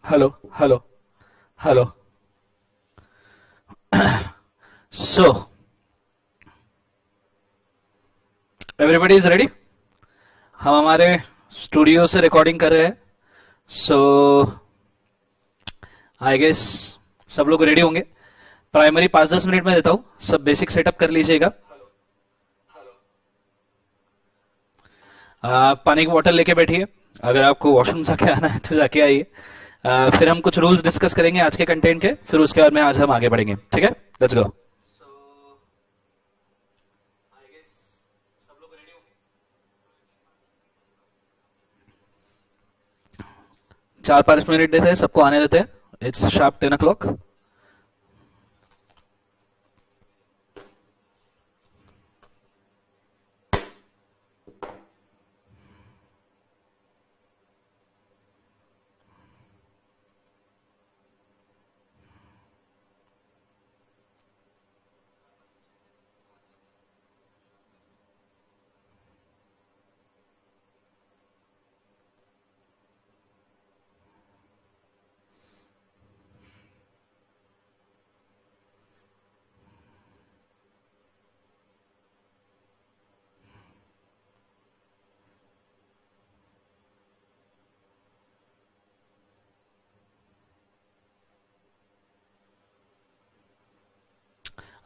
Hello, hello, hello. So, everybody is ready? हम हमारे studio से रिकॉर्डिंग कर रहे हैं. सो आई गेस सब लोग रेडी होंगे. प्राइमरी 5-10 मिनट में देता हूँ. सब बेसिक सेटअप कर लीजिएगा. पानी की बोतल लेके बैठिए. अगर आपको वॉशरूम जाके आना है तो जाके आइए. फिर हम कुछ रूल्स डिस्कस करेंगे आज के कंटेंट के. फिर उसके बाद में आज हम आगे बढ़ेंगे. ठीक है, लेट्स गो. सब लोग रेडी होंगे. 4-5 मिनट देते हैं, सबको आने देते हैं. It's sharp 10 o'clock.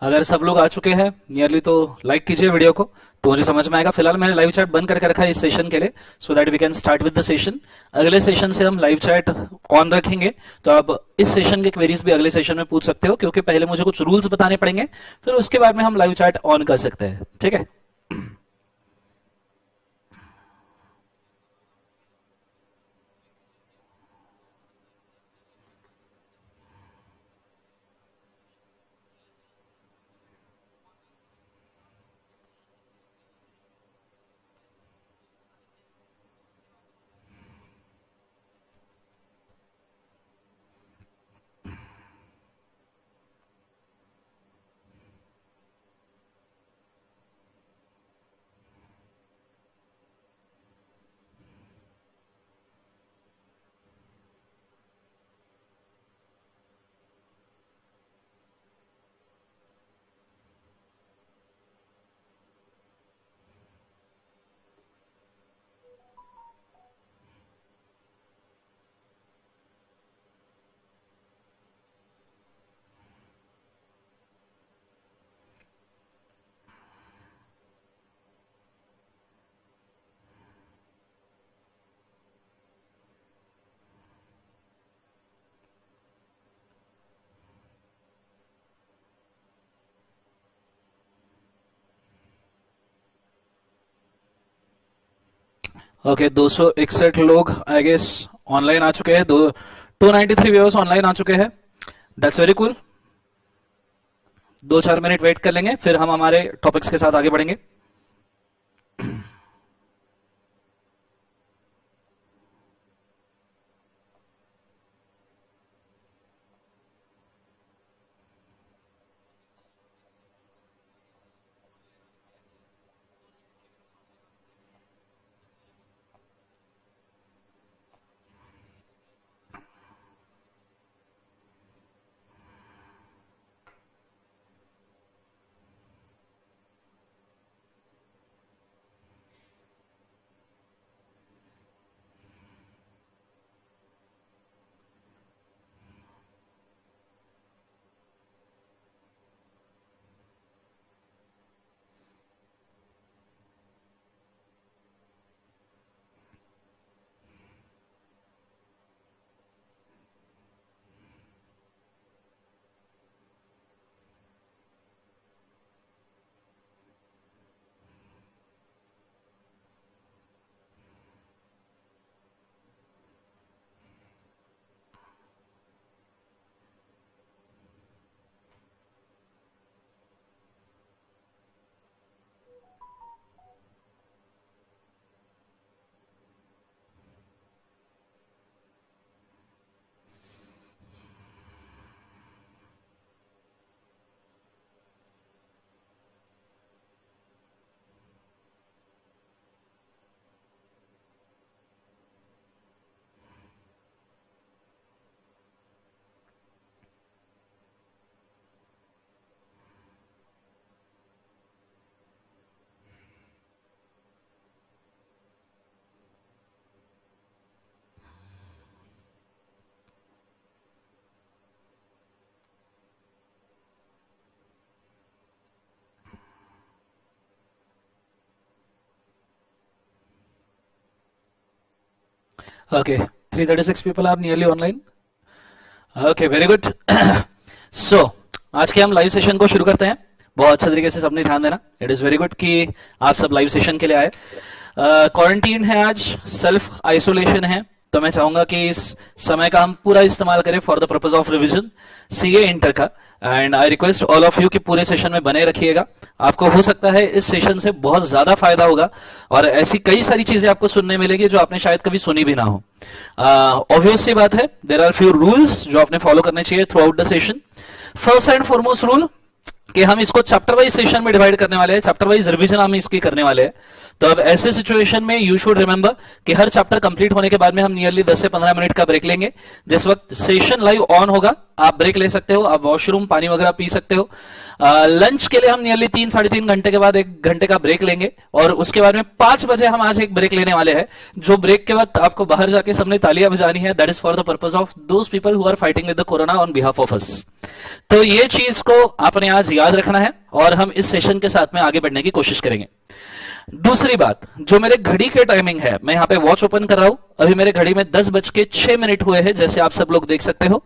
अगर सब लोग आ चुके हैं नियरली तो लाइक कीजिए वीडियो को, तो मुझे समझ में आएगा. फिलहाल मैंने लाइव चैट बंद करके रखा है इस सेशन के लिए, so that we can start with the session. अगले सेशन से हम लाइव चैट ऑन रखेंगे, तो आप इस सेशन के क्वेरीज भी अगले सेशन में पूछ सकते हो, क्योंकि पहले मुझे कुछ रूल्स बताने पड़ेंगे, फिर उसके बाद में हम लाइव चैट ऑन कर सकते हैं. ठीक है. ओके, 261 लोग आई गेस ऑनलाइन आ चुके हैं. 293 व्यूअर्स ऑनलाइन आ चुके हैं. That's very cool. 2-4 minute wait कर लेंगे, फिर हम हमारे टॉपिक्स के साथ आगे बढ़ेंगे. Okay, 336 people are nearly online. Okay, very good. So आज के हम लाइव सेशन को शुरू करते हैं. बहुत अच्छे तरीके से सबने ध्यान देना. इट इज वेरी गुड कि आप सब लाइव सेशन के लिए आए. क्वारंटीन है आज, सेल्फ आइसोलेशन है, तो मैं चाहूंगा कि इस समय का हम पूरा इस्तेमाल करें for the purpose of revision CA inter का. And I request all of you कि पूरे सेशन में बने रखिएगा. आपको हो सकता है इस सेशन से बहुत ज्यादा फायदा होगा और ऐसी कई सारी चीजें आपको सुनने मिलेगी जो आपने शायद कभी सुनी भी ना हो. ऑब्वियस सी बात है, देयर आर फ्यू रूल्स जो आपने फॉलो करने चाहिए through out the session. First and foremost rule कि हम इसको चैप्टर वाइज सेशन में डिवाइड करने वाले हैं, चैप्टर वाइज रिवीजन हम इसकी करने वाले हैं. तो अब ऐसे सिचुएशन में यू शुड रिमेंबर कि हर चैप्टर कंप्लीट होने के बाद में हम नियरली 10 से 15 मिनट का ब्रेक लेंगे. जिस वक्त सेशन लाइव ऑन होगा आप ब्रेक ले सकते हो, आप वॉशरूम पानी वगैरह पी सकते हो. लंच के लिए हम नियरली 3-3.5 घंटे के बाद 1 घंटे का ब्रेक लेंगे और उसके बाद में 5 बजे हम आज एक ब्रेक लेने वाले हैं. जो ब्रेक के वक्त आपको बाहर जाके सबने तालियां बजानी है, that is for the purpose of those people who are fighting with the corona on behalf of us. तो ये चीज को आपने आज याद रखना है और हम इस सेशन के साथ में आगे बढ़ने की कोशिश करेंगे. दूसरी बात, जो मेरे घड़ी के टाइमिंग है, मैं यहां पे वॉच ओपन कर रहा हूं, अभी मेरे घड़ी में 10:06 हुए हैं, जैसे आप सब लोग देख सकते हो.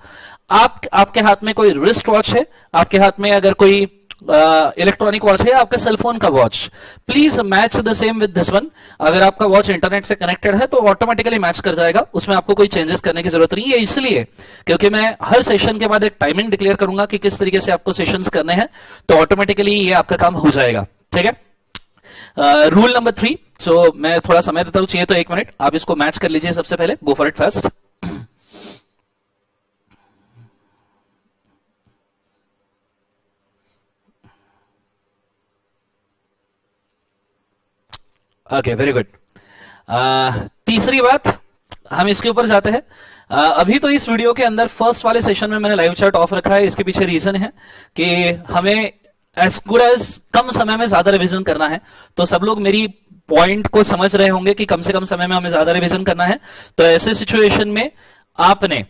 आपके हाथ में कोई रिस्ट वॉच है, आपके हाथ में अगर कोई इलेक्ट्रॉनिक वॉच है, आपका सेलफोन का watch, please match the same with this one. अगर आपका वॉच इंटरनेट से कनेक्टेड है तो ऑटोमेटिकली मैच कर जाएगा, उसमें आपको कोई चेंजेस करने की जरूरत नहीं है. इसलिए क्योंकि मैं हर सेशन के बाद एक टाइमिंग डिक्लेयर करूंगा कि किस तरीके से आपको सेशंस करने हैं, तो ऑटोमेटिकली ये आपका काम हो जाएगा. ठीक है. रूल नंबर 3, सो मैं थोड़ा समय देता हूं, चाहिए तो 1 मिनट, आप इसको मैच कर लीजिए. सबसे पहले गो for it first. Okay, very good. तीसरी बात, हम इसके ऊपर जाते हैं. अभी तो इस वीडियो के अंदर फर्स्ट वाले सेशन में मैंने लाइव चैट ऑफ रखा है. इसके पीछे रीजन है कि हमें एज गुड एज कम समय में ज्यादा रिवीजन करना है. तो सब लोग मेरी पॉइंट को समझ रहे होंगे कि कम से कम समय में हमें ज्यादा रिवीजन करना है. तो ऐसे सिचुएशन में आपने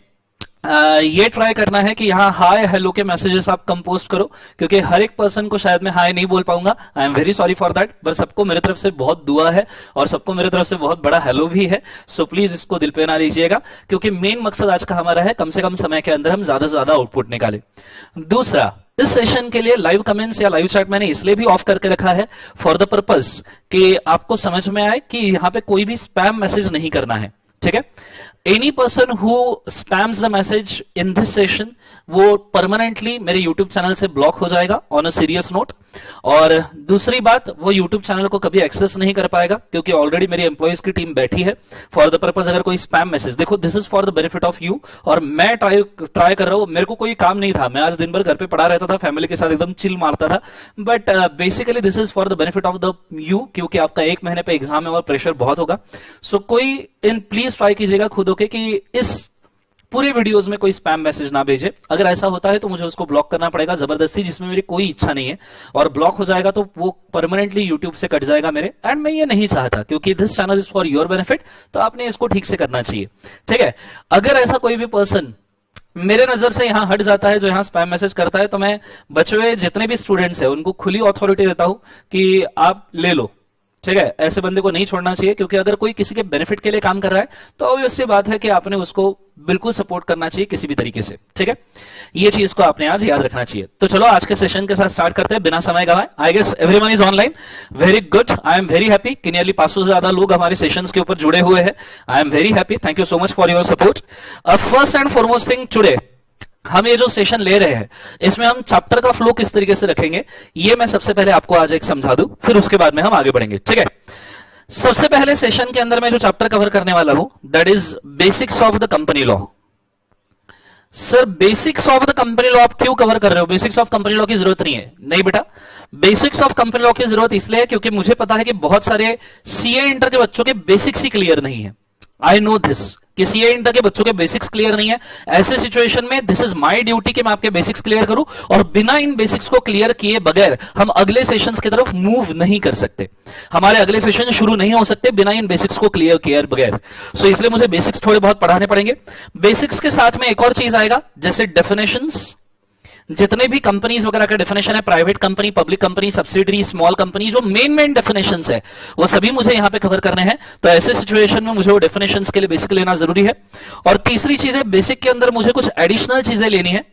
ये ट्राई करना है कि यहाँ हाय हेलो के मैसेजेस आप कंपोस्ट करो, क्योंकि हर एक पर्सन को शायद मैं हाय नहीं बोल पाऊंगा. आई am very sorry for that, पर सबको मेरे तरफ से बहुत दुआ है और सबको मेरे तरफ से बहुत बड़ा हेलो भी है. सो प्लीज इसको दिल पे ना लीजिएगा, क्योंकि मेन मकसद आज का हमारा है कम से कम समय के अंदर हम ज्यादा से ज्यादा आउटपुट निकाले. दूसरा, इस सेशन के लिए लाइव कमेंट्स या लाइव चैट मैंने इसलिए भी ऑफ करके रखा है फॉर द पर्पस कि आपको समझ में आए कि यहाँ पे कोई भी स्पैम मैसेज नहीं करना है. ठीक है. Any person who spams the message in this session वो परमानेंटली मेरे यूट्यूब चैनल से ब्लॉक हो जाएगा ऑन अ सीरियस नोट. और दूसरी बात, वो यूट्यूब चैनल को कभी एक्सेस नहीं कर पाएगा, क्योंकि ऑलरेडी मेरी एम्प्लॉइज की टीम बैठी है फॉर द पर्पज. अगर कोई स्पैम मैसेज, देखो this is for the benefit of you, और मैं ट्राई कर रहा हूं. मेरे को कोई काम नहीं था, मैं आज दिन भर घर पे पड़ा रहता था, फैमिली के साथ एकदम चिल मारता था. But basically this is for the benefit of the you, क्योंकि आपका 1 महीने पे एग्जाम है और प्रेशर बहुत होगा. सो कोई प्लीज ट्राई कीजिएगा खुद होके कि इस पूरे वीडियोस में कोई स्पैम मैसेज ना भेजे. अगर ऐसा होता है तो मुझे उसको ब्लॉक करना पड़ेगा जबरदस्ती, जिसमें मेरी कोई इच्छा नहीं है, और ब्लॉक हो जाएगा तो वो परमानेंटली यूट्यूब से कट जाएगा मेरे. एंड मैं ये नहीं चाहता, क्योंकि this channel is for your benefit, तो आपने इसको ठीक से करना चाहिए. ठीक है. अगर ऐसा कोई भी पर्सन मेरे नजर से यहां हट जाता है जो यहां स्पैम मैसेज करता है, तो मैं बचे हुए जितने भी स्टूडेंट्स हैं उनको खुली अथॉरिटी देता हूं कि आप ले लो. ठीक है. ऐसे बंदे को नहीं छोड़ना चाहिए, क्योंकि अगर कोई किसी के बेनिफिट के लिए काम कर रहा है तो ऑब्वियस सी बात है कि आपने उसको बिल्कुल सपोर्ट करना चाहिए किसी भी तरीके से. ठीक है. ये चीज को आपने आज याद रखना चाहिए. तो चलो आज के सेशन के साथ स्टार्ट करते हैं बिना समय गवाए. I guess everyone is online. Very good. I am very happy कि नियरली 500 से ज्यादा लोग हमारे सेशंस के ऊपर जुड़े हुए हैं. आई am very happy. Thank you so much for your support. First and foremost thing today, हम ये जो सेशन ले रहे हैं इसमें हम चैप्टर का फ्लो किस तरीके से रखेंगे, ये मैं सबसे पहले आपको आज एक समझा दूं, फिर उसके बाद में हम आगे बढ़ेंगे. ठीक है. सबसे पहले सेशन के अंदर मैं जो चैप्टर कवर करने वाला हूं that is basics of the company law. Sir basics of the company law आप क्यों कवर कर रहे हो? बेसिक्स ऑफ कंपनी लॉ की जरूरत नहीं है. नहीं बेटा, बेसिक्स ऑफ कंपनी लॉ की जरूरत इसलिए है क्योंकि मुझे पता है कि बहुत सारे सीए इंटर के बच्चों के बेसिक्स ही क्लियर नहीं है. आई नो दिस कि सीए इंटर के बच्चों के बेसिक्स क्लियर नहीं है. ऐसे सिचुएशन में दिस इज माय ड्यूटी कि मैं आपके बेसिक्स क्लियर करूं, और बिना इन बेसिक्स को क्लियर किए बगैर हम अगले सेशंस की तरफ मूव नहीं कर सकते. हमारे अगले सेशन शुरू नहीं हो सकते बिना इन बेसिक्स को क्लियर किए बगैर. सो इसलिए मुझे बेसिक्स थोड़े बहुत पढ़ाने पड़ेंगे. बेसिक्स के साथ में एक और चीज आएगा, जैसे डेफिनेशंस, जितने भी कंपनीज वगैरह का डेफिनेशन है, private company, public company, subsidiary, small company, जो मेन डेफिनेशंस है वो सभी मुझे यहां पे कवर करने हैं। तो ऐसे सिचुएशन में मुझे वो डेफिनेशंस के लिए बेसिक लेना जरूरी है। और तीसरी चीज है, बेसिक के अंदर मुझे कुछ एडिशनल चीजें लेनी है,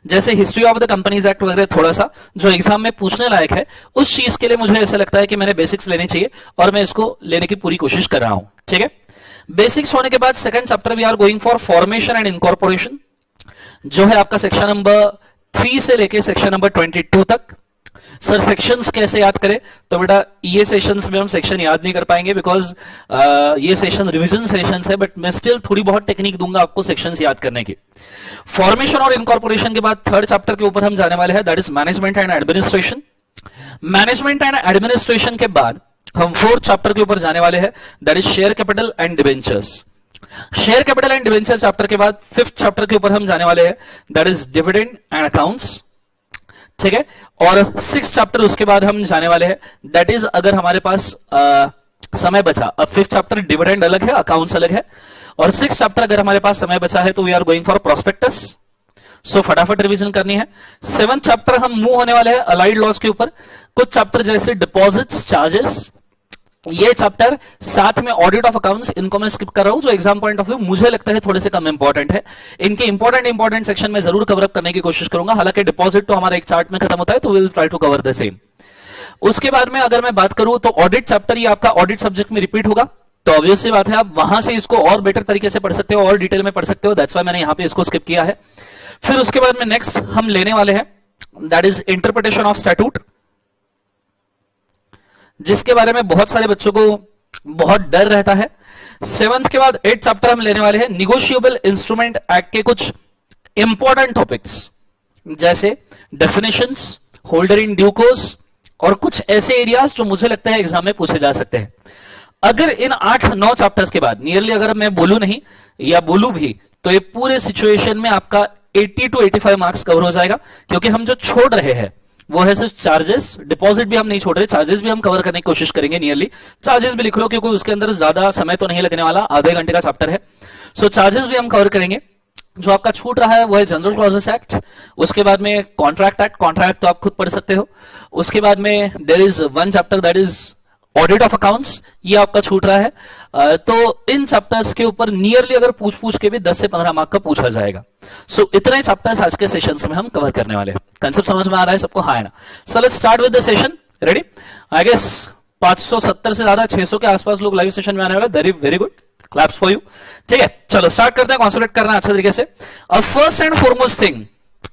जैसे history of the companies act वगैरह, थोड़ा सा जो एग्जाम में पूछने लायक है, उस चीज के लिए मुझे ऐसा लगता है कि मैंने बेसिक्स लेने चाहिए और मैं इसको लेने की पूरी कोशिश कर रहा हूं। ठीक है, बेसिक्स होने के बाद second chapter we are going for formation and incorporation, जो है आपका सेक्शन नंबर 3 से लेके सेक्शन नंबर 22 तक। सर सेक्शंस कैसे याद करें? तो बेटा ये सेशंस में हम सेक्शन याद नहीं कर पाएंगे, बिकॉज ये सेशन रिवीजन सेशंस है, बट मैं स्टिल थोड़ी बहुत टेक्निक दूंगा आपको सेक्शंस याद करने की। फॉर्मेशन और इनकॉर्पोरेशन के बाद थर्ड चैप्टर के ऊपर हम जाने वाले हैं, that is management and administration. Management and administration के बाद हम फोर्थ चैप्टर के ऊपर जाने वाले हैं, that is share capital and debentures. Share capital and debenture chapter के बाद फिफ्थ चैप्टर के ऊपर हम जाने वाले हैं, that is dividend and accounts. ठीक है, और सिक्स चैप्टर उसके बाद हम जाने वाले हैं, दैट इज अगर हमारे पास समय बचा। अब फिफ्थ चैप्टर डिविडेंड अलग है, अकाउंट्स अलग है, और सिक्स चैप्टर अगर हमारे पास समय बचा है तो we are going for prospectus. So फटाफट रिवीजन करनी है। सेवंथ चैप्टर हम मूव होने वाले हैं अलाइड लॉस के ऊपर, कुछ चैप्टर जैसे डिपॉजिट्स, चार्जेस, ये चैप्टर, साथ में ऑडिट ऑफ अकाउंट्स, इनको मैं स्किप कर रहा हूं, जो एग्जाम पॉइंट ऑफ व्यू मुझे लगता है थोड़े से कम इंपॉर्टेंट है। इनके इंपॉर्टेंट सेक्शन में जरूर कवर अप करने की कोशिश करूंगा, हालांकि डिपॉजिट तो हमारा एक चार्ट में खत्म होता है, तो will try to cover the same. उसके बाद में अगर मैं बात करूं तो ऑडिट चैप्टर, ये आपका ऑडिट सब्जेक्ट में रिपीट होगा, तो ऑब्वियस सी बात है आप वहां से इसको और बेटर तरीके से पढ़ सकते हो, और डिटेल में पढ़ सकते हो, दैट्स व्हाई मैंने यहां पे इसको स्किप किया है। फिर उसके बाद में नेक्स्ट हम लेने वाले हैं, that is interpretation of statute, जिसके बारे में बहुत सारे बच्चों को बहुत डर रहता है। सेवंथ के बाद एट चैप्टर हम लेने वाले हैं, निगोशिएबल इंस्ट्रूमेंट एक्ट के कुछ इंपॉर्टेंट टॉपिक्स, जैसे definitions, holder in due course, और कुछ ऐसे एरियाज जो मुझे लगता है एग्जाम में पूछे जा सकते हैं। अगर इन 8-9 चैप्टर्स के बाद नियरली अगर मैं बोलूं नहीं या बोलूं भी, तो ये पूरे सिचुएशन में आपका 80 to 85 मार्क्स कवर हो जाएगा, क्योंकि हम जो छोड़ रहे हैं वो है सिर्फ चार्जेस। डिपॉजिट भी हम नहीं छोड़ रहे, चार्जेस भी हम कवर करने की कोशिश करेंगे नियरली। चार्जेस भी लिख लो, क्योंकि उसके अंदर ज्यादा समय तो नहीं लगने वाला, आधे घंटे का चैप्टर है, सो चार्जेस भी हम कवर करेंगे। जो आपका छूट रहा है वो है जनरल क्लॉजेस एक्ट, उसके बाद में कॉन्ट्रैक्ट एक्ट, कॉन्ट्रैक्ट तो आप खुद पढ़ सकते हो। उसके बाद में there is one chapter that is audit of accounts, ये आपका छूट रहा है। तो इन चैप्टर्स के ऊपर नियरली अगर पूछ के भी 10 से 15 मार्क का पूछा जाएगा। सो इतने चैप्टर्स आज के सेशंस में हम कवर करने वाले हैं। कंसेप्ट समझ में आ रहा है सबको? हाँ है ना? So let's start with the session. Ready? I guess 570 से ज्यादा 600 के आसपास लोग लाइव सेशन में आने वाले। Very very good, claps for you. ठीक है, चलो स्टार्ट करते हैं, कॉन्सेंट्रेट करना अच्छे तरीके से। अब फर्स्ट एंड फॉरमोस्ट थिंग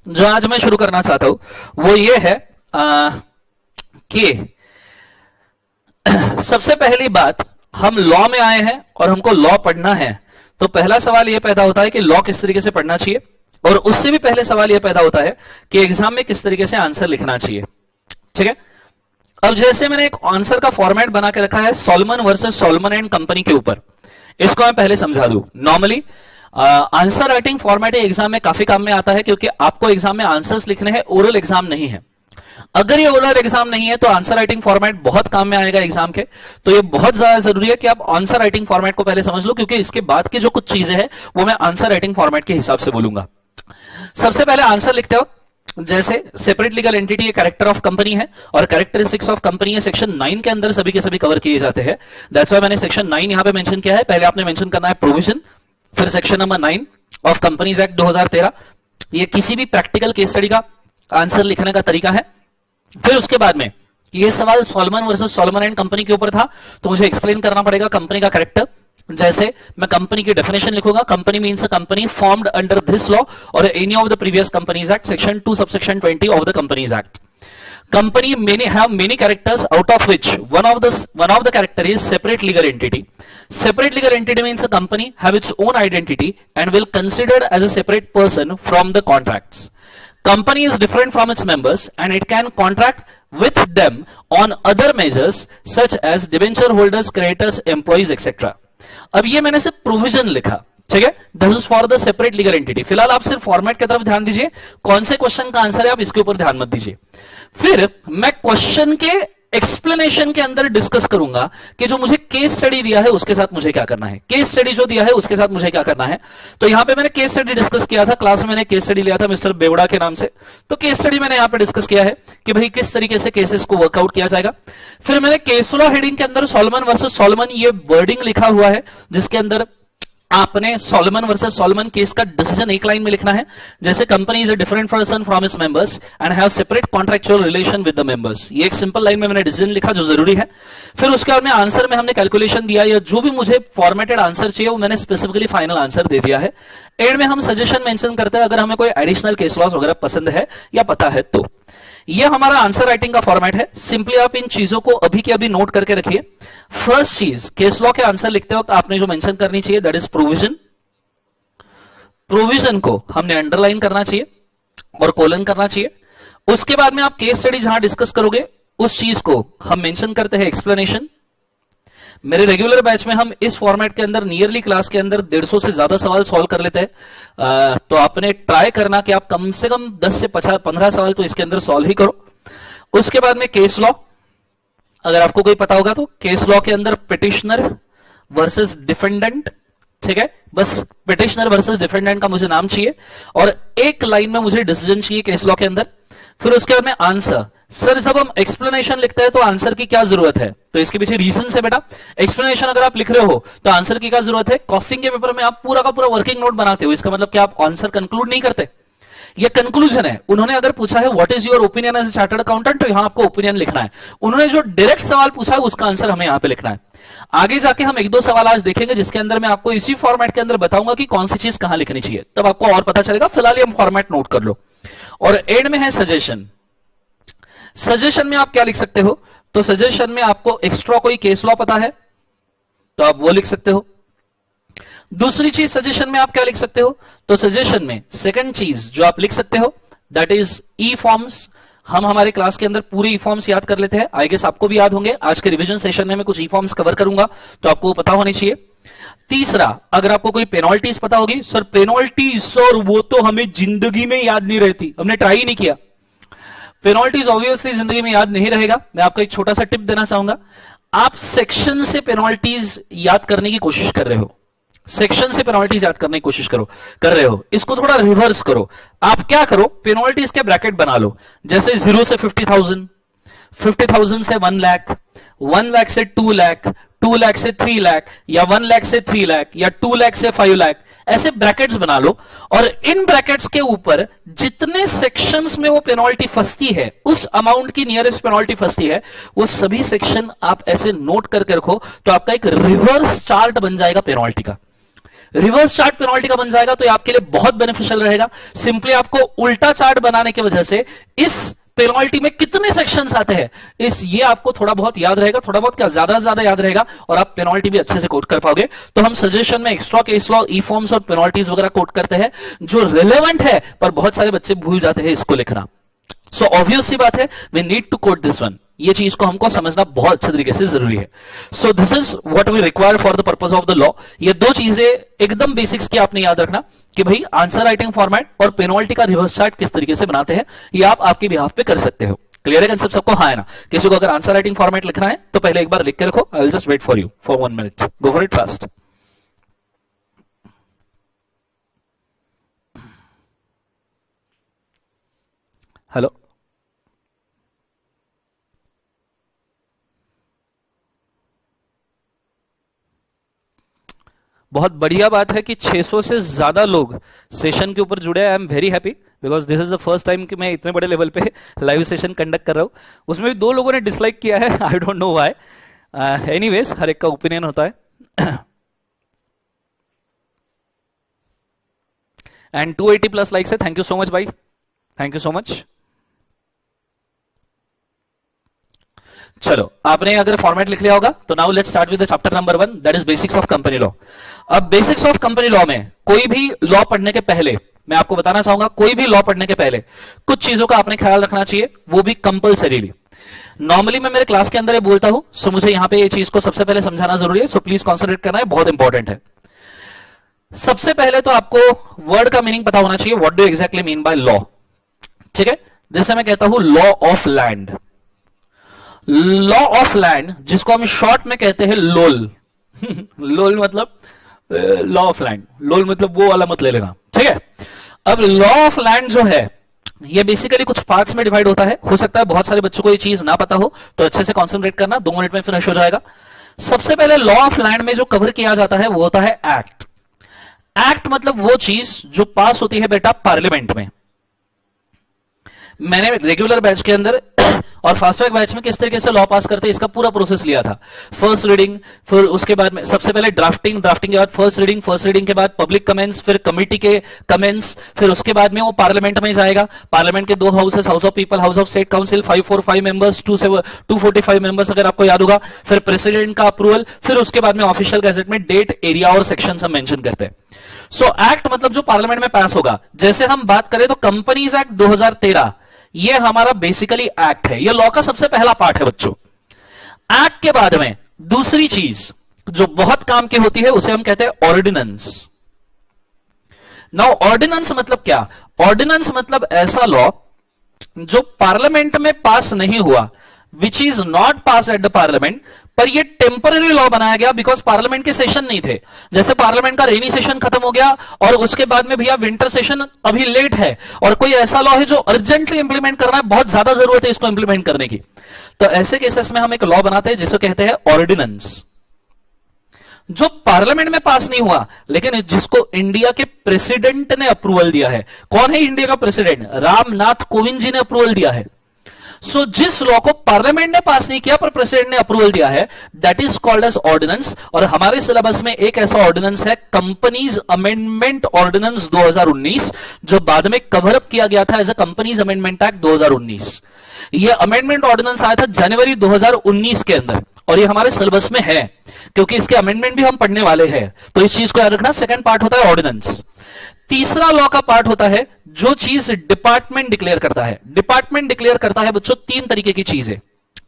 जो आज मैं शुरू करना चाहता हूं वो ये है कि सबसे पहली बात, हम लॉ में आए हैं और हमको लॉ पढ़ना है, तो पहला सवाल यह पैदा होता है कि लॉ किस तरीके से पढ़ना चाहिए, और उससे भी पहले सवाल यह पैदा होता है कि एग्जाम में किस तरीके से आंसर लिखना चाहिए। ठीक है, अब जैसे मैंने एक आंसर का फॉर्मेट बना के रखा है Solomon versus Solomon and company के ऊपर, इसको मैं पहले समझा दूं। Normally answer writing format exam में काफी काम में आता है, क्योंकि आपको एग्जाम में आंसर्स लिखने हैं, ओरल एग्जाम नहीं है। अगर ये ओरल एग्जाम नहीं है तो आंसर राइटिंग फॉर्मेट बहुत काम में आएगा एग्जाम के, तो ये बहुत ज्यादा जरूरी है कि आप आंसर राइटिंग फॉर्मेट को पहले समझ लो, क्योंकि इसके बाद की जो कुछ चीजें हैं वो मैं आंसर राइटिंग फॉर्मेट के हिसाब से बोलूंगा। सबसे पहले आंसर लिखते हो, जैसे सेपरेट लीगल एंटिटी ये कैरेक्टर ऑफ कंपनी है, और कैरेक्टरिस्टिक्स ऑफ कंपनी है सेक्शन 9 के अंदर सभी के सभी कवर किए जाते हैं। दैट्स व्हाई मैंने सेक्शन 9 यहां पे मेंशन किया है। पहले आपने मेंशन करना है प्रोविजन, फिर section number 9 of companies act 2013। ये किसी भी प्रैक्टिकल केस स्टडी का आंसर लिखने का तरीका है। फिर उसके बाद में ये सवाल Solomon versus Solomon and company के ऊपर था, तो मुझे एक्सप्लेन करना पड़ेगा कंपनी का कैरेक्टर। जैसे मैं कंपनी की डेफिनेशन लिखूंगा, company means a company formed under this law और any of the previous companies act, section 2 subsection 20 of the companies act. Company have many characters, out of which one of the character is separate legal entity. Separate legal entity means a company have its own identity and will considered as a separate person from the contracts. Company is different from its members and it can contract with them on other measures such as debenture holders, creditors, employees, etc. अब ये मैंने सिर्फ provision लिखा, ठीक है, this is for the separate legal entity. फिलहाल आप सिर्फ फॉर्मेट की तरफ ध्यान दीजिए, कौन से क्वेश्चन का आंसर है आप इसके ऊपर ध्यान मत दीजिए। फिर मैं क्वेश्चन के एक्सप्लेनेशन के अंदर डिस्कस करूंगा कि जो मुझे केस स्टडी दिया है उसके साथ मुझे क्या करना है, केस स्टडी जो दिया है उसके साथ मुझे क्या करना है। तो यहां पे मैंने केस स्टडी डिस्कस किया था, क्लास में मैंने केस स्टडी लिया था मिस्टर बेवड़ा के नाम से। तो केस स्टडी मैंने यहां पे डिस्कस किया है कि भाई किस तरीके से केसेस को वर्कआउट किया जाएगा। फिर मैंने केस लॉ हेडिंग के अंदर सॉलोमन वर्सेस सॉलोमन ये वर्डिंग लिखा हुआ है, जिसके अंदर आपने सॉलोमन वर्सेस सॉलोमन केस का डिसीजन एक लाइन में लिखना है, जैसे company is a different person from its members and have separate contractual relation with the members. ये एक सिंपल लाइन में मैंने डिसीजन लिखा जो जरूरी है। फिर उसके बाद में आंसर में हमने कैलकुलेशन दिया, या जो भी मुझे फॉर्मेटेड आंसर चाहिए वो मैंने स्पेसिफिकली फाइनल आंसर दे दिया है। एंड में हम सजेशन मेंशन करते हैं अगर हमें कोई एडिशनल केस लॉस वगैरह पसंद है या पता है तो। ये हमारा आंसर राइटिंग का फॉर्मेट है। सिंपली आप इन चीजों को अभी के अभी नोट करके रखिए। फर्स्ट चीज, केस लॉ के आंसर लिखते वक्त आपने जो मेंशन करनी चाहिए दैट इज प्रोविजन। प्रोविजन को हमने अंडरलाइन करना चाहिए और कोलन करना चाहिए। उसके बाद में आप केस स्टडी जहां डिस्कस करोगे उस चीज को हम मेंशन करते हैं एक्सप्लेनेशन। मेरे रेगुलर बैच में हम इस फॉर्मेट के अंदर नियरली क्लास के अंदर 150 से ज्यादा सवाल सॉल्व कर लेते हैं। तो आपने ट्राई करना कि आप कम से कम 10 से 15 सवाल तो इसके अंदर सॉल्व ही करो। उसके बाद में केस लॉ, अगर आपको कोई पता होगा तो केस लॉ के अंदर पिटिशनर वर्सेस डिफेंडेंट, ठीक है, बस पिटिशनर वर्सेस डिफेंडेंट का मुझे नाम चाहिए और एक लाइन में मुझे डिसीजन चाहिए केस लॉ के अंदर। फिर उसके बाद में आंसर। सर जब हम एक्सप्लेनेशन लिखते हैं तो आंसर की क्या जरूरत है, तो इसके पीछे रीजन है बेटा। एक्सप्लेनेशन अगर आप लिख रहे हो तो आंसर की क्या जरूरत है। कॉस्टिंग के पेपर में आप पूरा का पूरा वर्किंग नोट बनाते हो, इसका मतलब क्या आप आंसर कंक्लूड नहीं करते। ये कंक्लूजन है। उन्होंने अगर पूछा है what is your opinion as a chartered accountant, तो यहां आपको ओपिनियन लिखना है। उन्होंने जो डायरेक्ट सवाल पूछा है उसका आंसर हमें यहां पे लिखना है। आगे जाके हम एक दो सवाल आज देखेंगे जिसके अंदर मैं आपको इसी फॉर्मेट के अंदर बताऊंगा कि कौन सी चीज कहां लिखनी चाहिए, तब आपको और पता चलेगा। फिलहाल हम फॉर्मेट नोट कर लो। और एंड में है सजेशन। सजेशन में आप क्या लिख सकते हो, तो सजेशन में आपको एक्स्ट्रा कोई केस लॉ पता है तो आप वो लिख सकते हो। दूसरी चीज सजेशन में आप क्या लिख सकते हो, तो सजेशन में सेकंड चीज जो आप लिख सकते हो दैट इज ई फॉर्म्स। हम हमारे क्लास के अंदर पूरे ई फॉर्म्स याद कर लेते हैं, आई गेस आपको भी याद होंगे। आज के रिवीजन सेशन में मैं कुछ ई फॉर्म्स कवर करूंगा तो आपको पता होनी चाहिए। तीसरा, अगर आपको कोई पेनल्टीज पता होगी, सर पेनल्टीज सर वो तो हमें जिंदगी में याद नहीं रहती, हमने ट्राई ही नहीं किया। पेनल्टीज ऑब्वियसली जिंदगी में याद नहीं रहेगा। मैं आपको एक छोटा सा टिप देना चाहूंगा, आप सेक्शन से पेनल्टीज याद करने की कोशिश कर रहे हो, सेक्शन से पेनल्टीज याद करने की कोशिश कर रहे हो, इसको थोड़ा रिवर्स करो। आप क्या करो, पेनल्टीज के ब्रैकेट बना लो, जैसे 0 से 50,000, 50,000 से 1 लाख, 1 लाख से 2 लाख, 2 लाख से 3 लाख, या 1 लाख से 3 लाख, या 2 लाख से 5 लाख, ऐसे ब्रैकेट्स बना लो। और इन ब्रैकेट्स के ऊपर जितने सेक्शंस में वो पेनल्टी फंसती है, उस अमाउंट की नियरेस्ट पेनल्टी फंसती है, वो सभी सेक्शन आप ऐसे नोट करके रखो, तो आपका एक रिवर्स चार्ट बन जाएगा पेनल्टी का। रिवर्स चार्ट पेनल्टी का बन जाएगा तो ये आपके लिए बहुत बेनिफिशियल रहेगा। सिंपली आपको उल्टा चार्ट बनाने की वजह से इस पेनल्टी में कितने सेक्शंस आते हैं ये आपको थोड़ा बहुत याद रहेगा, थोड़ा बहुत क्या ज्यादा से ज्यादा याद रहेगा, और आप पेनल्टी भी अच्छे से कोट कर पाओगे। तो हम सजेशन में एक्स्ट्रा केस लॉ, ई फॉर्म्स और पेनल्टीज वगैरह कोट करते हैं जो रिलेवेंट है, पर बहुत सारे बच्चे भूल जाते हैं इसको लिखना। सो ऑब्वियस सी बात है, we need to quote this one. ये चीज को हमको समझना बहुत अच्छे तरीके से जरूरी है। So this is what we require for the purpose of the law. ये दो चीजें एकदम बेसिक्स की आपने याद रखना कि भाई आंसर राइटिंग फॉर्मेट और पेनल्टी का रिवर्स चार्ट किस तरीके से बनाते हैं, ये आप आपके बिहाफ पे कर सकते हो। क्लियर है कंसेप्ट सबको? हाँ है ना? किसी को अगर आंसर राइटिंग फॉर्मेट लिखना है तो पहले एक बार लिख के रखो। I will just wait for you for 1 minute. Go for it fast. Hello, बहुत बढ़िया बात है कि 600 से ज्यादा लोग सेशन के ऊपर जुड़े हैं। आई am very happy because this is the first time कि मैं इतने बड़े लेवल पे लाइव सेशन कंडक्ट कर रहा हूं। उसमें भी 2 लोगों ने डिसलाइक किया है, I don't know why. Anyways, हर एक का ओपिनियन होता है। एंड 280 प्लस लाइक्स है, थैंक यू सो मच भाई, थैंक यू सो मच। चलो, आपने अगर फॉर्मेट लिख लिया होगा तो now let's start with the chapter number 1 that is basics of company law. अब बेसिक्स ऑफ कंपनी लॉ में कोई भी लॉ पढ़ने के पहले मैं आपको बताना चाहूंगा, कोई भी लॉ पढ़ने के पहले कुछ चीजों का आपने ख्याल रखना चाहिए, वो भी कंपल्सरीली। नॉर्मली मैं मेरे क्लास के अंदर ये बोलता हूं, सो मुझे यहां पे ये चीज को सबसे पहले समझाना जरूरी है, सो प्लीज कॉन्सेंट्रेट करना है, बहुत इंपॉर्टेंट है। सबसे पहले तो आपको वर्ड का मीनिंग पता होना चाहिए, what do exactly mean by law. ठीक है, जैसे मैं कहता हूं law of land, law of land, जिसको हम शॉर्ट में कहते हैं लोल। लोल मतलब लॉ ऑफ लैंड, लोल मतलब वो वाला मत ले लेना, ठीक है। अब लॉ ऑफ लैंड जो है ये बेसिकली कुछ पार्ट्स में डिवाइड होता है। हो सकता है बहुत सारे बच्चों को ये चीज ना पता हो, तो अच्छे से कॉन्सेंट्रेट करना, 2 मिनट में फिनिश हो जाएगा। सबसे पहले लॉ ऑफ लैंड में जो कवर किया जाता है वो होता है एक्ट। एक्ट मतलब वो चीज जो पास होती है बेटा पार्लियामेंट में। मैंने रेगुलर बैच के अंदर और फास्ट ट्रैक बैच में किस तरीके से लॉ पास करते हैं इसका पूरा प्रोसेस लिया था। फर्स्ट रीडिंग, फिर उसके बाद में सबसे पहले ड्राफ्टिंग, ड्राफ्टिंग के बाद फर्स्ट रीडिंग, फर्स्ट रीडिंग के बाद पब्लिक कमेंट्स, फिर कमेटी के कमेंट्स, फिर उसके बाद में वो पार्लियामेंट में जाएगा। पार्लियामेंट के 2 houses, house of people, house of state council, 545 members, 245 members अगर आपको याद होगा, फिर प्रेसिडेंट का अप्रूवल, फिर उसके बाद में ऑफिशियल गैजेट में डेट, एरिया और सेक्शन हम मेंशन करते हैं। सो एक्ट मतलब जो पार्लियामेंट में पास होगा। जैसे हम बात करें तो कंपनीज एक्ट 2013 ये हमारा बेसिकली एक्ट है, ये लॉ का सबसे पहला पार्ट है बच्चों। एक्ट के बाद में दूसरी चीज जो बहुत काम की होती है उसे हम कहते हैं ऑर्डिनेंस। नाउ ऑर्डिनेंस मतलब क्या? ऑर्डिनेंस मतलब ऐसा लॉ जो पार्लियामेंट में पास नहीं हुआ, विच is not pass at the parliament, पर ये टेम्पररी लॉ बनाया गया बिकॉज पार्लियामेंट के सेशन नहीं थे। जैसे पार्लियामेंट का रेनी सेशन खत्म हो गया और उसके बाद में भैया विंटर सेशन अभी लेट है और कोई ऐसा लॉ है जो अर्जेंटली इंप्लीमेंट करना है, बहुत ज्यादा जरूरत है इसको इंप्लीमेंट करने की, तो ऐसे केसेस में हम एक लॉ बनाते हैं जिसे कहते हैं ऑर्डिनेंस, जो पार्लियामेंट में पास नहीं हुआ लेकिन जिसको इंडिया के प्रेसिडेंट ने अप्रूवल दिया है। कौन है इंडिया का प्रेसिडेंट? रामनाथ कोविंद जी ने अप्रूवल दिया है। सो जिस लॉ को पार्लियामेंट ने पास नहीं किया पर प्रेसिडेंट ने अप्रूवल दिया है, that is called as ordinance. और हमारे सिलेबस में एक ऐसा ऑर्डिनेंस है कंपनीज अमेंडमेंट ऑर्डिनेंस 2019, जो बाद में कवर अप किया गया था as a companies amendment act 2019। ये अमेंडमेंट ऑर्डिनेंस आया था जनवरी 2019 के अंदर और ये हमारे सिलेबस में है क्योंकि इसके अमेंडमेंट भी हम पढ़ने वाले हैं, तो इस चीज को याद रखना। सेकंड पार्ट होता है ऑर्डिनेंस। तीसरा लॉ का पार्ट होता है जो चीज डिपार्टमेंट डिक्लेयर करता है। डिपार्टमेंट डिक्लेयर करता है बच्चों 3 तरीके की चीजें,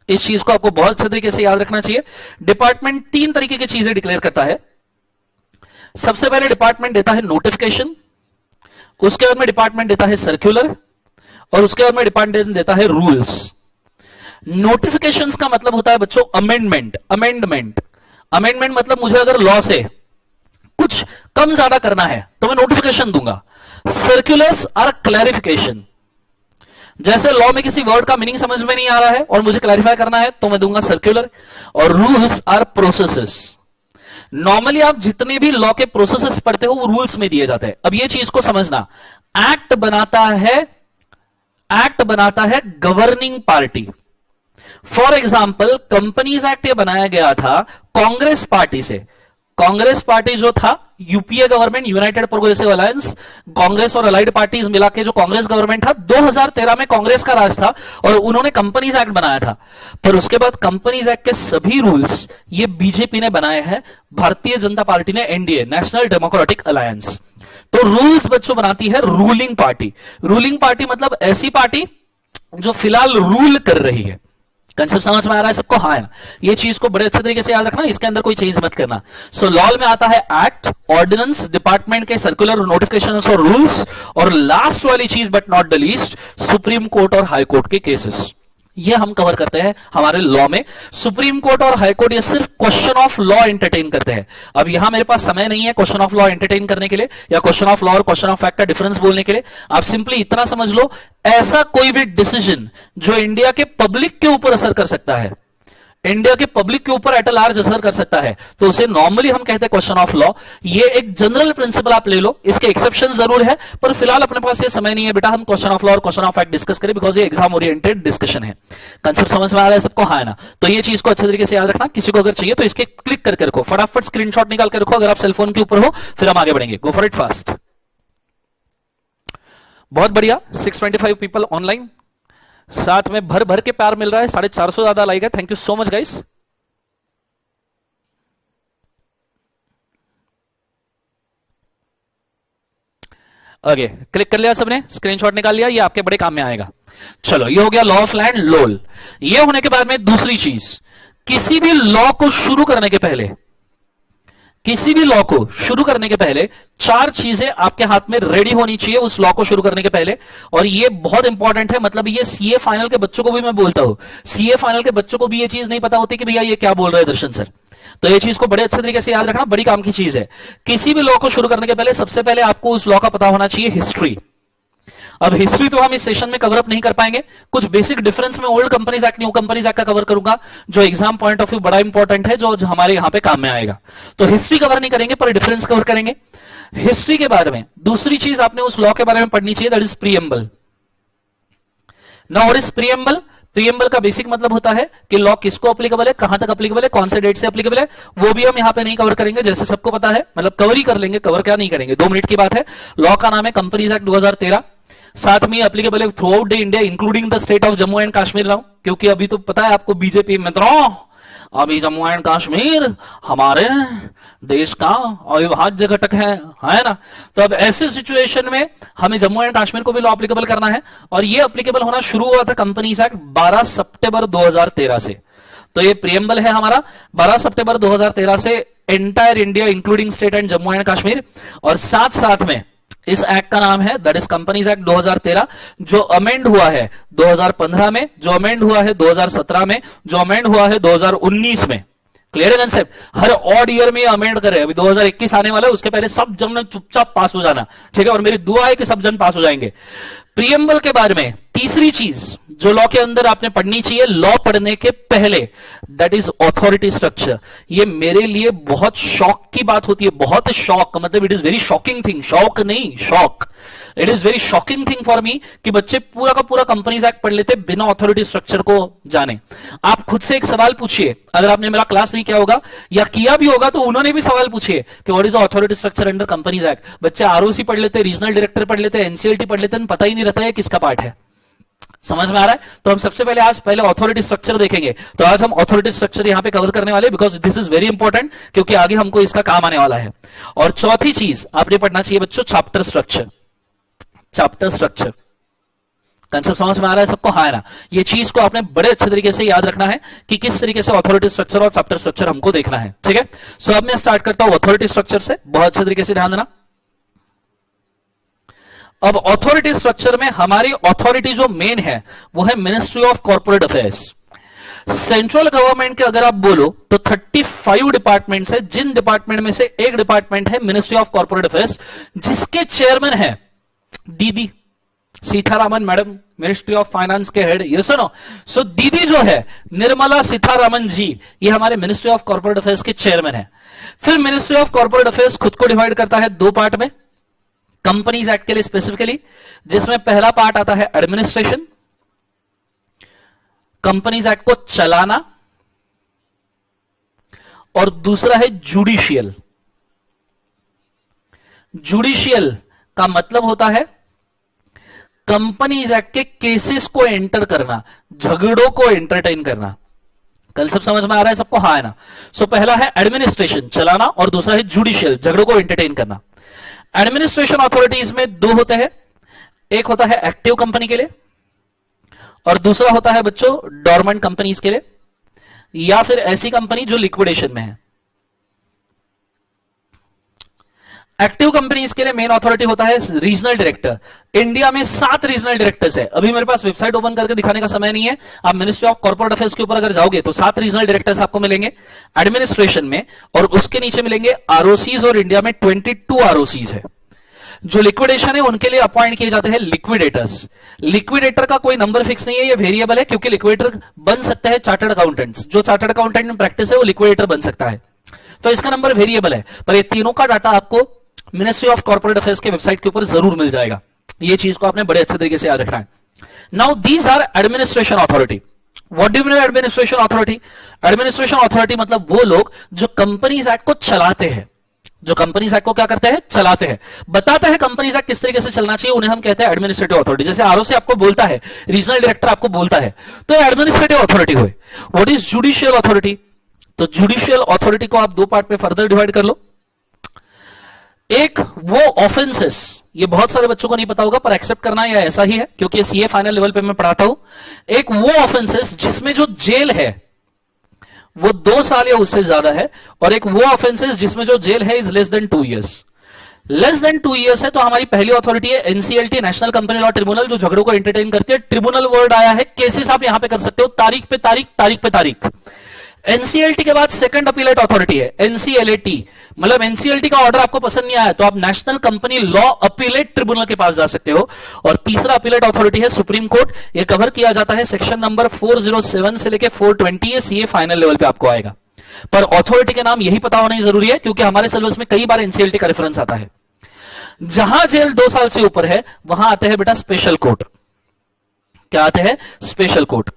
इस चीज को आपको बहुत अच्छे तरीके से याद रखना चाहिए। डिपार्टमेंट 3 तरीके की चीजें डिक्लेयर करता है। सबसे पहले डिपार्टमेंट देता है नोटिफिकेशन, उसके बाद में डिपार्टमेंट देता है सर्कुलर और उसके बाद में डिपार्टमेंट देता है रूल्स। नोटिफिकेशंस का मतलब होता है बच्चों अमेंडमेंट। अमेंडमेंट मतलब मुझे अगर लॉ से कुछ कम ज्यादा करना है तो मैं नोटिफिकेशन दूंगा। सर्कुलर्स आर क्लैरिफिकेशन, जैसे लॉ में किसी वर्ड का मीनिंग समझ में नहीं आ रहा है और मुझे क्लैरिफाई करना है तो मैं दूंगा सर्कुलर। और रूल्स आर प्रोसेसेस। नॉर्मली आप जितने भी लॉ के प्रोसेसेस पढ़ते हो वो रूल्स में दिए जाते हैं। अब ये चीज को समझना, एक्ट बनाता है governing party. For example companies act ये बनाया गया था कांग्रेस पार्टी से। कांग्रेस पार्टी जो था UPA government, United progressive alliance, Congress और अलाइड पार्टीज मिला के जो कांग्रेस गवर्नमेंट था, 2013 में कांग्रेस का राज था और उन्होंने कंपनीज एक्ट बनाया था। पर उसके बाद कंपनीज एक्ट के सभी रूल्स ये बीजेपी ने बनाए हैं, भारतीय जनता पार्टी ने, एनडीए, नेशनल डेमोक्रेटिक अलायंस। तो रूल्स बच्चों बनाती है रूलिंग पार्टी। रूलिंग पार्टी मतलब ऐसी पार्टी जो फिलहाल रूल कर रही है। कंसेप्ट समझ में आ रहा है सबको? हाँ है ना? ये चीज को बड़े अच्छे तरीके से याद रखना, इसके अंदर कोई चेंज मत करना। सो लॉ में आता है एक्ट, ऑर्डिनेंस, डिपार्टमेंट के सर्कुलर, नोटिफिकेशंस और रूल्स, और लास्ट वाली चीज but not the least supreme court और हाई कोर्ट के केसेस। ये हम कवर करते हैं हमारे लॉ में। सुप्रीम कोर्ट और हाई कोर्ट ये सिर्फ क्वेश्चन ऑफ लॉ एंटरटेन करते हैं। अब यहां मेरे पास समय नहीं है क्वेश्चन ऑफ लॉ एंटरटेन करने के लिए या क्वेश्चन ऑफ लॉ और क्वेश्चन ऑफ फैक्ट का डिफरेंस बोलने के लिए। आप सिंपली इतना समझ लो, ऐसा कोई भी डिसीजन जो इंडिया के पब्लिक के ऊपर असर कर सकता है, इंडिया के पब्लिक के ऊपर एट अ लार्ज असर कर सकता है, तो उसे नॉर्मली हम कहते हैं क्वेश्चन ऑफ लॉ। ये एक जनरल प्रिंसिपल आप ले लो, इसके एक्सेप्शन जरूर है पर फिलहाल अपने पास ये समय नहीं है बेटा हम क्वेश्चन ऑफ लॉ और क्वेश्चन ऑफ फैक्ट डिस्कस करें, बिकॉज ये एग्जाम ओरिएंटेड डिस्कशन है। कंसेप्ट समझ में आ रहा है सबको? हाँ है ना? तो ये चीज को अच्छे तरीके से याद रखना। किसी को अगर चाहिए तो इसके क्लिक करके रखो, फटाफट स्क्रीनशॉट निकाल के रखो अगर आप सेलफोन के ऊपर हो, फिर हम आगे बढ़ेंगे। गो फॉर इट फास्ट। बहुत बढ़िया, 625 पीपल ऑनलाइन, साथ में भर भर के प्यार मिल रहा है, 450 ज्यादा लाइक है। Thank you so much guys. Okay, click कर लिया सबने, स्क्रीनशॉट निकाल लिया, ये आपके बड़े काम में आएगा। चलो, ये हो गया लॉ ऑफ लैंड, लोल। ये होने के बाद में दूसरी चीज, किसी भी लॉ को शुरू करने के पहले किसी भी लॉ को शुरू करने के पहले चार चीजें आपके हाथ में रेडी होनी चाहिए उस लॉ को शुरू करने के पहले, और ये बहुत इंपॉर्टेंट है। मतलब ये सीए फाइनल के बच्चों को भी मैं बोलता हूं, सीए फाइनल के बच्चों को भी ये चीज नहीं पता होती कि भैया ये क्या बोल रहे हैं दर्शन सर। तो ये चीज को बड़े अच्छे तरीके से याद रखना, बड़ी काम की चीज है। किसी भी लॉ को शुरू करने के पहले सबसे पहले आपको उस लॉ का पता होना चाहिए हिस्ट्री। अब हिस्ट्री तो हम इस सेशन में कवर अप नहीं कर पाएंगे, कुछ बेसिक डिफरेंस में old companies act new companies act का कवर करूंगा, जो एग्जाम पॉइंट ऑफ व्यू बड़ा इंपॉर्टेंट है, जो हमारे यहां पे काम में आएगा। तो हिस्ट्री कवर नहीं करेंगे पर डिफरेंस कवर करेंगे। हिस्ट्री के बारे में दूसरी चीज आपने उस लॉ के बारे में पढ़नी चाहिए, that is preamble. Now what is preamble? Preamble का बेसिक मतलब होता है कि लॉ किसको अप्लीकेबल है, कहां तक अप्लीकेबल है, कौन से डेट से अप्लीकेबल है, वो भी हम यहां पे नहीं कवर करेंगे, जैसे सबको पता है। मतलब कवर ही कर लेंगे, कवर क्या नहीं करेंगे, 2 मिनट की बात है। लॉ का नाम है कंपनीज एक्ट 2013, साथ में अप्लीकेबल है through out the India including the state of Jammu and Kashmir now, क्योंकि अभी तो पता है आपको बीजेपी मित्रों, अभी जम्मू एंड कश्मीर हमारे देश का अविभाज्य घटक है ना। तो अब ऐसे सिचुएशन में हमें जम्मू एंड कश्मीर को भी लॉ अप्लीकेबल करना है, और ये अप्लीकेबल होना शुरू हुआ था कंपनीज एक्ट 12 सितंबर 2013 से। तो ये प्रीएम्बल है हमारा 12 सितंबर 2013 से entire India including state and Jammu and Kashmir, और साथ साथ में इस एक्ट का नाम है दैट इज कंपनीज एक्ट 2013, जो अमेंड हुआ है 2015 में, जो अमेंड हुआ है 2017 में, जो अमेंड हुआ है 2019 में। क्लियर है कंसेप्ट? हर ऑड ईयर में अमेंड करे। अभी 2021 आने वाला है, उसके पहले सब जन चुपचाप पास हो जाना, ठीक है, और मेरी दुआ है कि सब जन पास हो जाएंगे। प्रीएम्बल के बारे में तीसरी चीज जो लॉ के अंदर आपने पढ़नी चाहिए लॉ पढ़ने के पहले, दैट इज ऑथोरिटी स्ट्रक्चर। ये मेरे लिए बहुत शौक की बात होती है, बहुत शौक, मतलब it is very shocking thing, शौक नहीं शौक, it is very shocking thing for me कि बच्चे पूरा का पूरा कंपनीज एक्ट पढ़ लेते बिना ऑथोरिटी स्ट्रक्चर को जाने। आप खुद से एक सवाल पूछिए, अगर आपने मेरा क्लास नहीं किया होगा या किया भी होगा तो उन्होंने भी सवाल पूछिए कि what is the authority structure under companies act. बच्चे आरओसी पढ़ लेते, रीजनल डायरेक्टर पढ़ लेते, एनसीएलटी पढ़ लेते, पता ही नहीं रहता है किसका पार्ट है। समझ में आ रहा है? तो हम सबसे पहले आज पहले ऑथोरिटी स्ट्रक्चर देखेंगे। तो आज हम ऑथोरिटी स्ट्रक्चर यहां पे कवर करने वाले, because this is very important, क्योंकि आगे हमको इसका काम आने वाला है। और चौथी चीज आपने पढ़ना चाहिए बच्चों, chapter structure. Chapter structure concept समझ में आ रहा है सबको? हाँ ना। ये चीज को आपने बड़े अच्छे तरीके से याद रखना है कि किस तरीके से ऑथोरिटी स्ट्रक्चर और चैप्टर स्ट्रक्चर हमको देखना है, ठीक है। सो अब मैं स्टार्ट करता हूं ऑथोरिटी स्ट्रक्चर से, बहुत अच्छे तरीके से ध्यान देना। अब ऑथोरिटी स्ट्रक्चर में हमारी ऑथोरिटी जो मेन है वो है ministry of corporate affairs. Central government के अगर आप बोलो तो 35 डिपार्टमेंट्स है, जिन डिपार्टमेंट में से एक डिपार्टमेंट है मिनिस्ट्री ऑफ कॉर्पोरेट अफेयर्स, जिसके चेयरमैन है दीदी Sitharaman madam, ministry of finance के हेड, ये सुनो। सो दीदी जो है निर्मला सीतारामन जी, ये हमारे मिनिस्ट्री ऑफ कॉर्पोरेट अफेयर्स के चेयरमैन है। फिर मिनिस्ट्री ऑफ कॉर्पोरेट अफेयर्स खुद को डिवाइड करता है 2 पार्ट में, कंपनीज एक्ट के लिए स्पेसिफिकली, जिसमें पहला पार्ट आता है एडमिनिस्ट्रेशन, कंपनीज एक्ट को चलाना, और दूसरा है जुडिशियल। जुडिशियल का मतलब होता है कंपनीज एक्ट के केसेस को एंटर करना, झगड़ों को एंटरटेन करना। कल सब समझ में आ रहा है सबको? हाँ है ना। सो पहला है एडमिनिस्ट्रेशन, चलाना, और दूसरा है जुडिशियल, झगड़ों को एंटरटेन करना। एडमिनिस्ट्रेशन अथॉरिटीज में 2 होते हैं, एक होता है एक्टिव कंपनी के लिए और दूसरा होता है बच्चों डॉर्मेंट कंपनीज के लिए, या फिर ऐसी कंपनी जो लिक्विडेशन में है। एक्टिव कंपनीज के लिए मेन अथॉरिटी होता है रीजनल डायरेक्टर। इंडिया में 7 रीजनल डायरेक्टर्स है। अभी मेरे पास वेबसाइट ओपन करके दिखाने का समय नहीं है, आप मिनिस्ट्री ऑफ कॉर्पोरेट अफेयर्स के ऊपर अगर जाओगे तो 7 रीजनल डायरेक्टर्स आपको मिलेंगे एडमिनिस्ट्रेशन में, और उसके नीचे मिलेंगे आरओसीज, और इंडिया में 22 आरओसीज है। जो लिक्विडेशन है उनके लिए अपॉइंट किए जाते हैं लिक्विडेटर्स। लिक्विडेटर का कोई नंबर फिक्स नहीं है, ये वेरिएबल है, क्योंकि लिक्विडेटर बन सकता है चार्टर्ड अकाउंटेंट्स, जो चार्टर्ड अकाउंटेंट में प्रैक्टिस है वो लिक्विडेटर बन सकता है, तो इसका नंबर वेरिएबल है। पर ये तीनों का डाटा आपको मिनिस्ट्री ऑफ कॉर्पोरेट अफेयर्स के वेबसाइट के ऊपर जरूर मिल जाएगा। ये चीज को आपने बड़े अच्छे तरीके से याद रखना है। Now these are administration authority. What do you mean administration authority? Administration authority मतलब वो लोग जो कंपनीज एक्ट को चलाते हैं, जो कंपनीज एक्ट को क्या करते हैं? चलाते हैं, बताते हैं कंपनीज एक्ट किस तरीके से चलना चाहिए, उन्हें हम कहते हैं एडमिनिस्ट्रेटिव अथॉरिटी। जैसे आरओसी आपको बोलता है, रीजनल डायरेक्टर आपको बोलता है, तो एडमिनिस्ट्रेटिव अथॉरिटी हुए। What is judicial authority? तो जुडिशियल अथॉरिटी को आप 2 पार्ट में फर्दर डिवाइड कर लो। एक वो ऑफेंसेस, ये बहुत सारे बच्चों को नहीं पता होगा पर एक्सेप्ट करना या ऐसा ही है क्योंकि ये सीए फाइनल लेवल पे मैं पढ़ाता हूं। एक वो ऑफेंसेस जिसमें जो जेल है वो 2 साल या उससे ज्यादा है, और एक वो ऑफेंसेस जिसमें जो जेल है is less than 2 years. Less than 2 years है तो हमारी पहली अथॉरिटी है NCLT, national company law tribunal, जो झगड़ों को एंटरटेन करती है। ट्रिब्यूनल वर्ड आया है, केसेस आप यहां पे कर सकते हो तारीख पे तारीख, तारीख पे तारीख। एनसीएलटी के बाद सेकंड अपीलेट अथॉरिटी है एनसीएलएटी, मतलब एनसीएलटी का ऑर्डर आपको पसंद नहीं आया तो आप national company law appellate tribunal के पास जा सकते हो। और तीसरा अपीलेट अथॉरिटी है सुप्रीम कोर्ट, ये कवर किया जाता है सेक्शन नंबर 407 से लेकर 420, ये सीए फाइनल लेवल पे आपको आएगा। पर अथॉरिटी के नाम यही पता होना ही जरूरी है, क्योंकि हमारे सिलेबस में कई बार एनसीएलटी का रेफरेंस आता है। जहां जेल 2 साल से ऊपर है वहां आते हैं बेटा स्पेशल कोर्ट। क्या आते हैं? Special court.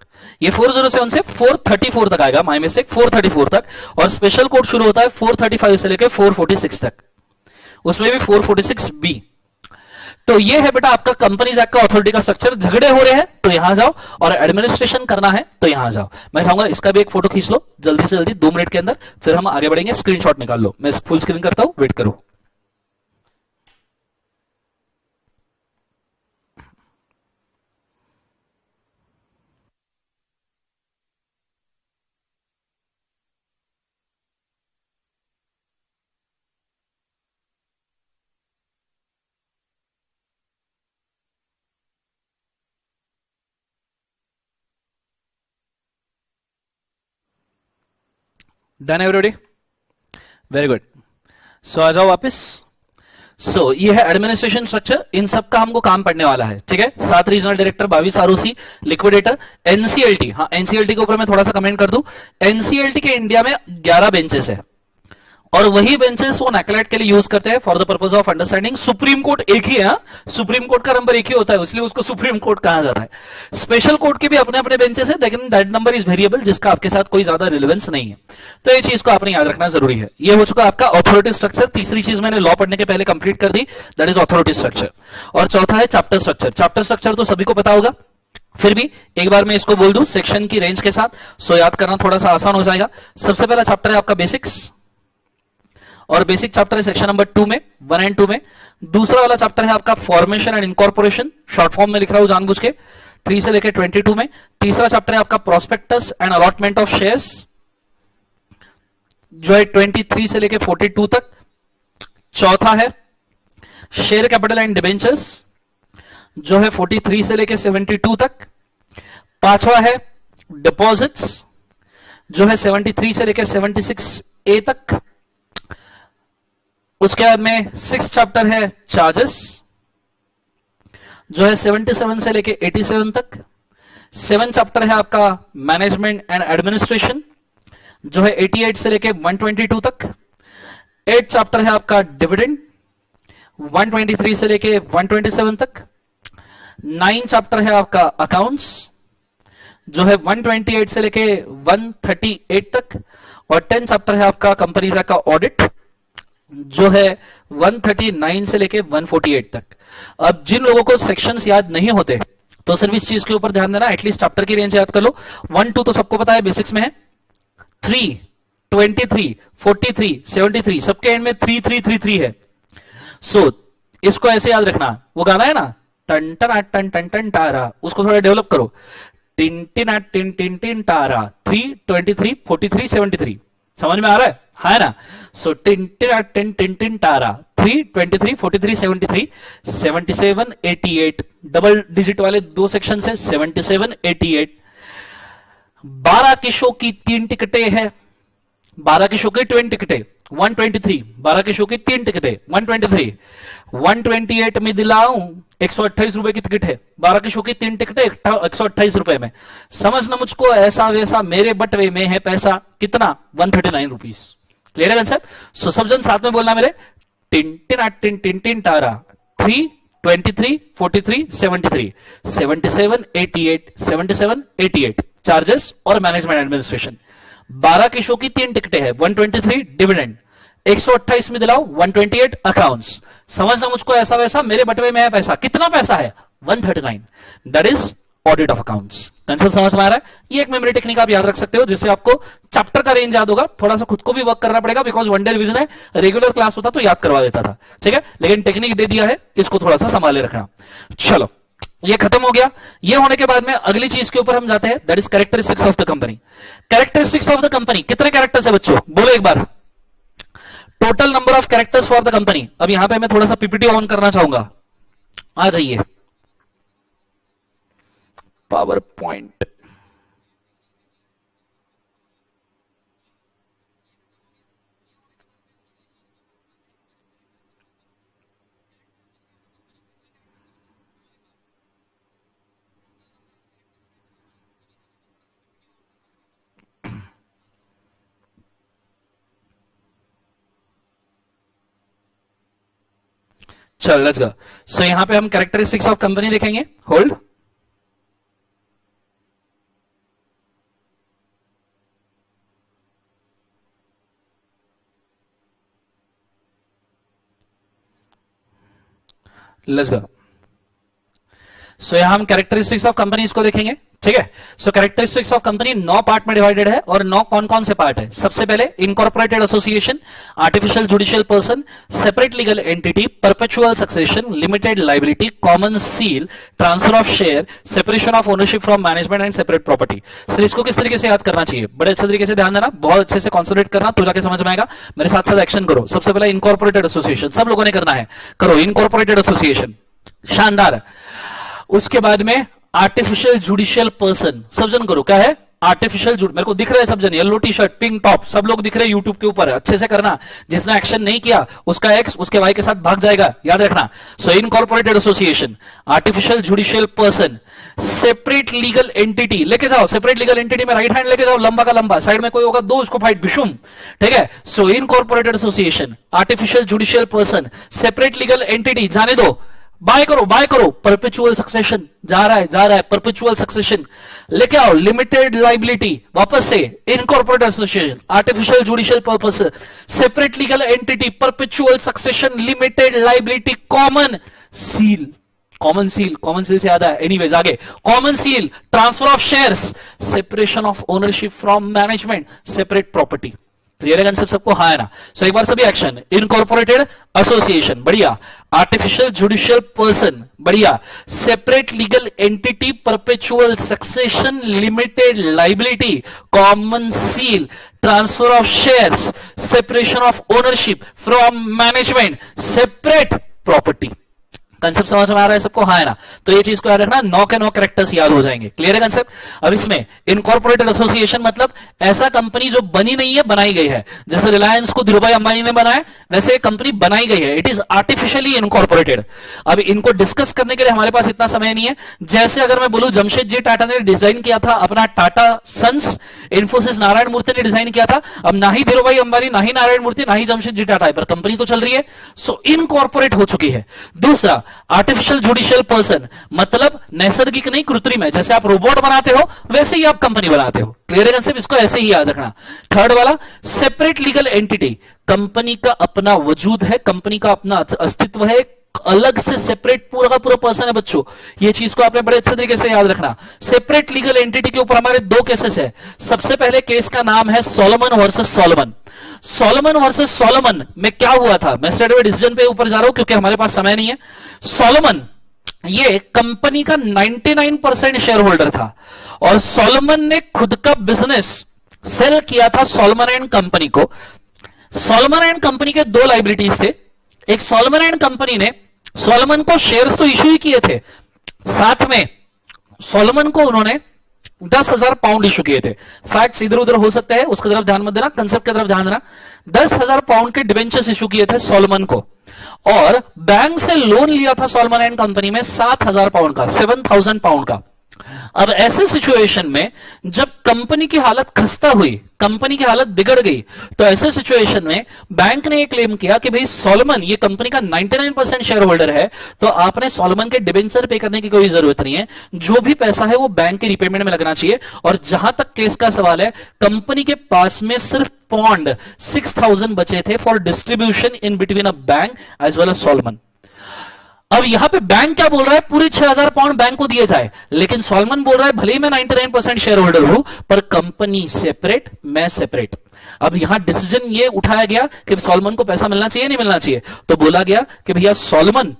ये 407 से 434 तक आएगा, माय मिस्टेक, 434 तक। और स्पेशल कोर्ट शुरू होता है 435 से लेकर 446 तक, उसमें भी 446 बी। तो ये है बेटा आपका कंपनीज एक्ट का अथॉरिटी का स्ट्रक्चर। झगड़े हो रहे हैं तो यहां जाओ, और एडमिनिस्ट्रेशन करना है तो यहां जाओ। मैं चाहूंगा इसका भी एक फोटो खींच लो जल्दी से जल्दी, 2 मिनट के अंदर, फिर हम आगे बढ़ेंगे। स्क्रीनशॉट निकाल लो, मैं फुल स्क्रीन करता हूं, वेट करो। Done everybody, very good. So आ जाओ वापस। सो ये है एडमिनिस्ट्रेशन स्ट्रक्चर, इन सब का हमको काम पड़ने वाला है, ठीक है। 7 regional director, 22 ROC, liquidator, NCLT. हाँ, एनसीएलटी के ऊपर मैं थोड़ा सा कमेंट कर दूं, एनसीएलटी के इंडिया में 11 बेंचेस है, और वही बेंचेस वो नैकलेट के लिए यूज करते हैं for the purpose of understanding. Supreme court एक ही है, सुप्रीम कोर्ट का नंबर एक ही होता है, इसलिए उसको सुप्रीम कोर्ट कहा जाता है। स्पेशल कोर्ट के भी अपने अपने बेंचेस है, लेकिन दैट नंबर इज वेरिएबल, जिसका आपके साथ कोई ज्यादा रिलेवेंस नहीं है। तो ये चीज को आपने याद रखना जरूरी है। ये हो चुका आपका अथॉरिटी स्ट्रक्चर। तीसरी चीज मैंने लॉ पढ़ने के पहले कंप्लीट कर दी, दैट इज अथॉरिटी स्ट्रक्चर। और चौथा है चैप्टर स्ट्रक्चर। चैप्टर स्ट्रक्चर तो सभी को पता होगा, फिर भी एक बार मैं इसको बोल दूं सेक्शन की रेंज के साथ, सो याद करना थोड़ा सा आसान हो जाएगा। सबसे पहला चैप्टर है आपका बेसिक्स, और बेसिक चैप्टर है सेक्शन नंबर 2 में, 1 एंड 2 में। दूसरा वाला चैप्टर है आपका formation and incorporation, short form में लिख रहा हूं जानबूझ के, 3 से लेकर 22 में। तीसरा चैप्टर है आपका prospectus and allotment of shares, जो है 23 से लेकर 42 तक। चौथा है शेयर कैपिटल एंड डिबेंचर्स, जो है 43 से लेकर 72 तक। पांचवा है डिपॉजिट्स, जो है 73 से लेकर 76 ए तक। उसके बाद में 6 चैप्टर है चार्जेस, जो है 77 से लेके 87 तक। 7 चैप्टर है आपका मैनेजमेंट एंड एडमिनिस्ट्रेशन, जो है 88 से लेके 122 तक। 8 चैप्टर है आपका डिविडेंड, 123 से लेके 127 तक। 9 चैप्टर है आपका अकाउंट्स, जो है 128 से लेके 138 तक। और 10 चैप्टर है आपका कंपनीज का ऑडिट, जो है 139 से लेके 148 तक। अब जिन लोगों को सेक्शंस याद नहीं होते तो सिर्फ इस चीज के ऊपर ध्यान देना, एटलीस्ट चैप्टर की रेंज याद कर लो। 1 2 तो सबको पता है, बेसिक्स में है। 3 23 43 73, सबके एंड में 3 3 3 3 है। सो इसको ऐसे याद रखना, वो गाना है ना, टन टन टन टन टन टारा, उसको थोड़ा डेवलप करो। टिन टिन टिन टिन टिन टारा, 3 23 43 73, समझ में आ रहा है? है ना? सो टिन टिन टिन टिन टिन टारा, 3 23 43 73 77 88, डबल डिजिट वाले 2 सेक्शन है, 77 88। 12 की शो की 3 टिकटें हैं, 12 की शो की 20 टिकटें, 123। 12 की शो की 3 टिकटें, 123। 128 में दिलाऊं, 128 रुपए की टिकट है। 12 की शो की 3 टिकटें 128 रुपए में। समझना मुझको ऐसा वैसा, मेरे बटवे में है पैसा कितना, 139 रुपीज। क्लियर है कंसेप्ट? सो सब जन साथ में बोलना मेरे, टिन टिन टिन टिन टिन टारा, 3 23 43 73 77 88 77 88। चार्जेस और मैनेजमेंट एडमिनिस्ट्रेशन। 12 की शो की 3 टिकटें हैं, 123 डिविडेंड, 128 में दिलाओ, 128 अकाउंट्स। समझना मुझको ऐसा वैसा, मेरे बटवे में है पैसा कितना, पैसा है 139, that is audit of accounts. Concept समझ में आ रहा है? ये एक मेमोरी टेक्निक आप याद रख सकते हो, जिससे आपको चैप्टर का रेंज याद होगा। थोड़ा सा खुद को भी वर्क करना पड़ेगा, बिकॉज वन डे रिवीजन है, रेगुलर क्लास होता तो याद करवा देता था, ठीक है। लेकिन टेक्निक दे दिया है, इसको थोड़ा सा संभाले रखना। चलो ये खत्म हो गया। ये होने के बाद में अगली चीज के ऊपर हम जाते हैं, that is characteristics of the company. Characteristics of the company, कितने कैरेक्टर्स है बच्चों, बोलो एक बार। Total number of characters for the company. अब यहां पे मैं थोड़ा सा पीपीटी ऑन करना चाहूंगा, आ जाइए पावर पॉइंट। चल लेट्स गो। सो यहां पे हम कैरेक्टरिस्टिक्स ऑफ कंपनी देखेंगे, होल्ड। Let's go. सो यहां हम कैरेक्टरिस्टिक्स ऑफ कंपनीज को देखेंगे, ठीक है। So characteristics of company 9 part में डिवाइडेड है, और 9 कौन कौन से पार्ट है। सबसे पहले incorporated association, artificial judicial person, separate legal entity, perpetual succession, limited liability, common seal, transfer of share, separation of ownership from management and separate property. Sir इसको किस तरीके से याद करना चाहिए, बड़े अच्छे तरीके से ध्यान देना, बहुत अच्छे से कॉन्सेंट्रेट करना, तो जाके समझ में आएगा। मेरे साथ साथ एक्शन करो। सबसे पहले इनकॉर्पोरेटेड एसोसिएशन, सब लोगों ने करना है, करो इनकॉर्पोरेटेड एसोसिएशन, शानदार। उसके बाद में आर्टिफिशियल जुडिशियल पर्सन, सब जन करो, क्या है आर्टिफिशियल जुड, मेरे को दिख रहे हैं सब जन, yellow T shirt pink top, सब लोग दिख रहे हैं यूट्यूब के ऊपर, अच्छे से करना। जिसने एक्शन नहीं किया उसका एक्स उसके वाई के साथ भाग जाएगा, याद रखना। So incorporated association, artificial judicial person, separate legal entity, लेके जाओ सेपरेट लीगल एंटिटी में राइट हैंड लेके जाओ, लंबा का लंबा, साइड में कोई होगा दो उसको फाइट बिशुम, ठीक है। So incorporated association, artificial judicial person, separate legal entity, जाने दो, बाय करो, परपेचुअल सक्सेशन, जा रहा है परपेचुअल सक्सेशन, लेके आओ लिमिटेड लाइबिलिटी, वापस से incorporated association, artificial judicial purpose, separate legal entity, perpetual succession, limited liability, common seal, common seal से याद है, एनीवेज आगे, common seal, transfer of shares, separation of ownership from management, separate property. Clear है concept सबको, हाँ है ना। सो एक बार सभी एक्शन, इनकॉर्पोरेटेड एसोसिएशन, बढ़िया, आर्टिफिशियल जुडिशियल पर्सन, बढ़िया, separate legal entity, perpetual succession, limited liability, common seal, transfer of shares, separation of ownership from management, separate property. Concept समझ में आ रहा है सबको, हाँ है ना। तो ये चीज को याद रखना, 9 के 9 कैरेक्टर्स याद हो जाएंगे। क्लियर है कंसेप्ट। अब इसमें इनकॉर्पोरेटेड एसोसिएशन मतलब ऐसा कंपनी जो बनी नहीं है, बनाई गई है। जैसे रिलायंस को धीरूभाई अंबानी ने बनाया, वैसे कंपनी बनाई गई है, इट इज आर्टिफिशियली इनकॉर्पोरेटेड। अब इनको डिस्कस करने के लिए हमारे पास इतना समय नहीं है। जैसे अगर मैं बोलूं जमशेद जी टाटा ने डिजाइन किया था अपना टाटा सन्स, इन्फोसिस नारायण मूर्ति ने डिजाइन किया था। अब ना ही धीरूभाई अंबानी, ना ही नारायण मूर्ति, ना ही जमशेद जी टाटा है, पर कंपनी तो चल रही है। सो इनकॉर्पोरेट हो चुकी है। दूसरा, आर्टिफिशियल जुडिशियल पर्सन मतलब नैसर्गिक नहीं, कृत्रिम है। जैसे आप रोबोट बनाते हो वैसे ही आप कंपनी बनाते हो। क्लियर है कंसेप्ट, इसको ऐसे ही याद रखना। थर्ड वाला, सेपरेट लीगल एंटिटी, कंपनी का अपना वजूद है, कंपनी का अपना अस्तित्व है, अलग से सेपरेट पूरा का पूरा पर्सन है बच्चों। ये चीज को आपने बड़े अच्छे तरीके से याद रखना। सेपरेट लीगल एंटिटी के ऊपर हमारे 2 केसेस है। सबसे पहले केस का नाम है Solomon versus Solomon. Solomon versus Solomon में क्या हुआ था, मैं स्ट्रेट अवे डिसीजन पे ऊपर जा रहा हूं क्योंकि हमारे पास समय नहीं है। सोलोमन ये कंपनी का 99% शेयर होल्डर था, और सोलोमन ने खुद का बिजनेस सेल किया था सोलोमन एंड कंपनी को। सोलोमन एंड कंपनी के 2 लाइबिलिटीज थे। एक, सोलोमन एंड कंपनी ने सोलोमन को शेयर्स तो इशू ही किए थे, साथ में सोलोमन को उन्होंने 10,000 पाउंड इशू किए थे। फैक्ट्स इधर उधर हो सकते हैं, उसकी तरफ ध्यान मत देना, कंसेप्ट की तरफ ध्यान देना। 10,000 पाउंड के डिबेंचर्स इशू किए थे सोलोमन को, और बैंक से लोन लिया था सोलोमन एंड कंपनी में 7,000 पाउंड का, 7,000 पाउंड का। अब ऐसे सिचुएशन में जब कंपनी की हालत खस्ता हुई, कंपनी की हालत बिगड़ गई, तो ऐसे सिचुएशन में बैंक ने एक क्लेम किया कि भाई सोलोमन ये कंपनी का 99% शेयर होल्डर है, तो आपने सोलोमन के डिबेंचर पे करने की कोई जरूरत नहीं है, जो भी पैसा है वो बैंक के रिपेमेंट में लगना चाहिए। और जहां तक केस का सवाल है, कंपनी के पास में सिर्फ पॉन्ड 6,000 बचे थे for distribution in between a bank as well as Salomon. अब यहां पे बैंक क्या बोल रहा है, पूरे 6,000 पाउंड बैंक को दिए जाए, लेकिन सोलोमन बोल रहा है भले ही मैं 99% शेयर होल्डर हूं, पर कंपनी सेपरेट, मैं सेपरेट। अब यहां डिसीजन ये उठाया गया कि सोलोमन को पैसा मिलना चाहिए नहीं मिलना चाहिए, तो बोला गया कि भैया सोलोमन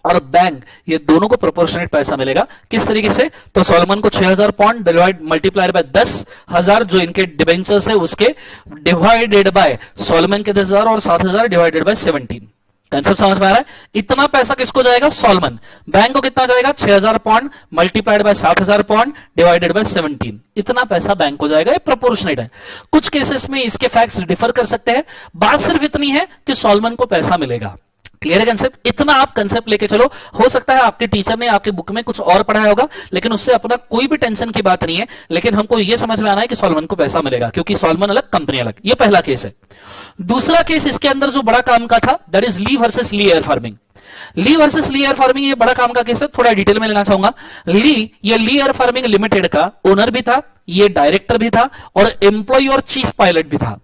और बैंक, ये दोनों को प्रोपोर्शनेट पैसा मिलेगा। किस तरीके से? तो सॉलोमन को 6000 पाउंड डिवाइड मल्टीप्लाइड बाय 10,000 जो इनके डिबेंचर्स है उसके, डिवाइडेड बाय सॉलोमन के 10,000 और 7,000 डिवाइडेड बाय 17। कंसेप्ट समझ में आ रहा है? इतना पैसा किसको जाएगा? सॉलोमन। बैंक को कितना जाएगा? 6000 pound multiplied by 7,000 pound divided by 17। इतना पैसा बैंक को जाएगा। ये प्रोपोर्शनेट है। कुछ केसेस में इसके फैक्ट्स डिफर कर सकते हैं। बात सिर्फ इतनी है कि सॉलोमन को पैसा मिलेगा। क्लियर है कंसेप्ट? इतना आप कंसेप्ट लेके चलो। हो सकता है आपके टीचर ने आपके बुक में कुछ और पढ़ाया होगा, लेकिन उससे अपना कोई भी टेंशन की बात नहीं है। लेकिन हमको यह समझ में आना है कि सॉलोमन को पैसा मिलेगा, क्योंकि सॉलोमन अलग, कंपनी अलग। ये पहला केस है। दूसरा केस इसके अंदर जो बड़ा काम का था, that is Lee versus Lee air farming. Lee versus Lee air farming, ये बड़ा काम का केस है। थोड़ा डिटेल में लेना चाहूंगा। ये ली एयर फार्मिंग लिमिटेड का ओनर भी था, ये डायरेक्टर भी था, और एम्प्लॉय और चीफ पायलट भी था।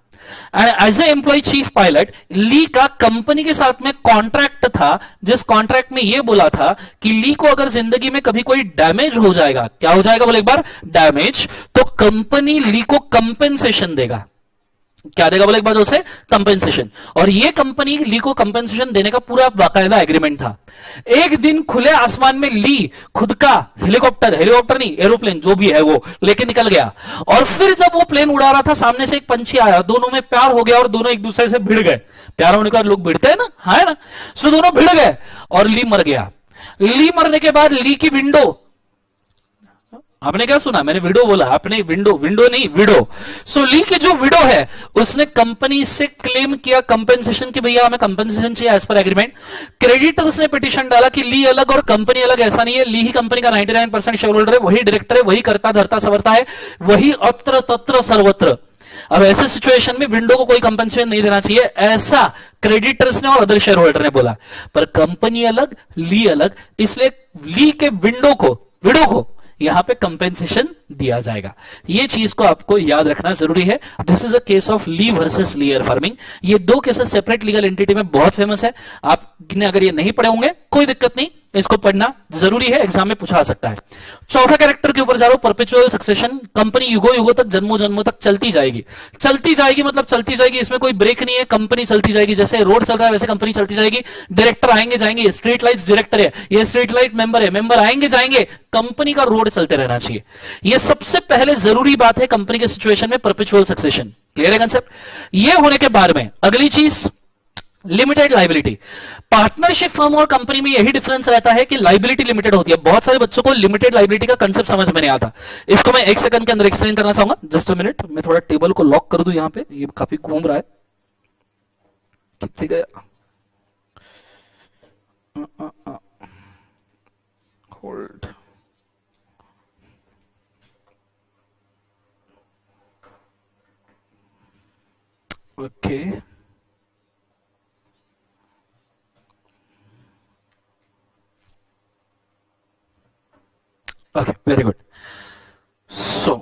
And as a employ chief pilot, Lee का कंपनी के साथ में कॉन्ट्रैक्ट था, जिस कॉन्ट्रैक्ट में यह बोला था कि ली को अगर जिंदगी में कभी कोई डैमेज हो जाएगा, क्या हो जाएगा बोले एक बार? डैमेज, तो कंपनी ली को कंपेंसेशन देगा। क्या देगा बोले एक बार? उसे कंपेंसेशन। और ये कंपनी ली को कंपेंसेशन देने का पूरा बाकायदा एग्रीमेंट था। एक दिन खुले आसमान में ली खुद का हेलीकॉप्टर नहीं, एरोप्लेन जो भी है वो लेके निकल गया, और फिर जब वो प्लेन उड़ा रहा था, सामने से एक पंछी आया, दोनों में प्यार हो गया और दोनों एक दूसरे से भिड़ गए। प्यार होने के बाद लोग भिड़ते हैं ना, हाँ है ना? सो दोनों भिड़ गए और ली मर गया। ली मरने के बाद ली की विंडो, आपने क्या सुना? मैंने विडो बोला, आपने विंडो नहीं, विडो। सो ली की जो विडो है उसने कंपनी से क्लेम किया कंपेंसेशन कि भैया हमें कंपेंसेशन चाहिए एज पर एग्रीमेंट। क्रेडिटर्स ने पिटीशन डाला कि ली अलग और कंपनी अलग, ऐसा नहीं है। ली ही कंपनी का 99% शेयर होल्डर है, वही डायरेक्टर है, वही करता धरता सवरता है, वही अत्र तत्र सर्वत्र। अब ऐसे सिचुएशन में विंडो को कोई कंपेंसेशन नहीं देना चाहिए, ऐसा क्रेडिटर्स ने और अदर शेयर होल्डर ने बोला। पर कंपनी अलग, ली अलग, इसलिए ली के विडो को यहां पे कंपेंसेशन दिया जाएगा। ये चीज को आपको याद रखना जरूरी है। This is a case of Lee versus Lee air farming. ये दो केसेस सेपरेट लीगल एंटिटी में बहुत फेमस है। आपने अगर ये नहीं पढ़े होंगे कोई दिक्कत नहीं, इसको पढ़ना जरूरी है, एग्जाम में पूछा जा सकता है। चौथा कैरेक्टर के ऊपर जा रहा हूं, परपेचुअल सक्सेशन। कंपनी युगों युगों तक, जन्मों जन्मों तक चलती जाएगी। चलती जाएगी मतलब चलती जाएगी, इसमें कोई ब्रेक नहीं है। कंपनी चलती जाएगी, जैसे रोड चल रहा है वैसे कंपनी चलती जाएगी। डायरेक्टर आएंगे जाएंगे, स्ट्रीट लाइट्स डायरेक्टर है, ये स्ट्रीट लाइट मेंबर है, मेंबर आएंगे जाएंगे, कंपनी का रोड चलते रहना चाहिए। ये सबसे पहले जरूरी बात है कंपनी के सिचुएशन में, परपेचुअल सक्सेशन। क्लियर है कंसेप्ट? ये होने के बाद में अगली चीज लिमिटेड लाइबिलिटी। पार्टनरशिप फर्म और कंपनी में यही डिफरेंस रहता है कि लाइबिलिटी लिमिटेड होती है। बहुत सारे बच्चों को लिमिटेड लाइबिलिटी का कंसेप्ट समझ में नहीं आता। इसको मैं 1 सेकंड के अंदर एक्सप्लेन करना चाहूंगा। जस्ट अ मिनट, मैं थोड़ा टेबल को लॉक कर दूं, यहां पे ये काफी घूम रहा है। कितने गया? Hold. Okay, okay, very good. So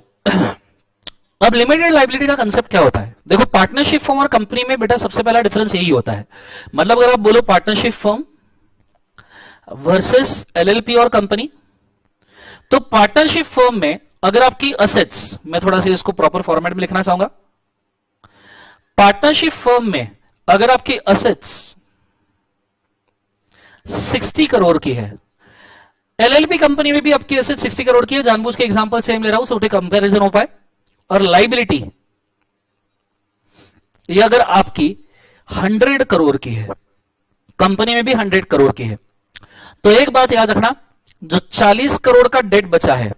अब लिमिटेड लाइबिलिटी का कंसेप्ट क्या होता है? देखो, पार्टनरशिप फर्म और कंपनी में बेटा सबसे पहला डिफरेंस यही होता है। मतलब अगर आप बोलो पार्टनरशिप फर्म वर्सेस एलएलपी और कंपनी, तो पार्टनरशिप फर्म में अगर आपकी असेट्स, मैं थोड़ा सा इसको प्रॉपर फॉर्मेट में लिखना चाहूंगा। पार्टनरशिप फर्म में अगर आपकी असेट्स 60 करोड़ की है, एलएलपी कंपनी में भी आपकी एसेट 60 करोड़ की है। जानबूझ के एग्जांपल सेम ले रहा हूं, सो कंपैरिजन हो पाए। और लाइबिलिटी ये अगर आपकी 100 करोड़ की है, कंपनी में भी 100 करोड़ की है, तो एक बात याद रखना, जो 40 करोड़ का डेट बचा है,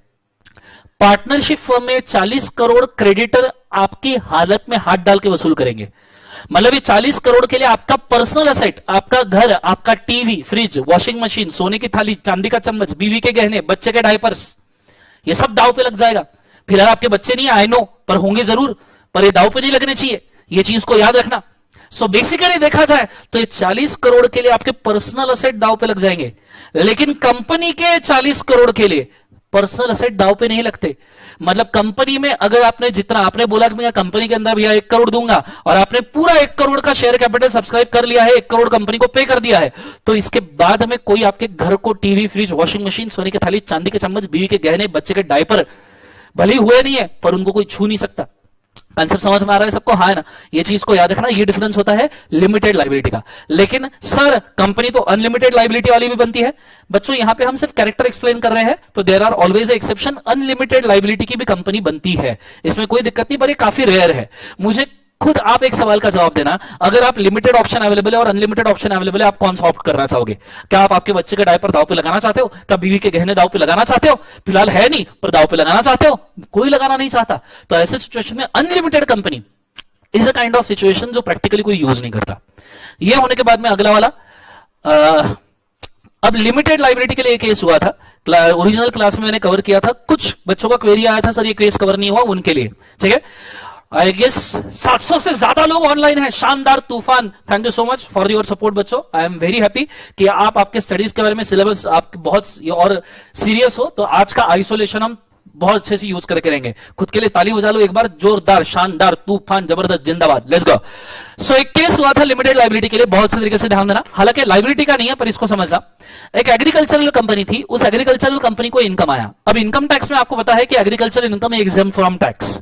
पार्टनरशिप फर्म में 40 करोड़ क्रेडिटर आपकी हालत में हाथ डाल के वसूल करेंगे। मतलब ये 40 करोड़ के लिए आपका पर्सनल एसेट, आपका घर, आपका टीवी, फ्रिज, वॉशिंग मशीन, सोने की थाली, चांदी का चम्मच, बीवी के गहने, बच्चे के डायपर्स, ये सब दाव पे लग जाएगा। फिलहाल आपके बच्चे नहीं है, आई नो, पर होंगे जरूर, पर ये दाव पे नहीं लगने चाहिए। ये चीज को याद रखना। सो बेसिकली देखा जाए तो ये 40 करोड़ के लिए आपके पर्सनल एसेट दाव पे लग जाएंगे, लेकिन कंपनी के 40 करोड़ के लिए पर्सनल एसेट दाव पे नहीं लगते। मतलब कंपनी में अगर आपने जितना आपने बोला कि मैं कंपनी के अंदर भैया 1 करोड़ दूंगा, और आपने पूरा 1 करोड़ का शेयर कैपिटल सब्सक्राइब कर लिया है, 1 करोड़ कंपनी को पे कर दिया है, तो इसके बाद में कोई आपके घर को टीवी, फ्रिज, वॉशिंग मशीन, सोने की थाली, चांदी के चम्मच, बीवी के गहने, बच्चे के डायपर भले हुए नहीं है, पर उनको कोई छू नहीं सकता। कंसेप्ट समझ में आ रहा है सबको? हाँ है ना? ये चीज को याद रखना, ये डिफरेंस होता है लिमिटेड लाइबिलिटी का। लेकिन सर कंपनी तो अनलिमिटेड लाइबिलिटी वाली भी बनती है। बच्चों यहां पे हम सिर्फ कैरेक्टर एक्सप्लेन कर रहे हैं, तो there are always exception, unlimited liability की भी कंपनी बनती है, इसमें कोई दिक्कत नहीं, पर ये काफी रेयर है। मुझे खुद आप एक सवाल का जवाब देना, अगर आप लिमिटेड ऑप्शन अवेलेबल है और अनलिमिटेड ऑप्शन अवेलेबल है, आप कौन सा ऑप्ट करना चाहोगे? क्या आप आपके बच्चे के डायपर दाव पे लगाना चाहते हो? क्या बीवी के गहने दाव पे लगाना चाहते हो? फिलहाल है नहीं, पर दाव पे लगाना चाहते हो? कोई लगाना नहीं चाहता। तो ऐसे सिचुएशन में unlimited company is a kind of situation जो प्रैक्टिकली कोई यूज नहीं करता। यह होने के बाद में अगला वाला, अब लिमिटेड लाइबिलिटी के लिए केस हुआ था, ओरिजिनल क्लास में मैंने कवर किया था, कुछ बच्चों का क्वेरी आया था सर ये केस कवर नहीं हुआ, उनके लिए ठीक है। आई गेस 700 से ज्यादा लोग ऑनलाइन हैं, शानदार तूफान, thank you so much for your support बच्चों। आई एम वेरी हैप्पी कि आप आपके स्टडीज के बारे में सिलेबस आप बहुत और सीरियस हो, तो आज का आइसोलेशन हम बहुत अच्छे से यूज करके रहेंगे। खुद के लिए ताली बजा लो एक बार, जोरदार, शानदार, तूफान, जबरदस्त, जिंदाबाद, लेट्स गो। सो एक केस हुआ था लिमिटेड लाइबिलिटी के लिए, बहुत से तरीके से ध्यान देना, हालांकि लाइबिलिटी का नहीं है पर इसको समझना। एक एग्रीकल्चरल कंपनी थी, उस एग्रीकल्चरल कंपनी को इनकम आया। अब इनकम टैक्स में आपको पता है कि agriculture income exempt from tax.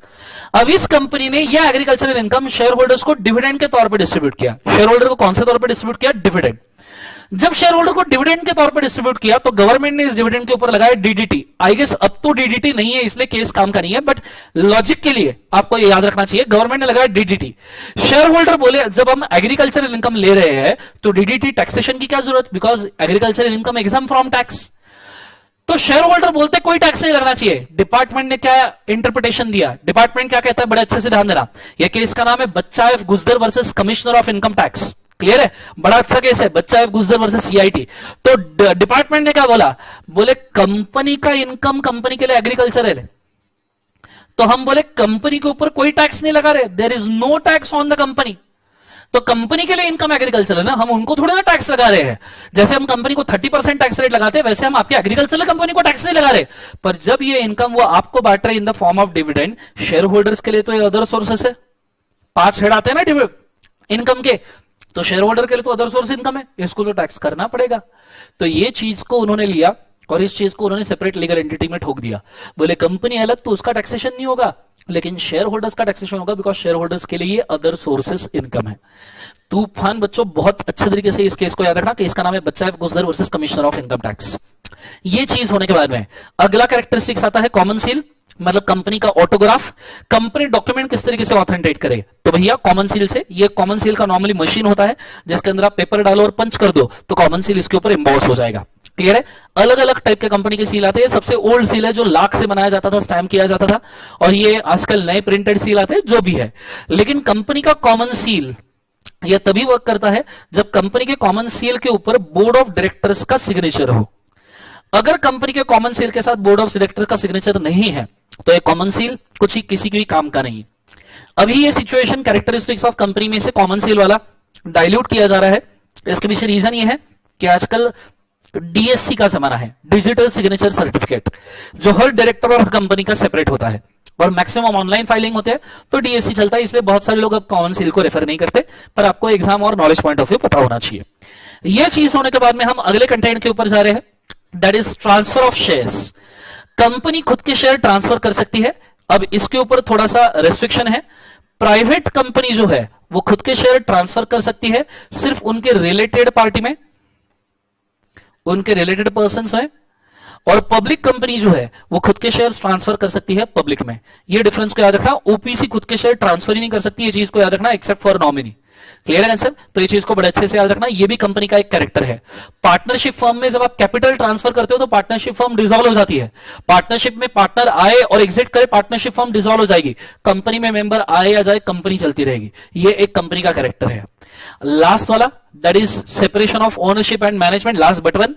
अब इस कंपनी ने यह एग्रीकल्चरल इनकम शेयर होल्डर्स को डिविडेंड के तौर पर डिस्ट्रीब्यूट किया। शेयर होल्डर को कौन से तौर पर डिस्ट्रीब्यूट किया? डिविडेंड। जब शेयर होल्डर को डिविडेंड के तौर पर डिस्ट्रीब्यूट किया तो गवर्नमेंट ने इस डिविडेंड के ऊपर लगाया डीडीटी। आई गेस अब तो डीडीटी नहीं है इसलिए केस काम का नहीं है, बट लॉजिक के लिए आपको ये याद रखना चाहिए, गवर्नमेंट ने लगाया डीडीटी। शेयर होल्डर बोले जब हम एग्रीकल्चरल इनकम ले रहे हैं तो डीडीटी टैक्सेशन की क्या जरूरत, because agricultural income exam from tax. तो शेयर होल्डर बोलते कोई टैक्स नहीं लगना चाहिए। डिपार्टमेंट ने क्या इंटरप्रिटेशन दिया? डिपार्टमेंट क्या कहता है, बड़े अच्छे से ध्यान देना, यह केस का नाम है Bacha F Guzdar versus commissioner of income tax. Clear है? बड़ा अच्छा केस है, Bacha F Guzdar versus CIT. तो डिपार्टमेंट ने क्या बोला? बोले कंपनी का इनकम कंपनी के लिए एग्रीकल्चरल है, तो हम बोले कंपनी के ऊपर कोई टैक्स नहीं लगा रहे, there is no tax on the company. तो कंपनी के लिए इनकम एग्रीकल्चर है ना, हम उनको थोड़ी ना टैक्स लगा रहे हैं। जैसे हम कंपनी को 30% टैक्स रेट लगाते हैं, वैसे हम आपकी एग्रीकल्चरल कंपनी को टैक्स नहीं लगा रहे। पर जब ये इनकम वो आपको बांट रहे in the form of dividend, share holders के लिए तो ये अदर सोर्सेस है, 5 हेड आते हैं ना इनकम के, तो शेयर होल्डर के लिए तो अदर सोर्स इनकम है, इसको तो टैक्स करना पड़ेगा। तो ये चीज को उन्होंने लिया और इस चीज को उन्होंने सेपरेट लीगल एंटिटी में ठोक दिया। बोले कंपनी अलग तो उसका टैक्सेशन नहीं होगा, लेकिन शेयर होल्डर्स का टैक्सेशन होगा, बिकॉज शेयर होल्डर्स के लिए ये अदर सोर्सेस इनकम है। तूफान बच्चों, बहुत अच्छे तरीके से इस केस को याद रखना कि इसका नाम है बच्चा एफ गुजर versus commissioner of income tax. ये चीज होने के बाद में अगला कैरेक्टरिस्टिक्स आता है कॉमन सील, मतलब कंपनी का ऑटोग्राफ। कंपनी डॉक्यूमेंट किस तरीके से ऑथेंटिकेट करे, तो भैया कॉमन सील से। ये कॉमन सील का नॉर्मली मशीन होता है जिसके अंदर आप पेपर डालो और पंच कर दो तो कॉमन सील इसके ऊपर एम्बॉस हो जाएगा। क्लियर है? अलग अलग टाइप के कंपनी के सील आते हैं। सबसे ओल्ड सील है जो लाख से बनाया जाता था, स्टैम्प किया जाता था, और ये आजकल नए प्रिंटेड सील आते हैं जो भी है। लेकिन कंपनी का कॉमन सील यह तभी वर्क करता है जब कंपनी के कॉमन सील के ऊपर बोर्ड ऑफ डायरेक्टर्स का सिग्नेचर हो। अगर कंपनी के कॉमन सील के साथ बोर्ड ऑफ डायरेक्टर का सिग्नेचर नहीं है तो ये कॉमन सील कुछ ही किसी भी काम का नहीं। अभी ये सिचुएशन कैरेक्टरिस्टिक्स ऑफ कंपनी में से कॉमन सील वाला डाइल्यूट किया जा रहा है। इसके पीछे रीजन ये है कि आजकल डीएससी का जमाना है, डिजिटल सिग्नेचर सर्टिफिकेट, जो हर डायरेक्टर और कंपनी का सेपरेट होता है और मैक्सिमम ऑनलाइन फाइलिंग होते हैं, तो डीएससी चलता है। इसलिए बहुत सारे लोग अब कॉमन सील को रेफर नहीं करते, पर आपको एग्जाम और नॉलेज पॉइंट ऑफ व्यू पता होना चाहिए। यह चीज होने के बाद में हम अगले कंटेंट के ऊपर जा रहे हैं, that is transfer of shares. Company खुद के शेयर ट्रांसफर कर सकती है। अब इसके ऊपर थोड़ा सा रेस्ट्रिक्शन है। प्राइवेट कंपनी जो है वो खुद के शेयर ट्रांसफर कर सकती है सिर्फ उनके रिलेटेड पार्टी में, उनके रिलेटेड पर्संस हैं, और पब्लिक कंपनी जो है वो खुद के शेयर ट्रांसफर कर सकती है पब्लिक में। ये डिफरेंस को याद रखना। ओपीसी खुद के शेयर ट्रांसफर ही नहीं कर सकती, ये चीज को याद रखना, एक्सेप्ट फॉर नॉमिनी। क्लियर है आंसर? तो ये चीज को बड़े अच्छे से याद रखना, ये भी कंपनी का एक कैरेक्टर है। पार्टनरशिप फर्म में जब आप कैपिटल ट्रांसफर करते हो तो पार्टनरशिप फर्म डिसॉल्व हो जाती है। पार्टनरशिप में पार्टनर आए और एग्जिट करे, पार्टनरशिप फर्म डिसॉल्व हो जाएगी। कंपनी में मेंबर आए या जाए, कंपनी चलती रहेगी। ये एक कंपनी का कैरेक्टर है। लास्ट वाला, that is separation of ownership and management, last but one.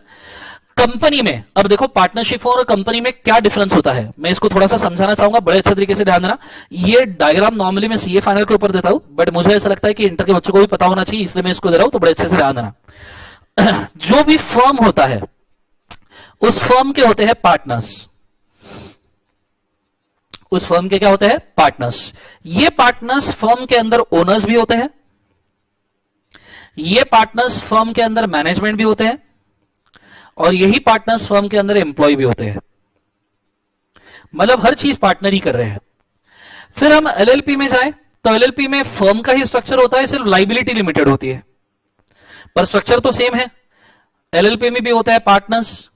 Company में अब देखो पार्टनरशिप और कंपनी में क्या डिफरेंस होता है, मैं इसको थोड़ा सा समझाना चाहूंगा, बड़े अच्छे तरीके से ध्यान देना। ये डायग्राम नॉर्मली मैं सीए फाइनल के ऊपर देता हूं, बट मुझे ऐसा लगता है कि इंटर के बच्चों को भी पता होना चाहिए, इसलिए मैं इसको दे रहा हूं, तो बड़े अच्छे से ध्यान देना। जो भी फर्म होता है उस फर्म के होते हैं पार्टनर्स। उस फर्म के क्या होते हैं? पार्टनर्स। ये पार्टनर्स फर्म के अंदर ओनर्स भी होते हैं, ये पार्टनर्स फर्म के अंदर मैनेजमेंट भी होते हैं, और यही पार्टनर्स फर्म के अंदर एम्प्लॉय भी होते हैं। मतलब हर चीज पार्टनर ही कर रहे हैं। फिर हम एलएलपी में जाएं तो एलएलपी में फर्म का ही स्ट्रक्चर होता है, सिर्फ लाइबिलिटी लिमिटेड होती है, पर स्ट्रक्चर तो सेम है। एलएलपी में भी होता है पार्टनर्स।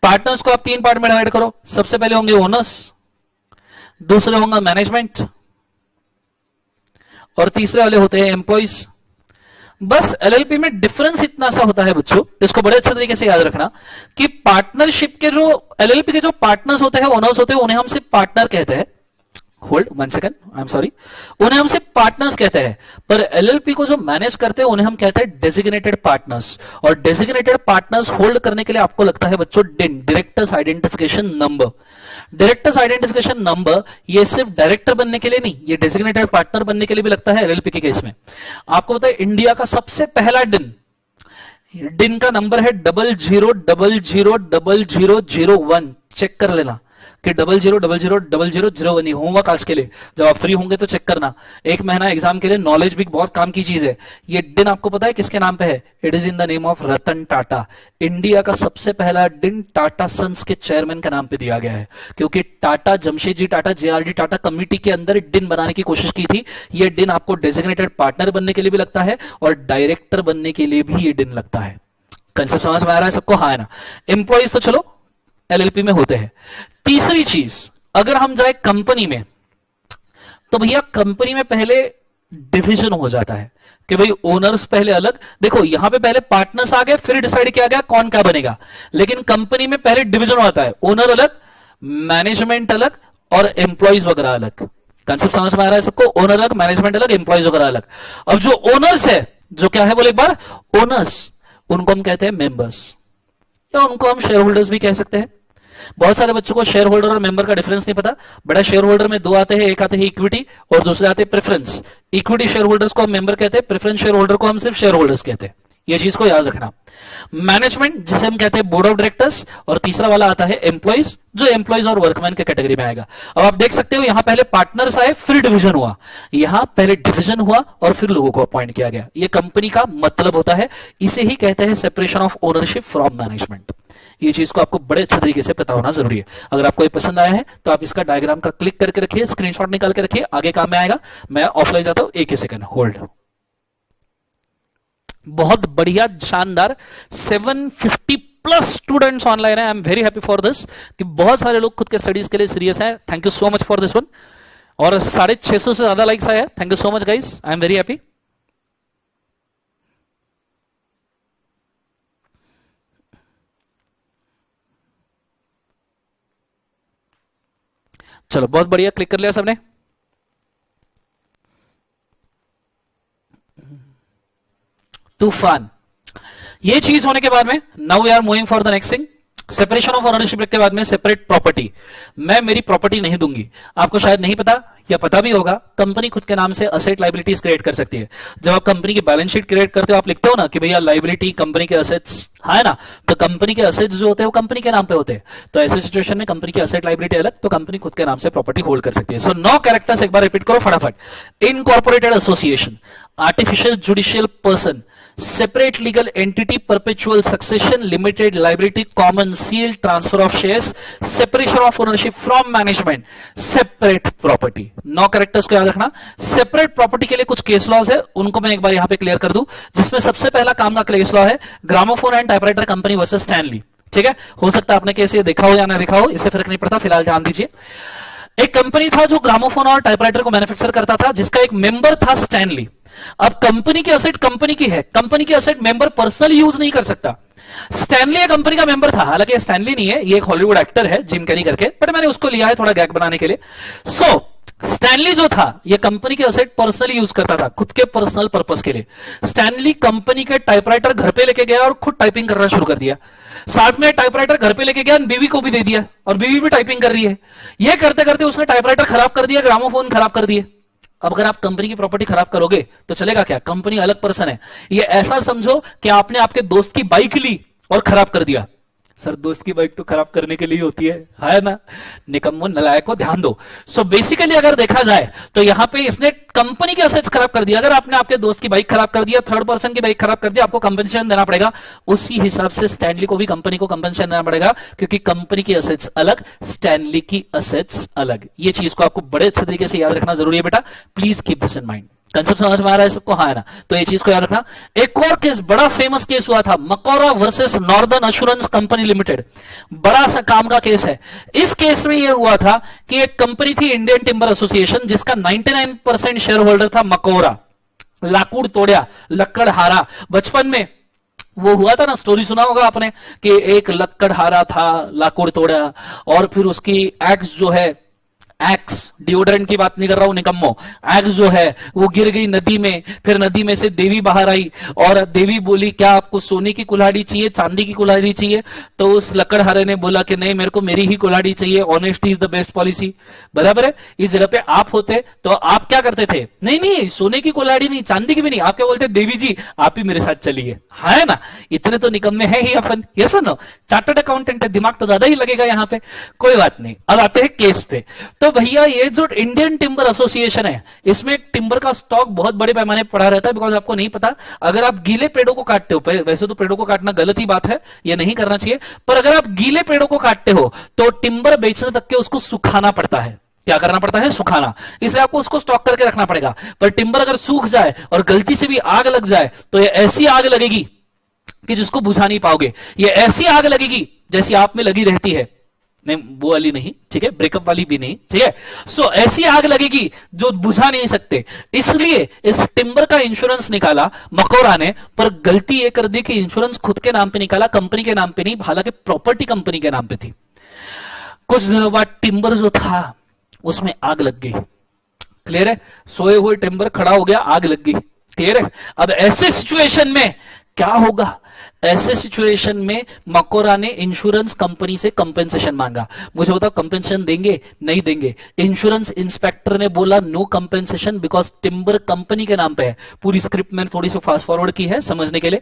पार्टनर्स को आप 3 पार्ट में डिवाइड करो। सबसे पहले होंगे ओनर्स, दूसरे होंगे मैनेजमेंट, और तीसरे वाले होते हैं एम्प्लॉइज। बस एलएलपी में डिफरेंस इतना सा होता है बच्चों, इसको बड़े अच्छे तरीके से याद रखना कि पार्टनरशिप के जो एलएलपी के जो पार्टनर्स होते हैं, ओनर्स होते हैं, उन्हें हम सिर्फ पार्टनर कहते हैं। Hold 1 second, I am sorry, उन्हें हम सिर्फ पार्टनर्स कहते हैं, पर एलएलपी को जो मैनेज करते हैं उन्हें हम कहते हैं डेजिग्नेटेड पार्टनर्स। और डेजिग्नेटेड पार्टनर्स होल्ड करने के लिए आपको लगता है बच्चों डिन, directors identification number. Directors identification number ये सिर्फ डायरेक्टर बनने के लिए नहीं, ये डेजिग्नेटेड पार्टनर बनने के लिए भी लगता है एलएलपी के केस में। आपको पता है इंडिया का सबसे पहला डिन, डिन का नंबर है 00000001। चेक कर लेना कि 00000001 ही। होमवर्क आज के लिए जब आप फ्री होंगे तो चेक करना, 1 महीना एग्जाम के लिए नॉलेज भी बहुत काम की चीज है। ये दिन आपको पता है किसके नाम पे है? It is in the name of Ratan Tata. India का सबसे पहला दिन टाटा सन्स के चेयरमैन के नाम पे दिया गया है, क्योंकि टाटा, जमशेदजी टाटा, जेआरडी टाटा कमिटी के अंदर दिन बनाने की कोशिश की थी। ये दिन आपको डेजिग्नेटेड पार्टनर बनने के लिए भी लगता है और डायरेक्टर बनने के लिए भी ये दिन लगता है। कंसेप्ट समझ में आ रहा है सबको? हाँ है ना। एम्प्लॉइज तो चलो एलएलपी में होते हैं। तीसरी चीज, अगर हम जाए कंपनी में, तो भैया कंपनी में पहले डिवीजन हो जाता है कि भाई ओनर्स पहले अलग। देखो यहां पे पहले पार्टनर्स आ गए, फिर डिसाइड किया गया कौन क्या बनेगा, लेकिन कंपनी में पहले डिवीजन होता है, ओनर अलग, मैनेजमेंट अलग और एम्प्लॉइज वगैरह अलग। कंसेप्ट समझ में आ रहा है सबको? ओनर अलग, मैनेजमेंट अलग, एम्प्लॉइज वगैरह अलग। अब जो ओनर्स है, जो क्या है बोले एक बार, ओनर्स, उनको हम कहते हैं मेंबर्स, या उनको हम शेयर होल्डर्स भी कह सकते हैं। बहुत सारे बच्चों को शेयर होल्डर और मेंबर का डिफरेंस नहीं पता। बड़ा शेयर होल्डर में 2 आते हैं, एक आते हैं इक्विटी और दूसरे आते हैं प्रेफरेंस। इक्विटी शेयर होल्डर्स को हम मेंबर कहते हैं, प्रेफरेंस शेयर होल्डर को हम सिर्फ शेयर होल्डर्स कहते हैं। ये चीज को याद रखना। मैनेजमेंट जिसे हम कहते हैं बोर्ड ऑफ डायरेक्टर्स, और तीसरा वाला आता है एम्प्लॉइज, जो एम्प्लॉइज और वर्कमैन के कैटेगरी में आएगा। अब आप देख सकते हो यहां पहले पार्टनर्स आए, फिर डिवीजन हुआ। यहां पहले डिवीजन हुआ और फिर लोगों को अपॉइंट किया गया। ये कंपनी का मतलब होता है, इसे ही कहते हैं separation of ownership from management. ये चीज को आपको बड़े अच्छे तरीके से पता होना जरूरी है। अगर आपको ये पसंद आया है तो आप इसका डायग्राम का क्लिक करके रखिए, स्क्रीनशॉट निकाल के रखिए, आगे काम में आएगा। मैं ऑफलाइन जाता हूं, 1 ही सेकंड होल्ड। बहुत बढ़िया, शानदार, 750 प्लस स्टूडेंट्स ऑनलाइन है। आई am very happy for this कि बहुत सारे लोग खुद के स्टडीज के लिए सीरियस हैं। Thank you so much for this one. और 650 से ज्यादा लाइक्स आया। Thank you so much guys, I am very happy. चलो बहुत बढ़िया, क्लिक कर लिया सबने। तूफान। ये चीज होने के बाद में now we are moving for the next thing, separation of ownership के बाद में सेपरेट प्रॉपर्टी। मैं मेरी प्रॉपर्टी नहीं दूंगी। आपको शायद नहीं पता या पता भी होगा, कंपनी खुद के नाम से असेट लाइबिलिटीज क्रिएट कर सकती है। जब आप कंपनी की बैलेंस शीट क्रिएट करते हो, आप लिखते हो ना कि भैया लाइबिलिटी कंपनी के असेट्स, है ना, तो कंपनी के असेट्स जो होते हैं वो कंपनी के नाम पे होते हैं। तो ऐसे सिचुएशन में कंपनी की असेट लाइबिलिटी अलग, तो कंपनी खुद के नाम से प्रॉपर्टी होल्ड कर सकती है। सो 9 कैरेक्टर्स एक बार रिपीट करो फटाफट। Incorporated association, artificial judicial person, separate legal entity, perpetual succession, limited liability, common seal, transfer of shares, separation of ownership from management, separate property। 9 characters को याद रखना। सेपरेट प्रॉपर्टी के लिए कुछ केस लॉज है, उनको मैं एक बार यहां पे क्लियर कर दूं, जिसमें सबसे पहला काम का केस लॉ है gramophone and typewriter company versus Stanley. ठीक है, हो सकता है आपने केस ये देखा हो या ना देखा हो, इससे फर्क नहीं पड़ता, फिलहाल ध्यान दीजिए। एक कंपनी था जो ग्रामोफोन और टाइपराइटर को मैन्युफैक्चर करता था, जिसका एक मेंबर था स्टैनली। अब कंपनी की असेट कंपनी की है, कंपनी की असेट मेंबर पर्सनली यूज नहीं कर सकता। स्टैनली कंपनी का मेंबर था, हालांकि स्टैनली नहीं है, ये एक हॉलीवुड एक्टर है जिम कैरी करके, बट मैंने उसको लिया है थोड़ा गैग बनाने के लिए। सो स्टैनली जो था ये कंपनी के असेट पर्सनली यूज करता था, खुद के पर्सनल पर्पस के लिए। स्टैनली कंपनी के टाइपराइटर घर पे लेके गया और खुद टाइपिंग करना शुरू कर दिया। साथ में टाइपराइटर घर पे लेके गया, बीवी को भी दे दिया और बीवी भी टाइपिंग कर रही है। ये करते करते उसने टाइपराइटर खराब कर दिया, ग्रामोफोन खराब कर दिए। अब अगर आप कंपनी की प्रॉपर्टी खराब करोगे तो चलेगा क्या? कंपनी अलग पर्सन है। ये ऐसा समझो कि आपने आपके दोस्त की बाइक ली और खराब कर दिया, सर दोस्त की बाइक तो खराब करने के लिए होती है ना? निकम्मो नलायक को ध्यान दो। सो बेसिकली अगर देखा जाए तो यहां पे इसने कंपनी के असेट्स खराब कर दिया। अगर आपने आपके दोस्त की बाइक खराब कर दिया, थर्ड पर्सन की बाइक खराब कर दिया, आपको कंपनसेशन देना पड़ेगा। उसी हिसाब से स्टैनली को भी कंपनी को कंपनसेशन देना पड़ेगा, क्योंकि कंपनी की असेट्स अलग, स्टैनली की असेट्स अलग। ये चीज को आपको बड़े अच्छे तरीके से याद रखना जरूरी है बेटा। Please keep this in mind. Concept समझ में आ रहा है सबको? हाँ है ना? तो ये चीज को याद रखना। एक और केस, बड़ा फेमस केस हुआ था, मकोरा versus northern assurance company limited. बड़ा सा काम का केस है। इस केस में ये हुआ था कि एक कंपनी थी इंडियन टिम्बर एसोसिएशन, जिसका 99% शेयर होल्डर था मकोरा। लाकूड़ तोड़या, लक्कड़हारा। बचपन में वो हुआ था ना, स्टोरी सुना होगा आपने कि एक लक्कड़हारा था, लाकूड़ तोड़ा, और फिर उसकी एक्स जो है, एक्स डिओड्रेंट की बात नहीं कर रहा हूं निकम्मो, एक्स जो है वो गिर गई नदी में। फिर नदी में से देवी बाहर आई और देवी बोली क्या आपको सोने की कुल्हाड़ी चाहिए, चांदी की कुल्हाड़ी चाहिए? तो उस लकड़हारे ने बोला कि नहीं, मेरे को मेरी ही कुल्हाड़ी चाहिए, honesty is the best policy. बराबर है? इस जगह पे आप होते तो आप क्या करते थे? नहीं नहीं, सोने की कुल्हाड़ी नहीं, चांदी की भी नहीं, आप क्या बोलते? देवी जी आप ही मेरे साथ चलिए। है ना? इतने तो निकम्मे हैं ही अपन। ये सुनो, चार्टर्ड अकाउंटेंट है, दिमाग तो ज्यादा ही लगेगा यहां पे। कोई बात नहीं, अब आते हैं केस पे। तो भैया ये जो इंडियन टिम्बर एसोसिएशन है, इसमें टिम्बर का स्टॉक बहुत बड़े पैमाने पर पड़ा रहता है। बिकॉज आपको नहीं पता, अगर आप गीले पेड़ों को काटते हो, वैसे तो पेड़ों को काटना गलत ही बात है, ये नहीं करना चाहिए, पर अगर आप गीले पेड़ों को काटते हो तो टिम्बर बेचने तक के उसको सुखाना पड़ता है। क्या करना पड़ता है? सुखाना। इसलिए आपको उसको स्टॉक करके रखना पड़ेगा। पर टिम्बर अगर सूख जाए और गलती से भी आग लग जाए तो ये ऐसी आग लगेगी कि जिसको बुझा नहीं पाओगे। ये ऐसी आग लगेगी जैसी आप में लगी रहती है। नहीं, वो वाली नहीं, ठीक है, ब्रेकअप वाली भी नहीं, ठीक है। सो ऐसी आग लगेगी जो बुझा नहीं सकते। इसलिए इस टिम्बर का इंश्योरेंस निकाला मकोरा ने, पर गलती ये कर दी कि इंश्योरेंस खुद के नाम पे निकाला, कंपनी के नाम पे नहीं। हालांकि प्रॉपर्टी कंपनी के नाम पे थी। कुछ दिनों बाद टिम्बर जो था उसमें आग लग गई। क्लियर है? सोए हुए टिम्बर खड़ा हो गया, आग लग गई। क्लियर है? अब ऐसे सिचुएशन में क्या होगा? ऐसे सिचुएशन में मकोरा ने इंश्योरेंस कंपनी से कंपेंसेशन मांगा। मुझे बताओ कंपेंसेशन देंगे? नहीं देंगे। इंश्योरेंस इंस्पेक्टर ने बोला no compensation, because timber company के नाम पे है। पूरी स्क्रिप्ट मैंने थोड़ी सी फास्ट फॉरवर्ड की है समझने के लिए।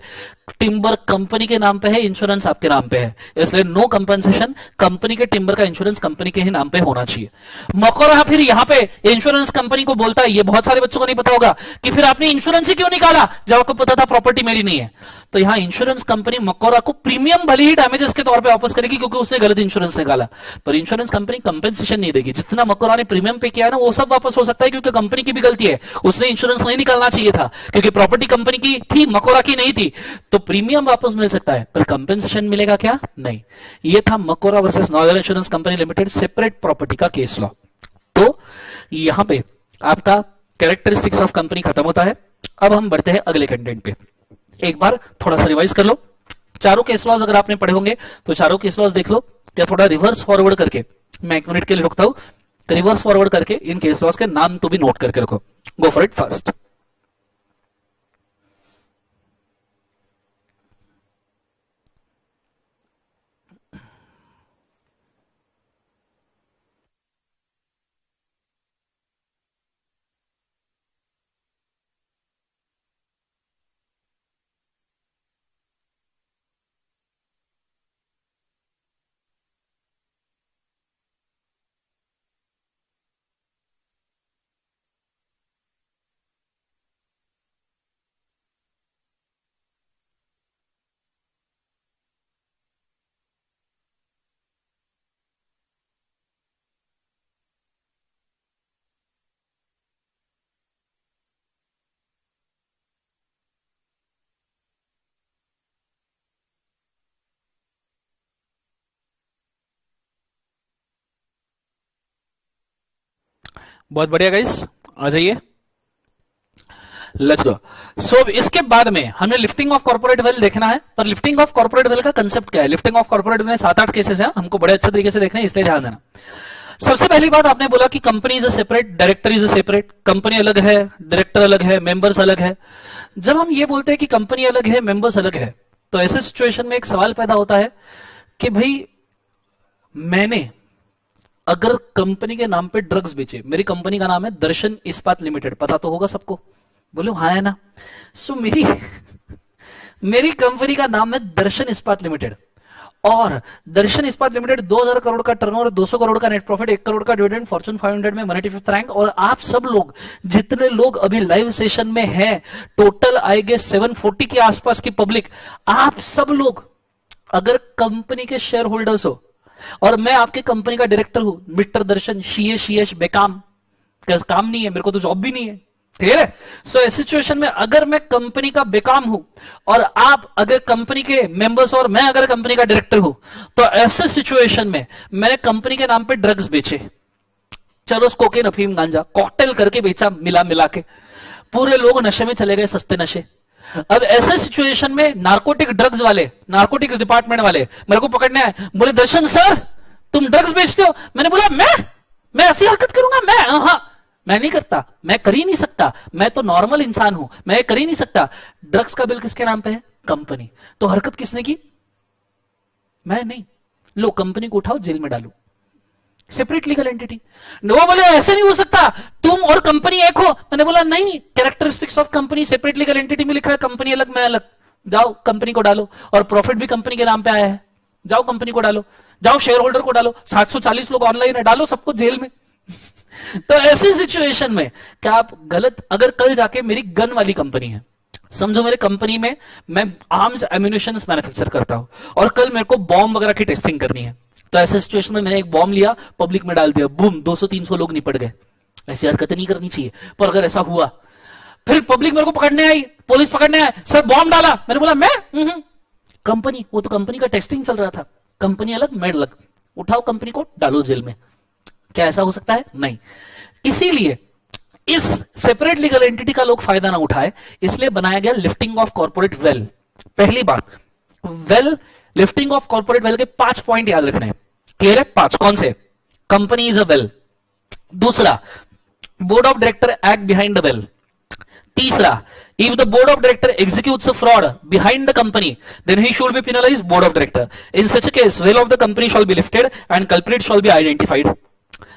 टिम्बर कंपनी के नाम पे है, इंश्योरेंस आपके नाम पे है, इसलिए नो कंपेंसेशन। कंपनी के टिम्बर का इंश्योरेंस कंपनी के ही नाम पे होना चाहिए। मकोरा फिर यहां पे इंश्योरेंस कंपनी को बोलता है, ये बहुत सारे बच्चों को नहीं पता होगा, कि फिर आपने इंश्योरेंस ही क्यों निकाला जब आपको पता था प्रॉपर्टी मेरी नहीं है? तो यहां इंश्योरेंस कंपनी मकोरा को प्रीमियम भले ही डैमेजेस के तौर पे वापस करेगी, क्योंकि उसने गलत इंश्योरेंस निकाला, पर इंश्योरेंस कंपनी कंपेंसेशन नहीं देगी। जितना मकोरा ने प्रीमियम पे किया है ना, वो सब वापस हो सकता है, क्योंकि कंपनी की भी गलती है। उसने इंश्योरेंस नहीं निकालना चाहिए था, क्योंकि प्रॉपर्टी कंपनी की थी, मकोरा की नहीं थी। तो प्रीमियम वापस मिल सकता है, पर कंपेंसेशन मिलेगा क्या? नहीं। ये था मकोरा versus northern insurance company limited, separate property का केस लॉ। तो यहां पे आपका कैरेक्टरिस्टिक्स ऑफ कंपनी खत्म होता है। अब हम बढ़ते हैं अगले कंटेंट पे। एक बार थोड़ा सा रिवाइज कर लो। चारों केस लॉज अगर आपने पढ़े होंगे तो चारों केस लॉज देख लो, या थोड़ा रिवर्स फॉरवर्ड करके, मैं 1 मिनट के लिए रुकता हूं, रिवर्स फॉरवर्ड करके इन केस लॉज के नाम तो भी नोट करके रखो। गो फॉर इट फास्ट। बहुत बढ़िया गाइस, आ जाइए, लेट्स गो। सो इसके बाद में हमने लिफ्टिंग ऑफ कॉर्पोरेट वेल्थ देखना है। पर लिफ्टिंग ऑफ कॉर्पोरेट वेल्थ का कंसेप्ट क्या है? लिफ्टिंग ऑफ कॉर्पोरेट में 7-8 केसेस हैं, हमको बड़े अच्छे तरीके से देखना है, इसलिए ध्यान देना। सबसे पहली बात आपने बोला कि company is a separate, director is a separate. Company अलग है, डायरेक्टर अलग है, मेंबर्स अलग है। जब हम ये बोलते हैं कि कंपनी अलग है, मेंबर्स अलग है, तो ऐसे सिचुएशन में एक सवाल पैदा होता है कि भाई मैंने अगर कंपनी के नाम पे ड्रग्स बेचे, मेरी कंपनी का नाम है दर्शन इस्पात लिमिटेड, पता तो होगा सबको? बोलो हाँ है ना? सो मेरी कंपनी का नाम है दर्शन इस्पात लिमिटेड, और दर्शन इस्पात लिमिटेड 2000 करोड़ का टर्नओवर, 200 करोड़ का नेट प्रॉफिट, 1 करोड़ का डिविडेंड, फॉर्च्यून 500 में 185th रैंक। और आप सब लोग जितने लोग अभी लाइव सेशन में हैं, टोटल आई गेस 740 के आसपास की पब्लिक, आप सब लोग अगर कंपनी के शेयर होल्डर्स हो और मैं आपके कंपनी का डायरेक्टर हूं, मिस्टर दर्शन, शीएश बेकाम, काम नहीं है मेरे को, तो जॉब भी नहीं है, क्लियर है। सो इस सिचुएशन में अगर मैं कंपनी का बेकाम हूं और आप अगर कंपनी के मेंबर्स और मैं अगर कंपनी का डायरेक्टर हूं, तो ऐसे सिचुएशन में मैंने कंपनी के नाम पे ड्रग्स बेचे, चलो कोकेन, अफीम, गांजा कॉकटेल करके बेचा, मिला के पूरे लोग नशे में चले गए, सस्ते नशे। अब ऐसे सिचुएशन में नार्कोटिक ड्रग्स वाले, नार्कोटिक्स डिपार्टमेंट वाले मेरे को पकड़ने आए, बोले दर्शन सर तुम ड्रग्स बेचते हो। मैंने बोला मैं ऐसी हरकत करूंगा? हाँ मैं नहीं करता, मैं कर ही नहीं सकता, मैं तो नॉर्मल इंसान हूं, मैं कर ही नहीं सकता। ड्रग्स का बिल किसके नाम पे है? कंपनी। तो हरकत किसने की? मैं नहीं। लो कंपनी को उठाओ, जेल में डालो, सेपरेट लीगल एंटिटी। वो बोले ऐसे नहीं हो सकता, तुम और कंपनी एक हो। मैंने बोला नहीं, characteristics of company separate legal entity में लिखा है, कंपनी अलग मैं अलग। जाओ कंपनी को डालो, और प्रॉफिट भी कंपनी के नाम पे आया है, जाओ कंपनी को डालो, जाओ शेयर होल्डर को डालो, 740 लोग ऑनलाइन है, डालो सबको जेल में। तो ऐसी सिचुएशन में क्या आप गलत, अगर कल जाके मेरी गन वाली कंपनी है, समझो मेरे कंपनी में मैं आर्म्स एम्यूनिशन मैन्युफैक्चर करता हूं और कल मेरे को बॉम्ब वगैरह की टेस्टिंग करनी है, तो ऐसे सिचुएशन में मैंने एक बॉम्ब लिया, पब्लिक में डाल दिया, बूम 200-300 लोग निपट गए। ऐसी हरकतें नहीं करनी चाहिए, पर अगर ऐसा हुआ, फिर पब्लिक मेरे को पकड़ने आई, पुलिस पकड़ने आए, सर बॉम्ब डाला, मैंने बोला मैं कंपनी, वो तो कंपनी का टेस्टिंग चल रहा था, कंपनी अलग मैं अलग, उठाओ कंपनी को डालो जेल में। क्या ऐसा हो सकता है? नहीं। इसीलिए इस सेपरेट लीगल एंटिटी का लोग फायदा ना उठाए, इसलिए बनाया गया लिफ्टिंग ऑफ कॉर्पोरेट वेल। पहली बात, well, lifting of corporate veil के 5 पॉइंट याद रखने हैं, क्लियर है? 5 कौन से? Company is a veil. दूसरा, board of director act behind the veil. तीसरा, if the board of director executes a fraud behind the company, then he should be penalized, board of director. In such a case, well of the company shall be lifted and culprit shall be identified.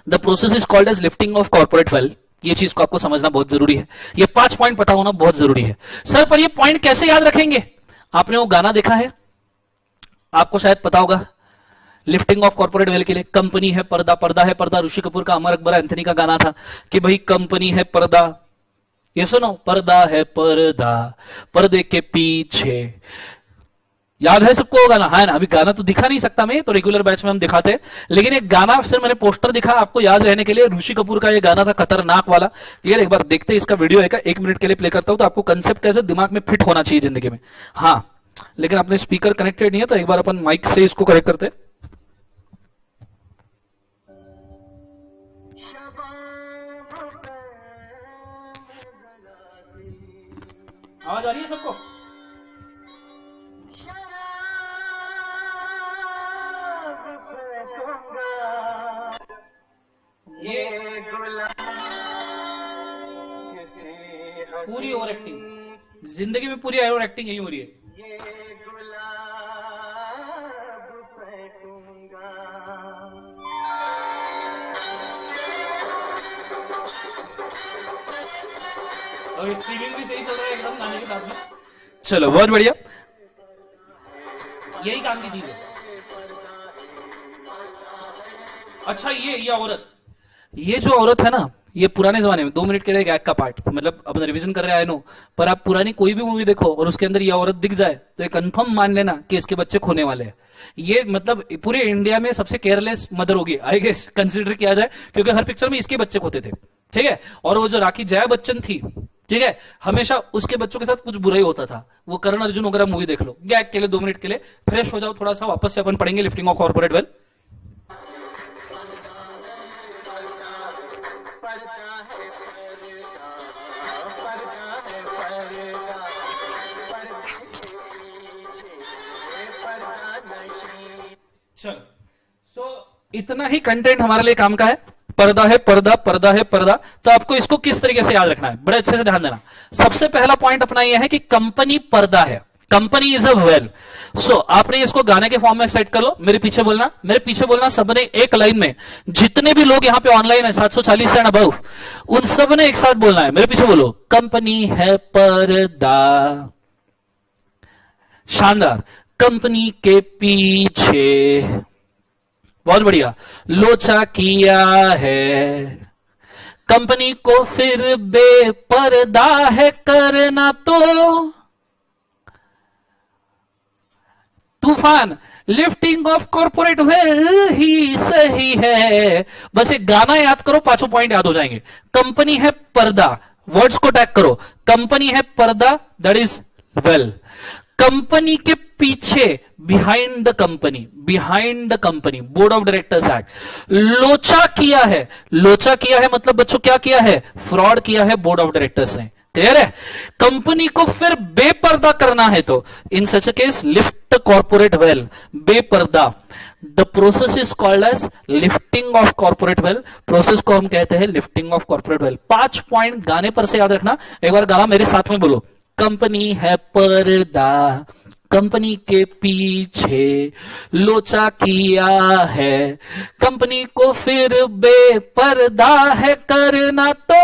The process is called as lifting of corporate well. ये चीज को आपको समझना बहुत जरूरी है, ये 5 point पता होना बहुत जरूरी है। सर पर ये पॉइंट कैसे याद रखेंगे? आपने वो गाना देखा है, आपको शायद पता होगा, लिफ्टिंग ऑफ कॉर्पोरेट वेल के लिए कंपनी है पर्दा, पर्दा है पर्दा, ऋषि कपूर का, अमर अकबर एंथनी का गाना था कि भाई कंपनी है पर्दा, ये सुनो, पर्दा है पर्दा, पर्दे के पीछे। याद है सबको वो गाना? है ना? अभी गाना तो दिखा नहीं सकता मैं, तो रेगुलर बैच में हम दिखाते हैं, लेकिन एक गाना सिर्फ मैंने पोस्टर दिखा आपको याद रहने के लिए, ऋषि कपूर का ये गाना था, खतरनाक वाला। क्लियर? एक बार देखते हैं इसका वीडियो, 1 मिनट के लिए प्ले करता हूं, तो आपको कंसेप्ट कैसे दिमाग में फिट होना चाहिए जिंदगी में। हाँ, लेकिन अपने स्पीकर कनेक्टेड नहीं है, तो एक बार अपन माइक से इसको कनेक्ट करते हैं। आवाज आ रही है सबको? ये पूरी ओवर एक्टिंग, जिंदगी में पूरी ओवर एक्टिंग यही हो रही है। और स्ट्रीमिंग भी सही चल रहा है एकदम गाने के साथ में। चलो बहुत बढ़िया, यही काम की चीज है। अच्छा, ये औरत, ये जो औरत है ना, ये पुराने जमाने में 2 मिनट के लिए गैग का पार्ट, मतलब अपन रिवीजन कर रहे हैं नो, पर आप पुरानी कोई भी मूवी देखो और उसके अंदर ये औरत दिख जाए तो ये कंफर्म मान लेना कि इसके बच्चे खोने वाले हैं। ये मतलब पूरे इंडिया में सबसे केयरलेस मदर होगी आई गेस, कंसिडर किया जाए, क्योंकि हर पिक्चर में इसके बच्चे खोते थे, ठीक है। और वो जो राखी जया बच्चन थी, ठीक है, हमेशा उसके बच्चों के साथ कुछ बुरा ही होता था। वो करण अर्जुन वगैरह मूवी देख लो, गैग के लिए 2 मिनट के लिए फ्रेश हो जाओ थोड़ा सा, वापस से अपन पढ़ेंगे लिफ्टिंग ऑफ कॉर्पोरेट वेल। चलो, सो इतना ही कंटेंट हमारे लिए काम का है। पर्दा है पर्दा, पर्दा है पर्दा, तो आपको इसको किस तरीके से याद रखना है, बड़े अच्छे से ध्यान देना। सबसे पहला पॉइंट अपना यह है कि कंपनी पर्दा है, कंपनी इज अ वेल। सो आपने इसको गाने के फॉर्म में सेट कर लो, मेरे पीछे बोलना, मेरे पीछे बोलना, सबने एक लाइन में, जितने भी लोग यहां पे ऑनलाइन है 740 एंड अबव, उन सब ने एक साथ बोलना है, मेरे पीछे बोलो, कंपनी है पर्दा। शानदार। कंपनी के पीछे, बहुत बढ़िया, लोचा किया है, कंपनी को फिर बेपर्दा है करना तो तूफान, लिफ्टिंग ऑफ कॉर्पोरेट वेल्थ ही सही है। बस एक गाना याद करो, पांचों पॉइंट याद हो जाएंगे। कंपनी है पर्दा, वर्ड्स को टैग करो, कंपनी है पर्दा, दैट इज वेल। कंपनी के पीछे, behind the company, behind the company, board of directors act. लोचा किया है, लोचा किया है मतलब बच्चों क्या किया है, फ्रॉड किया है बोर्ड ऑफ डायरेक्टर्स ने, क्लियर है। कंपनी को फिर बेपर्दा करना है तो in such case lift corporate veil, बेपर्दा। The process is called as lifting of corporate veil, process को हम कहते हैं lifting of corporate veil. 5 point गाने पर से याद रखना, एक बार गाना मेरे साथ में बोलो। कंपनी है पर्दा, कंपनी के पीछे लोचा किया है, कंपनी को फिर बेपर्दा है करना तो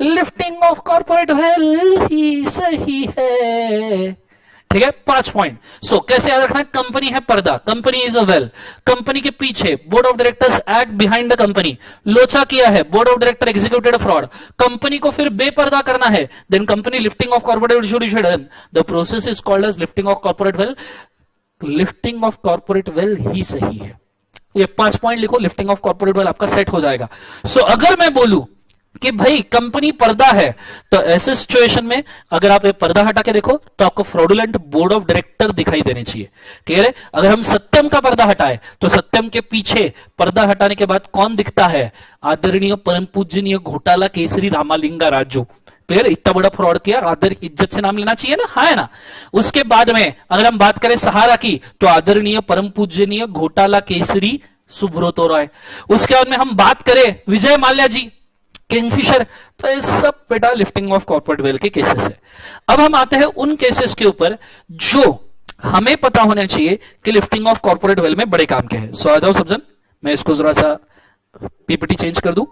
लिफ्टिंग ऑफ कॉर्पोरेट वेल्थ ही सही है, ठीक है। 5 पॉइंट। सो कैसे याद रखना है, कंपनी है पर्दा, company is a veil, company के पीछे board of directors act behind the company, लोचा किया है, board of director executed fraud, company को फिर बेपर्दा करना है, then company lifting of corporate veil, the process is called as lifting of corporate veil, lifting of corporate veil ही सही है। ये 5 पॉइंट लिखो, लिफ्टिंग ऑफ कॉर्पोरेट वेल आपका सेट हो जाएगा। सो अगर मैं बोलूं कि भाई कंपनी पर्दा है, तो ऐसे सिचुएशन में अगर आप ये पर्दा हटा के देखो तो आपको फ्रॉडुलेंट बोर्ड ऑफ डायरेक्टर दिखाई देने चाहिए, क्लियर है। अगर हम सत्यम का पर्दा हटाए तो सत्यम के पीछे पर्दा हटाने के बाद कौन दिखता है, आदरणीय परम पूजनीय घोटाला केसरी रामालिंगा राजू, क्लियर। इतना बड़ा फ्रॉड किया, आदर इज्जत से नाम लेना चाहिए ना, हाँ है ना। उसके बाद में अगर हम बात करें सहारा की तो आदरणीय परम पूजनीय घोटाला केसरी सुब्रतो रॉय। उसके बाद में हम बात करें विजय माल्या जी, किंगफिशर, तो ये सब बेटा लिफ्टिंग ऑफ कॉर्पोरेट वेल के केसेस है। अब हम आते हैं उन केसेस के ऊपर जो हमें पता होना चाहिए कि लिफ्टिंग ऑफ कॉर्पोरेट वेल में बड़े काम के हैं। सो आ जाओ सब जन, मैं इसको जरा सा पीपीटी चेंज कर दूं,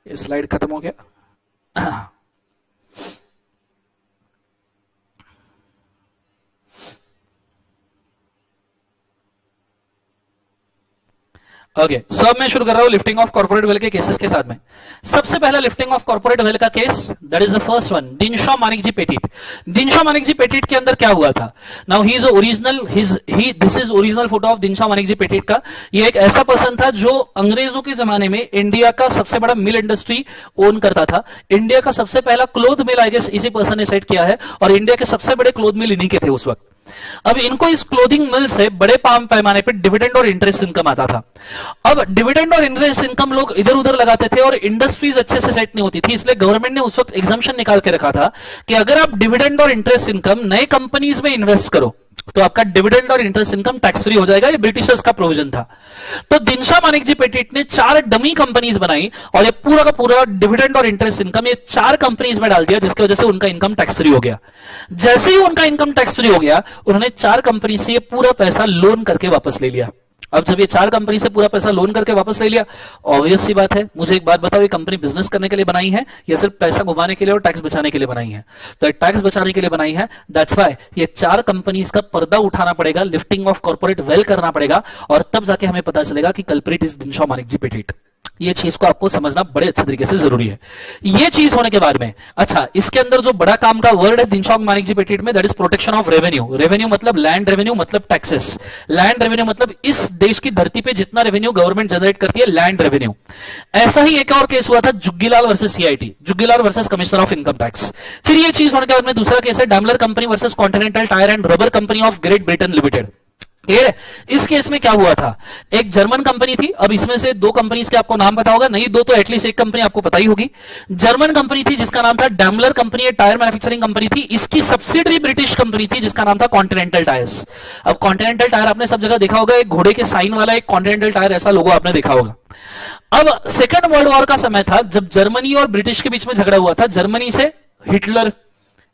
ये स्लाइड खत्म हो गया। ओके, सो अब मैं शुरू कर रहा हूं लिफ्टिंग ऑफ कॉर्पोरेट वेल के केसेस के साथ में। सबसे पहला लिफ्टिंग ऑफ कॉर्पोरेट वेल का case, that is the first one, Dinshaw Maneckji Petit. Dinshaw Maneckji Petit के अंदर क्या हुआ था, now he is original, this is original photo of Dinshaw Maneckji Petit का। ये एक ऐसा पर्सन था जो अंग्रेजों के जमाने में इंडिया का सबसे बड़ा मिल इंडस्ट्री ओन करता था। इंडिया का सबसे पहला क्लोथ मिल आई गेस इसी पर्सन ने सेट किया है, और इंडिया के सबसे बड़े क्लोथ मिल इन्हीं के थे उस वक्त। अब इनको इस क्लोथिंग मिल से बड़े पैमाने पे डिविडेंड और इंटरेस्ट इनकम आता था। अब डिविडेंड और इंटरेस्ट इनकम लोग इधर उधर लगाते थे और इंडस्ट्रीज अच्छे से सेट नहीं होती थी, इसलिए गवर्नमेंट ने उस वक्त एग्जम्पशन निकाल के रखा था कि अगर आप डिविडेंड और इंटरेस्ट इनकम नए कंपनीज में इन्वेस्ट करो तो आपका डिविडेंड और इंटरेस्ट इनकम टैक्स फ्री हो जाएगा। ये ब्रिटिशर्स का प्रोविजन था। तो दिनशॉ मानिक जी पेटिट ने 4 डमी कंपनीज बनाई और ये पूरा का पूरा डिविडेंड और इंटरेस्ट इनकम ये 4 कंपनीज में डाल दिया, जिसकी वजह से उनका इनकम टैक्स फ्री हो गया। जैसे ही उनका इनकम टैक्स फ्री हो गया, उन्होंने 4 कंपनी से ये पूरा पैसा लोन करके वापस ले लिया। अब जब ये 4 कंपनी से पूरा पैसा लोन करके वापस ले लिया, ऑब्वियस सी बात है, मुझे एक बात बताओ, ये कंपनी बिजनेस करने के लिए बनाई है या सिर्फ पैसा घुमाने के लिए और टैक्स बचाने के लिए बनाई है? तो टैक्स बचाने के लिए बनाई है। दैट्स व्हाई ये 4 कंपनीज का पर्दा उठाना पड़ेगा, लिफ्टिंग ऑफ कॉर्पोरेट वेल करना पड़ेगा, और तब जाके हमें पता चलेगा कि culprit is Dinshaw Maneckji Petit. ये चीज को आपको समझना बड़े अच्छे तरीके से जरूरी है। ये चीज होने के बाद में, अच्छा, इसके अंदर जो बड़ा काम का वर्ड है दिनशॉ मानिक जी पेटिट में, that is protection of revenue. Revenue मतलब लैंड रेवेन्यू, मतलब टैक्सेस। लैंड रेवेन्यू मतलब इस देश की धरती पे जितना रेवेन्यू गवर्नमेंट जनरेट करती है, लैंड रेवेन्यू। ऐसा ही एक और केस हुआ था Juggilal versus CIT, Juggilal versus commissioner of income tax. फिर ये चीज होने के बाद में दूसरा केस है Daimler company versus continental tyre and rubber company of great Britain limited. Clear है? इस केस में क्या हुआ था, एक जर्मन कंपनी थी। अब इसमें से 2 कंपनीज के आपको नाम पता होगा, नहीं 2 तो एटलीस्ट एक कंपनी आपको पता ही होगी। जर्मन कंपनी थी जिसका नाम था डैमलर कंपनी, ये टायर मैन्युफैक्चरिंग कंपनी थी। इसकी सब्सिडरी ब्रिटिश कंपनी थी जिसका नाम था कॉन्टिनेंटल टायर्स। अब कॉन्टिनेंटल टायर आपने सब जगह देखा होगा, एक घोड़े के साइन वाला एक कॉन्टिनेंटल टायर, ऐसा लोगो आपने देखा होगा। अब सेकेंड वर्ल्ड वॉर का समय था जब जर्मनी और ब्रिटिश के बीच में झगड़ा हुआ था। जर्मनी से हिटलर,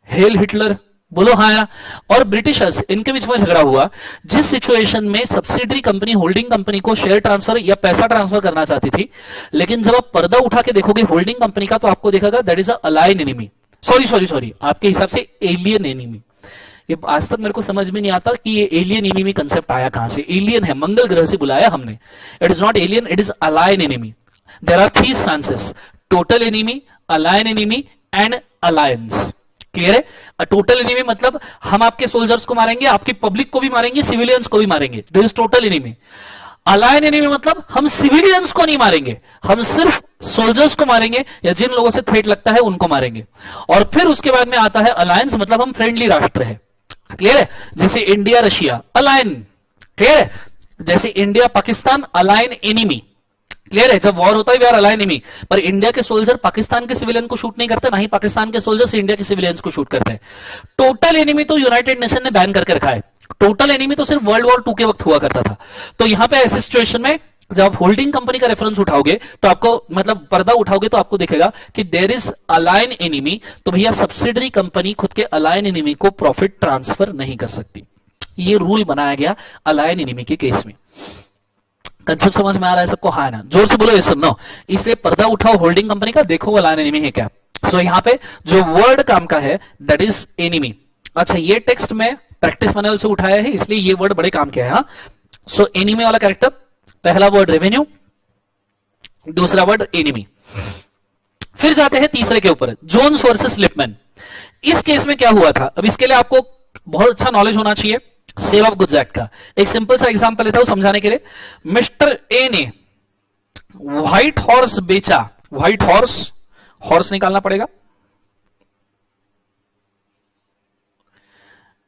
हेल हिटलर, बोलो हाँ, और ब्रिटिशर्स, इनके बीच में झगड़ा हुआ। जिस सिचुएशन में सब्सिडरी कंपनी होल्डिंग कंपनी को शेयर ट्रांसफर या पैसा ट्रांसफर करना चाहती थी, लेकिन जब आप पर्दा उठा के देखोगे होल्डिंग कंपनी का, तो आपको देखेगा that is a align enemy. Sorry sorry sorry, आपके हिसाब से एलियन एनिमी। ये आज तक मेरे को समझ में नहीं आता कि ये एलियन एनिमी कंसेप्ट आया कहां से। एलियन है, मंगल ग्रह से बुलाया हमने। It is not alien, it is alien enemy. There are 3 stances, total enemy, alien enemy and alliance. Clear है? टोटल एनिमी मतलब हम आपके सोल्जर्स को मारेंगे, आपकी पब्लिक को भी मारेंगे, सिविलियंस को भी मारेंगे, this is total enemy. Alien enemy मतलब हम सिविलियंस को नहीं मारेंगे, हम सिर्फ सोल्जर्स को मारेंगे या जिन लोगों से थ्रेट लगता है उनको मारेंगे। और फिर उसके बाद में आता है अलायंस, मतलब हम फ्रेंडली राष्ट्र है। क्लियर है? जैसे इंडिया रशिया अलायन। क्लियर है? जैसे इंडिया पाकिस्तान अलायन एनिमी। क्लियर है? जब वॉर होता है वी आर अलायन एनिमी, पर इंडिया के सोल्जर पाकिस्तान के सिविलियन को शूट नहीं करते, ना ही पाकिस्तान के सोल्जर्स इंडिया के सिविलियंस को शूट करते हैं। टोटल एनिमी तो यूनाइटेड नेशन ने बैन करके रखा है। टोटल एनिमी तो सिर्फ वर्ल्ड वॉर 2 के वक्त हुआ करता था। तो यहां पे ऐसे सिचुएशन में जब आप होल्डिंग कंपनी का रेफरेंस उठाओगे तो आपको मतलब पर्दा उठाओगे तो आपको दिखेगा कि देयर इज अलायन एनिमी, तो भैया सब्सिडरी कंपनी खुद के अलायन एनिमी को प्रॉफिट ट्रांसफर नहीं कर सकती। ये रूल बनाया गया अलायन एनिमी के केस में। कंसेप्ट समझ में आ रहा है सबको? हाँ ना, जोर से बोलो ये सुनो। इसलिए पर्दा उठाओ होल्डिंग कंपनी का, देखो अलायन एनिमी है क्या। सो यहां पे जो वर्ड काम का है दैट इज एनिमी। अच्छा, ये टेक्स्ट में प्रैक्टिस मैनुअल से उठाया है, इसलिए ये वर्ड बड़े काम के है। हाँ, सो एनिमी वाला कैरेक्टर, पहला वर्ड रेवेन्यू, दूसरा वर्ड एनिमी। फिर जाते हैं तीसरे के ऊपर, जोन्स वर्सेस लिपमैन। इस केस में क्या हुआ था, अब इसके लिए आपको बहुत अच्छा नॉलेज होना चाहिए सेल ऑफ गुड्स एक्ट का। एक सिंपल सा एग्जांपल लेता हूं समझाने के लिए। मिस्टर ए ने व्हाइट हॉर्स बेचा, व्हाइट हॉर्स, हॉर्स निकालना पड़ेगा,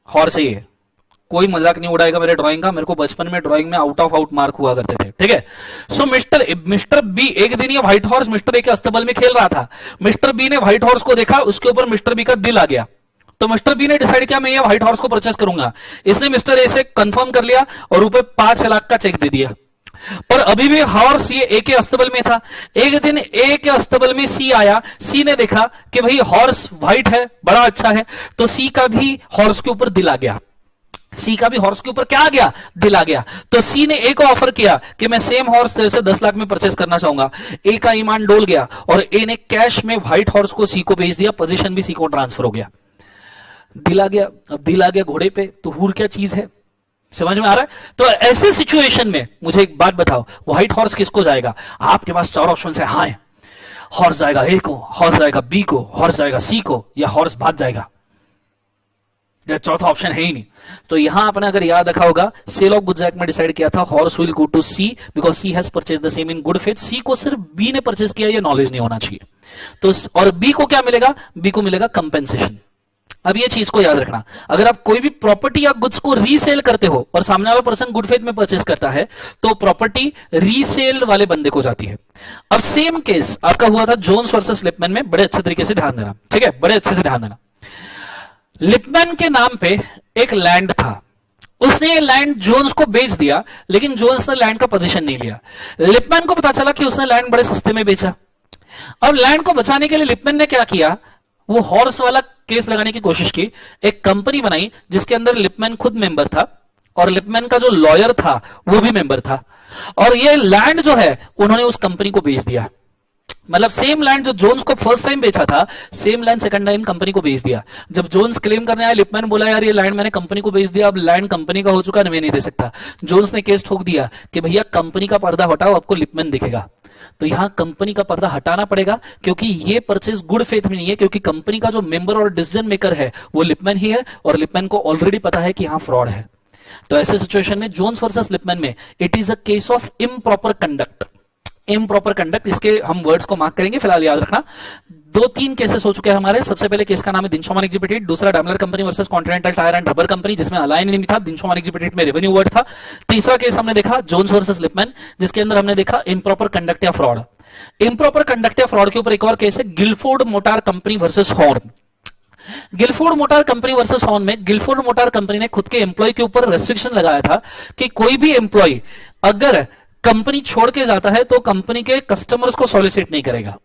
हॉर्स ही है, कोई मजाक नहीं उड़ाएगा मेरे ड्राइंग का, मेरे को बचपन में ड्राइंग में आउट ऑफ आउट मार्क हुआ करते थे। ठीक है? सो मिस्टर बी, एक दिन ये व्हाइट हॉर्स मिस्टर ए के अस्तबल में खेल रहा था। मिस्टर बी ने व्हाइट हॉर्स को देखा, उसके ऊपर मिस्टर बी का दिल आ गया। तो मिस्टर बी ने डिसाइड किया मैं ये व्हाइट हॉर्स को परचेस करूंगा। इसने मिस्टर ए से कंफर्म कर लिया और रुपए 5 लाख का चेक दे दिया। पर अभी भी हॉर्स ये ए के अस्तबल में था। एक दिन ए के अस्तबल में सी आया, सी ने देखा कि भाई हॉर्स व्हाइट है, बड़ा अच्छा है, तो सी का भी हॉर्स के ऊपर दिल आ गया। सी का भी हॉर्स के ऊपर क्या आ गया? दिल आ गया। तो सी ने ए को ऑफर किया कि मैं सेम हॉर्स तेरे से 10 लाख में परचेस करना चाहूंगा। ए का ईमान डोल गया और ए ने कैश में व्हाइट हॉर्स को सी को भेज दिया, पोजीशन भी सी को ट्रांसफर हो गया। दिल आ गया, अब दिल आ गया घोड़े पे तो हूर क्या चीज है? समझ में आ रहा है? तो ऐसे सिचुएशन में मुझे एक बात बताओ, व्हाइट हॉर्स किसको जाएगा? आपके पास 4 ऑप्शन है। हाँ, हॉर्स जाएगा ए को, हॉर्स जाएगा बी को, हॉर्स जाएगा सी को, या हॉर्स भाग जाएगा। चौथा ऑप्शन है ही नहीं। तो यहां आपने अगर याद रखा होगा, सेल ऑफ गुड्स एक्ट में डिसाइड किया था horse will go to C because C has purchase the same in good faith. C को सिर्फ बी ने परचेज किया, ये नॉलेज नहीं होना चाहिए। तो और बी को क्या मिलेगा? बी को मिलेगा कंपेंसेशन। अब ये चीज को याद रखना, अगर आप कोई भी प्रॉपर्टी या गुड्स को रीसेल करते हो और सामने वाला पर्सन गुड फेथ में परचेस करता है तो प्रॉपर्टी रीसेल वाले बंदे को जाती है। अब सेम केस आपका हुआ था जोन्स वर्सेस लिपमैन में, बड़े अच्छे तरीके से ध्यान देना। ठीक है? बड़े अच्छे से ध्यान देना। लिपमैन के नाम पे एक लैंड था, उसने ये लैंड जोन्स को बेच दिया, लेकिन जोन्स ने लैंड का पोजीशन नहीं लिया। लिपमैन को पता चला कि उसने लैंड बड़े सस्ते में बेचा। अब लैंड को बचाने के लिए लिपमैन ने क्या किया? वो हॉर्स वाला केस लगाने की कोशिश की। एक कंपनी बनाई जिसके अंदर लिपमैन खुद मेंबर था और लिपमैन का जो लॉयर था वो भी मेंबर था, और ये लैंड जो है उन्होंने उस कंपनी को बेच दिया। मतलब सेम लैंड जो जोन्स को फर्स्ट टाइम बेचा था, same land second time company को बेच दिया। जब जोन्स क्लेम करने आया, लिपमैन बोला यार ये लैंड मैंने कंपनी को बेच दिया, अब लैंड कंपनी का हो चुका है, मैं नहीं दे सकता। जोन्स ने केस ठोक दिया कि भैया कंपनी का पर्दा हटाओ, आपको लिपमैन दिखेगा। तो यहां कंपनी का पर्दा हटाना पड़ेगा क्योंकि ये परचेज गुड फेथ में नहीं है, क्योंकि कंपनी का जो मेंबर और डिसीजन मेकर है वो लिपमैन ही है और लिपमैन को ऑलरेडी पता है कि यहां फ्रॉड है। तो ऐसे सिचुएशन में जोन्स वर्सेस लिपमैन में it is a case of improper conduct. Improper conduct, इसके हम वर्ड्स को मार्क करेंगे, फिलहाल याद रखना। 2-3 केसेस हो चुके हैं हमारे। सबसे पहले केस का नाम है दिनशोमान एग्जिबिटेड, दूसरा Daimler company versus continental tyre and rubber company जिसमें अलायन एनिमी था, दिनशोमान एग्जिबिटेड में रेवेन्यू वर्ड था। तीसरा केस हमने देखा जोन्स वर्सेस लिपमैन, जिसके अंदर हमने देखा इम्प्रॉपर कंडक्ट या फ्रॉड। इम्प्रॉपर कंडक्ट या फ्रॉड के ऊपर एक और केस है Gilford motor company versus Horne. Gilford motor company versus Horne में गिलफोर्ड मोटार कंपनी ने खुद के एम्प्लॉय के ऊपर रेस्ट्रिक्शन लगाया था कि कोई भी एम्प्लॉय अगर कंपनी छोड़ के जाता है तो कंपनी के कस्टमर्स को सॉलिसिट नहीं करेगा।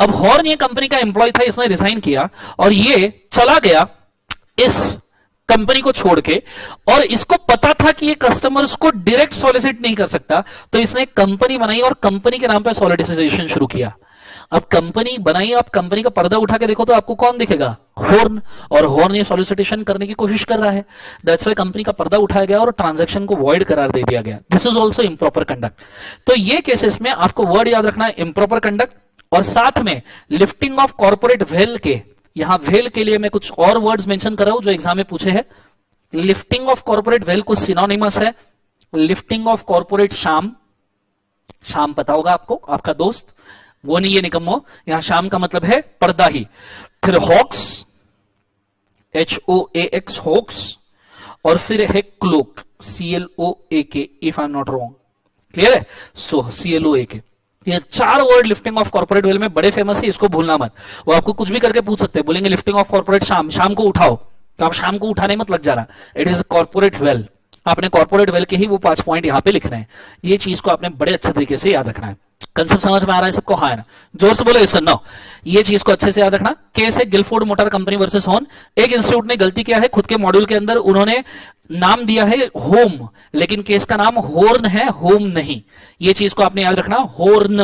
अब हॉर्न ये कंपनी का एम्प्लॉय था, इसने रिजाइन किया और ये चला गया इस कंपनी को छोड़ के, और इसको पता था कि ये कस्टमर्स को डायरेक्ट सॉलिसिट नहीं कर सकता, तो इसने कंपनी बनाई और कंपनी के नाम पर सॉलिसिटेशन शुरू किया। अब कंपनी बनाई, आप कंपनी का पर्दा उठा के देखो तो आपको कौन दिखेगा? हॉर्न। और हॉर्न ये सॉलिसिटेशन करने की कोशिश कर रहा है, दैट्स व्हाई कंपनी का पर्दा उठाया गया और ट्रांजैक्शन को वॉइड करार दे दिया गया। This is also improper conduct. तो ये केसेस में आपको वर्ड याद रखना है इम्प्रॉपर कंडक्ट, और साथ में लिफ्टिंग ऑफ कॉर्पोरेट वेल के, यहां वेल के लिए मैं कुछ और वर्ड्स मेंशन कर रहा हूं जो एग्जाम में पूछे हैं। लिफ्टिंग ऑफ कॉर्पोरेट वेल कुछ सिनोनिमस है। लिफ्टिंग ऑफ कॉर्पोरेट शाम, शाम पता होगा आपको, आपका दोस्त, वो नहीं है निकम्मो, यहां शाम का मतलब है पर्दा ही। फिर हॉक्स, HOAX हॉक्स, और फिर है cloak, CLOAK if I am not wrong. Clear है? सो CLOAK, ये 4 word lifting of corporate veil में बड़े फेमस है, इसको भूलना मत। वो आपको कुछ भी करके पूछ सकते हैं, बोलेंगे लिफ्टिंग ऑफ कॉर्पोरेट शाम, शाम को उठाओ, तो आप शाम को उठाने मत लग जाना, इट इज कॉर्पोरेट वेल। आपने कॉर्पोरेट वेल के ही वो 5 पॉइंट यहां पे लिखने हैं, ये चीज को आपने बड़े अच्छे तरीके से याद रखना है। कंसेप्ट समझ में आ रहा है सबको? हाँ है ना? जोर से बोलो यस और नो। ये चीज को अच्छे से याद रखना। केस है Gilford motor company versus Horne. एक इंस्टीट्यूट ने गलती किया है, खुद के मॉड्यूल के अंदर उन्होंने नाम दिया है होम, लेकिन केस का नाम हॉर्न है, होम नहीं। ये चीज को आपने याद रखना, हॉर्न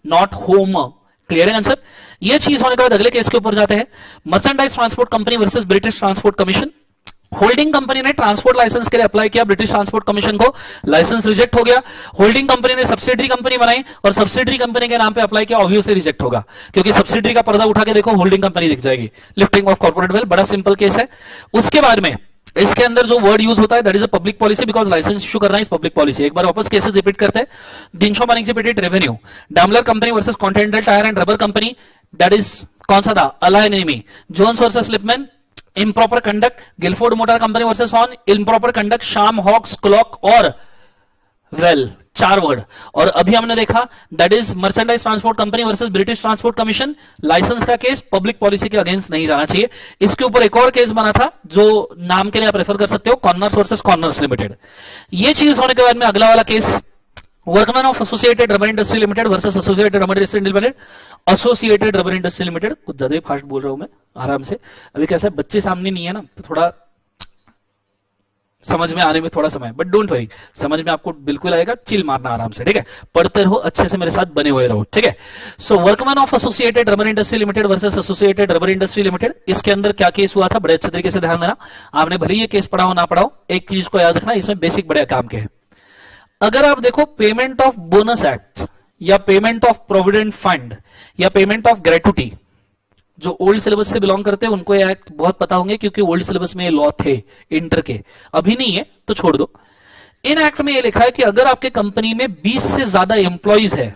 नॉट होम। क्लियर है कंसेप्ट? ये चीज होने के बाद अगले केस के ऊपर जाते हैं, merchandise transport company versus British transport commission. Holding company ने ट्रांसपोर्ट लाइसेंस के लिए अप्लाई किया, ब्रिटिश ट्रांसपोर्ट कमीशन को लाइसेंस रिजेक्ट हो गया। होल्डिंग कंपनी ने सब्सिडरी कंपनी बनाई और सब्सिडरी कंपनी के नाम पे अप्लाई किया, ऑब्वियसली रिजेक्ट होगा, क्योंकि सब्सिडरी का पर्दा उठा के देखो होल्डिंग कंपनी दिख जाएगी। लिफ्टिंग ऑफ कॉर्पोरेट वेल, बड़ा सिंपल केस है। उसके बाद में इसके अंदर जो वर्ड यूज होता है that is a public policy, because licence issue करना इज पब्लिक पॉलिसी। एक बार वापस केसेस रिपीट करते हैं। Dinshaw unexpected revenue, Daimler company versus continental tyre and rubber company, that is कौन सा था? Alien enemy. Jones versus Lipman, improper conduct. Gilford motor company versus Horne, improper conduct. Sham, hoax, cloak और veil, 4 word. और अभी हमने देखा that is merchandise transport company versus British transport commission. Licence का case public policy के against नहीं जाना चाहिए। इसके ऊपर एक और केस बना था जो नाम के लिए आप रेफर कर सकते हो, कॉर्नर्स वर्सेस कॉर्नर्स लिमिटेड। ये चीज होने के बाद में अगला वाला case, workman of associated rubber industry limited versus associated rubber industry limited. Associated rubber industry limited, कुछ ज्यादा ही फास्ट बोल रहा हूं मैं, आराम से। अभी कैसा है, बच्चे सामने नहीं है ना, तो थोड़ा समझ में आने में थोड़ा समय, बट डोंट वरी, समझ में आपको बिल्कुल आएगा। चिल मारना आराम से, ठीक है? पढ़ते रहो, अच्छे से मेरे साथ बने हुए रहो, ठीक है? So workman of associated rubber industry limited versus associated rubber industry limited. इसके अंदर क्या केस हुआ था, बड़े अच्छे तरीके से ध्यान देना। आपने भले ये केस पढ़ाओ ना पढ़ाओ, एक चीज को याद रखना, इसमें बेसिक बड़े काम के हैं। अगर आप देखो पेमेंट ऑफ बोनस एक्ट या पेमेंट ऑफ प्रोविडेंट फंड या पेमेंट ऑफ ग्रेट्युटी, जो ओल्ड सिलेबस से बिलोंग करते हैं उनको ये एक्ट बहुत पता होंगे, क्योंकि ओल्ड सिलेबस में ये लॉ थे इंटर के, अभी नहीं है तो छोड़ दो। इन एक्ट में ये लिखा है कि अगर आपके कंपनी में 20 से ज्यादा एम्प्लॉइज है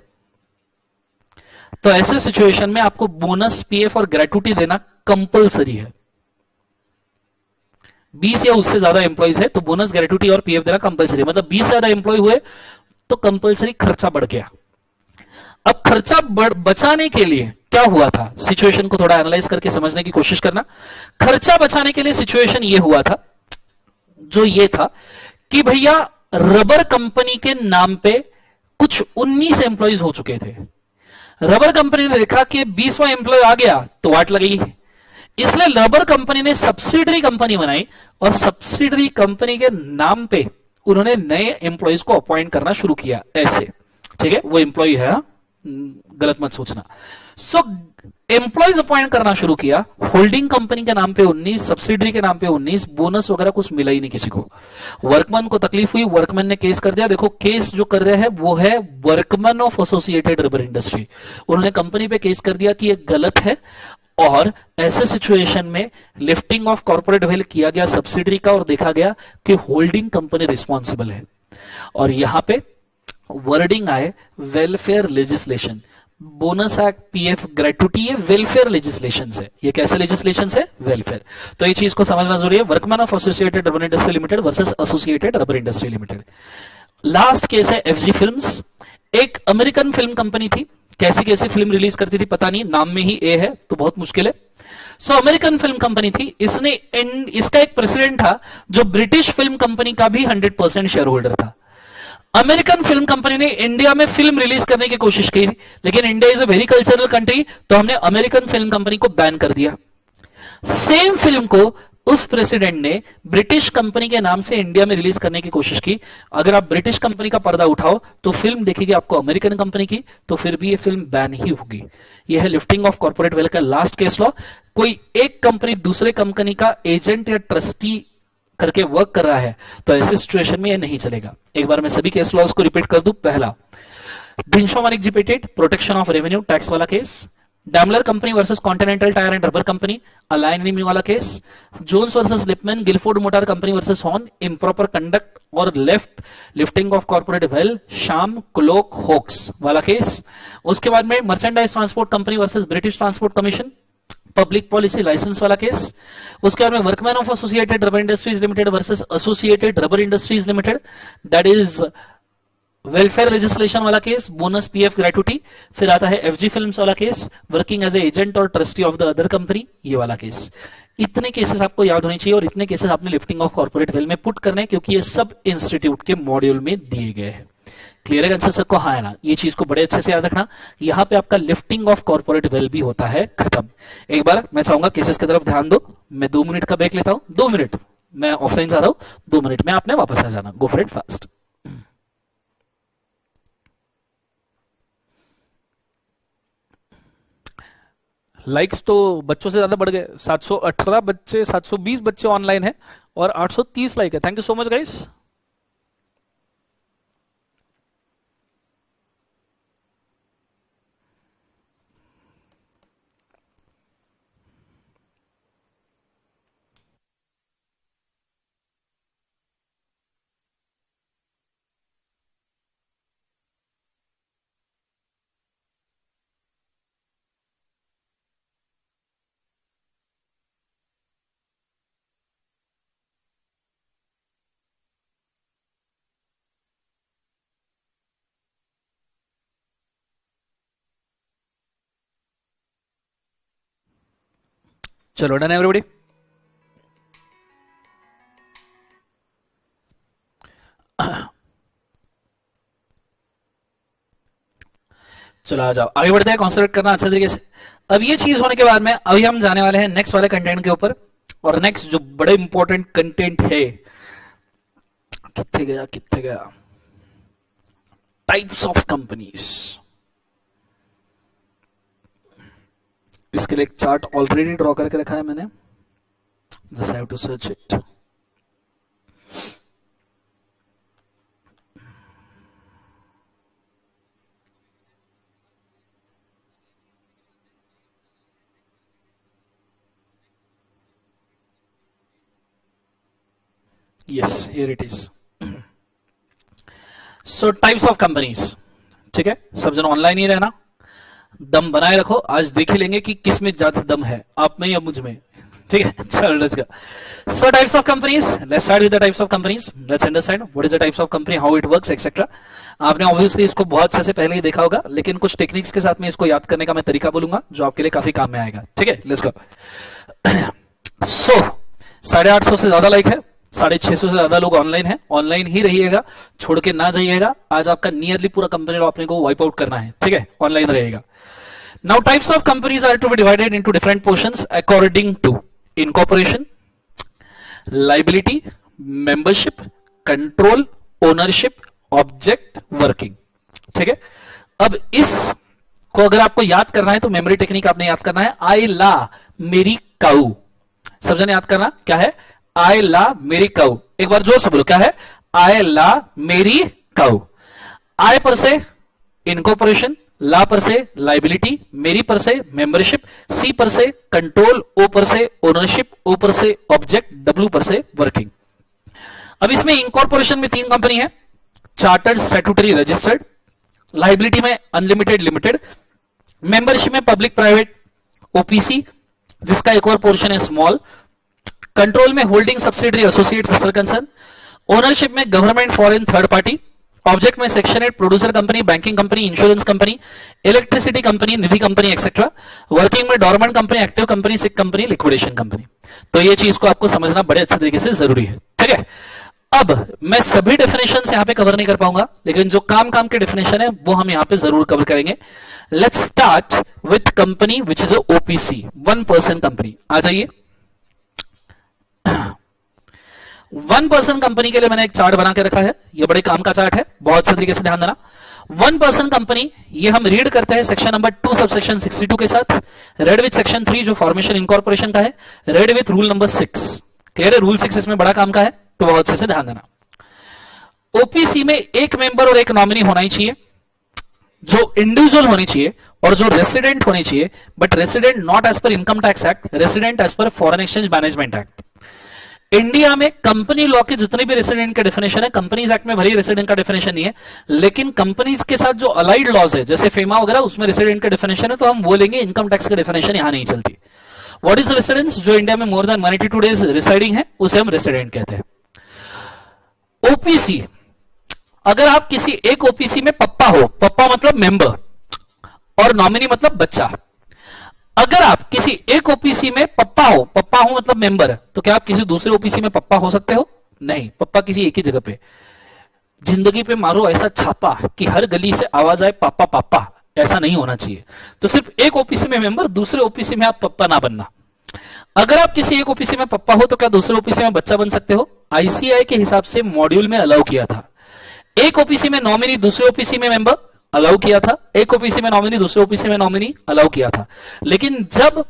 तो ऐसे सिचुएशन में आपको बोनस, पीएफ और ग्रेट्युटी देना कंपलसरी है। 20 या उससे ज्यादा एम्प्लॉइज है तो बोनस, ग्रेट्युटी और पीएफ देना कंपलसरी, मतलब 20 से ज्यादा एम्प्लॉय हुए तो कंपलसरी खर्चा बढ़ गया। अब खर्चा बचाने के लिए क्या हुआ था, सिचुएशन को थोड़ा एनालाइज करके समझने की कोशिश करना। खर्चा बचाने के लिए सिचुएशन ये हुआ था, जो ये था कि भैया रबर कंपनी के नाम पे कुछ 19 एम्प्लॉइज हो चुके थे। रबर कंपनी ने देखा कि 20वां एम्प्लॉय आ गया तो वाट लगेगी, इसलिए रबर कंपनी ने सब्सिडरी कंपनी बनाई और सब्सिडरी कंपनी के नाम पे उन्होंने नए एम्प्लॉइज को अपॉइंट करना शुरू किया, ऐसे, ठीक है? वो एम्प्लॉय है, गलत मत सोचना। सो एम्प्लॉइज अपॉइंट करना शुरू किया, होल्डिंग कंपनी के नाम पे 19, सब्सिडरी के नाम पे 19, बोनस वगैरह कुछ मिला ही नहीं किसी को। वर्कमैन को तकलीफ हुई, वर्कमैन ने केस कर दिया। देखो केस जो कर रहे हैं वो है workman of associated rubber industry. उन्होंने कंपनी पे केस कर दिया कि ये गलत है और ऐसे सिचुएशन में लिफ्टिंग ऑफ कॉर्पोरेट वेल किया गया सब्सिडरी का और देखा गया कि होल्डिंग कंपनी रिस्पॉन्सिबल है। और यहां पे वर्डिंग आए welfare legislation, bonus act, PF, gratuity, ये वेलफेयर लेजिस्लेशन है। ये कैसे लेजिस्लेशन है? वेलफेयर। तो ये चीज को समझना जरूरी है। Workman of associated rubber industry limited versus associated rubber industry limited. Last case है एफजी फिल्म्स। एक अमेरिकन फिल्म कंपनी थी, कैसी कैसी फिल्म रिलीज करती थी पता नहीं, नाम में ही ए है तो बहुत मुश्किल है। सो अमेरिकन फिल्म कंपनी थी, इसका एक प्रेसिडेंट था जो ब्रिटिश फिल्म कंपनी का भी 100% शेयर होल्डर था। अमेरिकन फिल्म कंपनी ने इंडिया में फिल्म रिलीज करने की कोशिश की, लेकिन India is a very cultural country, तो हमने अमेरिकन फिल्म कंपनी को बैन कर दिया। सेम फिल्म को उस प्रेसिडेंट ने ब्रिटिश कंपनी के नाम से इंडिया में रिलीज करने की कोशिश की। अगर आप ब्रिटिश कंपनी का पर्दा उठाओ तो फिल्म दिखेगी आपको अमेरिकन कंपनी की, तो फिर भी ये फिल्म बैन ही होगी। यह है लिफ्टिंग ऑफ कॉर्पोरेट वेल्थ का लास्ट केस लॉ। कोई एक कंपनी दूसरे कंपनी का एजेंट या ट्रस्टी करके वर्क कर रहा है तो ऐसी सिचुएशन में ये नहीं चलेगा। एक बार मैं सभी केस लॉज को रिपीट कर दूं। पहला, Dinshaw Manik ji patent, protection of revenue tax वाला case. Daimler company versus continental tyre and rubber company, alien enemy वाला case. Jones versus Lipman Gilford motor company versus Horne, improper conduct और left lifting of corporate wealth, sham cloak hoax वाला case. उसके बाद में merchandise transport company versus British transport commission, public policy licence वाला case. उसके बाद में workman of associated rubber industries limited versus associated rubber industries limited, that is welfare legislation वाला case, bonus PF gratuity. फिर आता है एफजी फिल्म्स वाला case, working as a agent और trustee of the other company, ये वाला case. इतने cases आपको याद होने चाहिए और इतने केसेस आपने लिफ्टिंग ऑफ कॉर्पोरेट वेल्थ में पुट करने हैं, क्योंकि ये सब इंस्टीट्यूट के मॉड्यूल में दिए गए हैं। क्लियर है आंसर सबको? हाँ है ना? ये चीज को बड़े अच्छे से याद रखना। यहां पे आपका लिफ्टिंग ऑफ कॉर्पोरेट वेल्थ भी होता है खत्म। एक बार मैं चाहूंगा केसेस की तरफ ध्यान दो। मैं 2 मिनट का ब्रेक लेता हूं। 2 मिनट मैं ऑफलाइन जा रहा हूं, 2 मिनट में आपने वापस आ जाना। गो फॉर इट फास्ट। लाइक्स तो बच्चों से ज्यादा बढ़ गए, 718 बच्चे, 720 बच्चे ऑनलाइन हैं और 830 लाइक है। Thank you so much guys. चलो डन एवरीबॉडी। चलो आ जाओ, आगे बढ़ते हैं। कॉन्सेंट्रेट करना अच्छे तरीके से। अब ये चीज होने के बाद में अभी हम जाने वाले हैं नेक्स्ट वाले कंटेंट के ऊपर। और नेक्स्ट जो बड़े इंपॉर्टेंट कंटेंट है, कितने गया कितने गया, टाइप्स ऑफ कंपनीज। इसके लिए एक चार्ट ऑलरेडी ड्रॉ करके रखा है मैंने, just have to search it. Yes here it is. So types of companies, ठीक है। सब जन ऑनलाइन ही रहना, दम बनाए रखो। आज देख ही लेंगे कि किस में ज्यादा दम है, आप में या मुझ में, ठीक है। चलो let's go. So types of companies, let's start with the types of companies. Let's understand what is the types of company, how it works etcetera. आपने ऑब्वियसली इसको बहुत अच्छे से पहले ही देखा होगा, लेकिन कुछ टेक्निक्स के साथ में इसको याद करने का मैं तरीका बोलूंगा जो आपके लिए काफी काम में आएगा, ठीक है। Let's go. सो 850 से ज्यादा लाइक है, 650 से ज्यादा लोग ऑनलाइन है। ऑनलाइन ही रहिएगा, छोड़ के ना जाइएगा। आज आपका नियरली पूरा कंपनी अपने को वाइप आउट करना है, ठीक है। ऑनलाइन रहेगा। Now types of companies are to be divided into different portions according to incorporation, liability, membership, control, ownership, object, working, ठीक है। अब इस को अगर आपको याद करना है तो मेमोरी टेक्निक आपने याद करना है। आई ला मेरी काऊ, सब जने याद करना क्या है। आई ला मेरी काऊ, एक बार जोर से बोलो क्या है। आई ला मेरी काऊ। आई पर से इनकॉर्पोरेशन, ला पर से लाइबिलिटी, मेरी पर से मेंबरशिप, सी पर से कंट्रोल, ओ पर से ओनरशिप, ओ पर से ऑब्जेक्ट, डब्ल्यू पर से वर्किंग। अब इसमें इनकॉर्पोरेशन में 3 कंपनी है, चार्टर्ड, स्टैट्यूटरी, रजिस्टर्ड। लाइबिलिटी में अनलिमिटेड, लिमिटेड। मेंबरशिप में पब्लिक, प्राइवेट, ओपीसी, जिसका एक और पोर्शन है स्मॉल। कंट्रोल में holding, subsidiary, associate, sister concern. Ownership में government, foreign, third party. Object में section 8 producer company, banking company, insurance company, electricity company, Nidhi company et cetera. Working में dormant company, active company, sick company, liquidation company. तो ये चीज को आपको समझना बड़े अच्छे तरीके से जरूरी है, ठीक है। अब मैं सभी डेफिनेशन यहां पे कवर नहीं कर पाऊंगा, लेकिन जो काम काम के डेफिनेशन है वो हम यहां पे जरूर कवर करेंगे। Let's start with company which is OPC, 1 person company. आ जाइए। वन पर्सन कंपनी के लिए मैंने एक चार्ट बना के रखा है, ये बड़े काम का चार्ट है, बहुत अच्छे तरीके से ध्यान देना। वन पर्सन कंपनी, ये हम रीड करते हैं सेक्शन नंबर 2 सब सेक्शन 62 के साथ, रेड विथ सेक्शन 3 जो फॉर्मेशन इनकॉर्पोरेशन का है, red with rule number 6। Clear है? रूल 6 इसमें बड़ा काम का है, तो बहुत अच्छे से ध्यान देना। ओपीसी में एक मेंबर और एक नॉमिनी होना ही चाहिए, जो इंडिविजुअल होनी चाहिए और जो रेसिडेंट होनी चाहिए, but resident not as per income tax act, resident as per foreign exchange management act. India में कंपनी लॉ के जितने भी रेसिडेंट का डेफिनेशन है, कंपनीज एक्ट में भले ही रेसिडेंट का डेफिनेशन नहीं है, लेकिन कंपनीज के साथ जो अलाइड लॉज है जैसे फेमा वगैरह, उसमें रेसिडेंट का डेफिनेशन है, तो हम बोलेंगे इनकम टैक्स का डेफिनेशन यहां नहीं चलती। What is residence? जो इंडिया में मोर देन 182 डेज रिसाइडिंग है, उसे हम रेसिडेंट कहते हैं। ओपीसी, अगर आप किसी एक ओपीसी में पप्पा हो, पप्पा मतलब मेंबर और नॉमिनी मतलब बच्चा, अगर आप किसी एक ओपीसी में पप्पा हो, पप्पा हो मतलब मेंबर, तो क्या आप किसी दूसरे ओपीसी में पप्पा हो सकते हो? नहीं, पप्पा किसी एक ही जगह पे। जिंदगी पे मारो ऐसा छापा कि हर गली से आवाज आए पापा पापा, ऐसा नहीं होना चाहिए। तो सिर्फ एक ओपीसी में मेंबर, दूसरे ओपीसी में आप पप्पा ना बनना। अगर आप किसी एक ओपीसी में पप्पा हो तो क्या दूसरे ओपीसी में बच्चा बन सकते हो? आईसीआई के हिसाब से मॉड्यूल में अलाउ किया था। एक ओपीसी में नॉमिनी, दूसरे ओपीसी में मेंबर, अलाउ किया था। एक ओपीसी में नॉमिनी, दूसरे ओपीसी में नॉमिनी, अलाउ किया था। लेकिन जब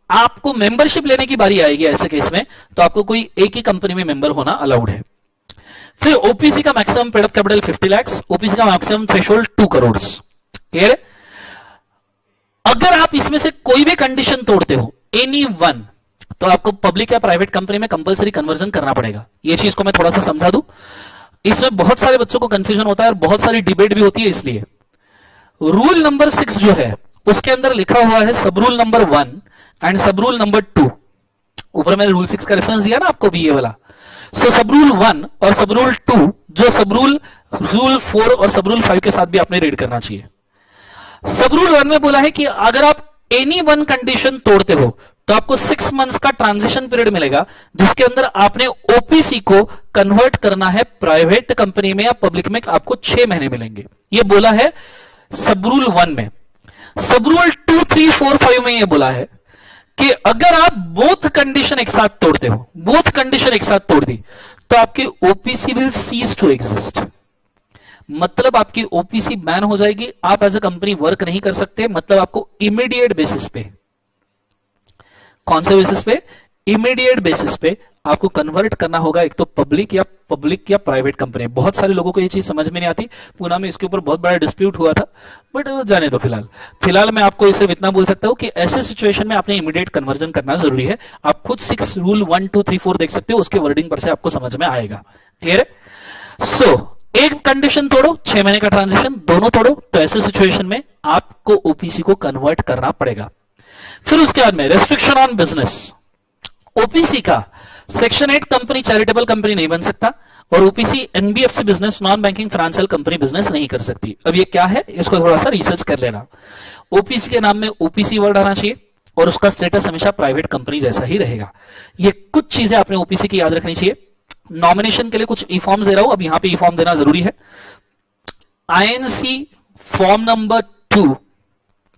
आपको मेंबरशिप लेने की बारी आएगी ऐसे केस में, तो आपको कोई एक ही कंपनी में मेंबर होना अलाउड है। फिर ओपीसी का maximum paid up capital 50 lakh, OPC का मैक्सिमम थ्रेशोल्ड 2 करोड़। क्लियर है? अगर आप इसमें से कोई भी कंडीशन तोड़ते हो, एनी वन, तो आपको पब्लिक या प्राइवेट कंपनी में कंपलसरी कन्वर्जन करना पड़ेगा। ये चीज को मैं थोड़ा सा समझा दूं, इसमें बहुत सारे बच्चों को कंफ्यूजन होता है और बहुत सारी डिबेट भी होती है। इसलिए रूल नंबर 6 जो है उसके अंदर लिखा हुआ है सब रूल नंबर 1 एंड सब रूल नंबर 2। ऊपर मैंने रूल 6 का रेफरेंस दिया ना आपको भी, ये वाला। सो सब रूल 1 और सब रूल 2, जो सब रूल 4 और सब रूल 5 के साथ भी आपने रीड करना चाहिए। सब रूल 1 में बोला है कि अगर आप एनी वन कंडीशन तोड़ते हो तो आपको 6 मंथ्स का ट्रांजिशन पीरियड मिलेगा, जिसके अंदर आपने ओपीसी को कन्वर्ट करना है प्राइवेट कंपनी में या पब्लिक में, आपको 6 महीने मिलेंगे। ये बोला है सब रूल 1 में। सब रूल 2, 3, 4, 5 में यह बोला है कि अगर आप बोथ कंडीशन एक साथ तोड़ते हो, बोथ कंडीशन एक साथ तोड़ दी, तो आपकी OPC will cease to exist. मतलब आपकी ओपीसी बैन हो जाएगी, आप एज अ कंपनी वर्क नहीं कर सकते। मतलब आपको इमीडिएट बेसिस पे, कौन से बेसिस पे? इमीडिएट बेसिस पे आपको कन्वर्ट करना होगा, एक तो पब्लिक या प्राइवेट कंपनी। बहुत सारे लोगों को ये चीज समझ में नहीं आती। पूना में इसके ऊपर बहुत बड़ा डिस्प्यूट हुआ था, बट जाने दो। फिलहाल मैं आपको इसे इतना बोल सकता हूं कि ऐसे सिचुएशन में आपने इमीडिएट कन्वर्जन करना जरूरी है। आप खुद 6 रूल 1, 2, 3, 4 देख सकते हो, उसके वर्डिंग पर से आपको समझ में आएगा। क्लियर है? सो एक कंडीशन तोड़ो, 6 महीने का ट्रांजिशन, दोनों तोड़ो, तो ऐसे सिचुएशन में आपको ओपीसी को कन्वर्ट करना पड़ेगा। फिर उसके बाद में रेस्ट्रिक्शन ऑन बिजनेस। ओपीसी का सेक्शन 8 कंपनी चैरिटेबल कंपनी नहीं बन सकता, और OPC NBFC business, non banking financial company business नहीं कर सकती। अब ये क्या है, इसको थोड़ा सा रिसर्च कर लेना। ओपीसी के नाम में ओपीसी वर्ड आना चाहिए और उसका स्टेटस हमेशा प्राइवेट कंपनी जैसा ही रहेगा। ये कुछ चीजें आपने ओपीसी की याद रखनी चाहिए। नॉमिनेशन के लिए कुछ ई फॉर्म्स दे रहा हूं, अब यहां पे ई फॉर्म देना जरूरी है। INC form number 2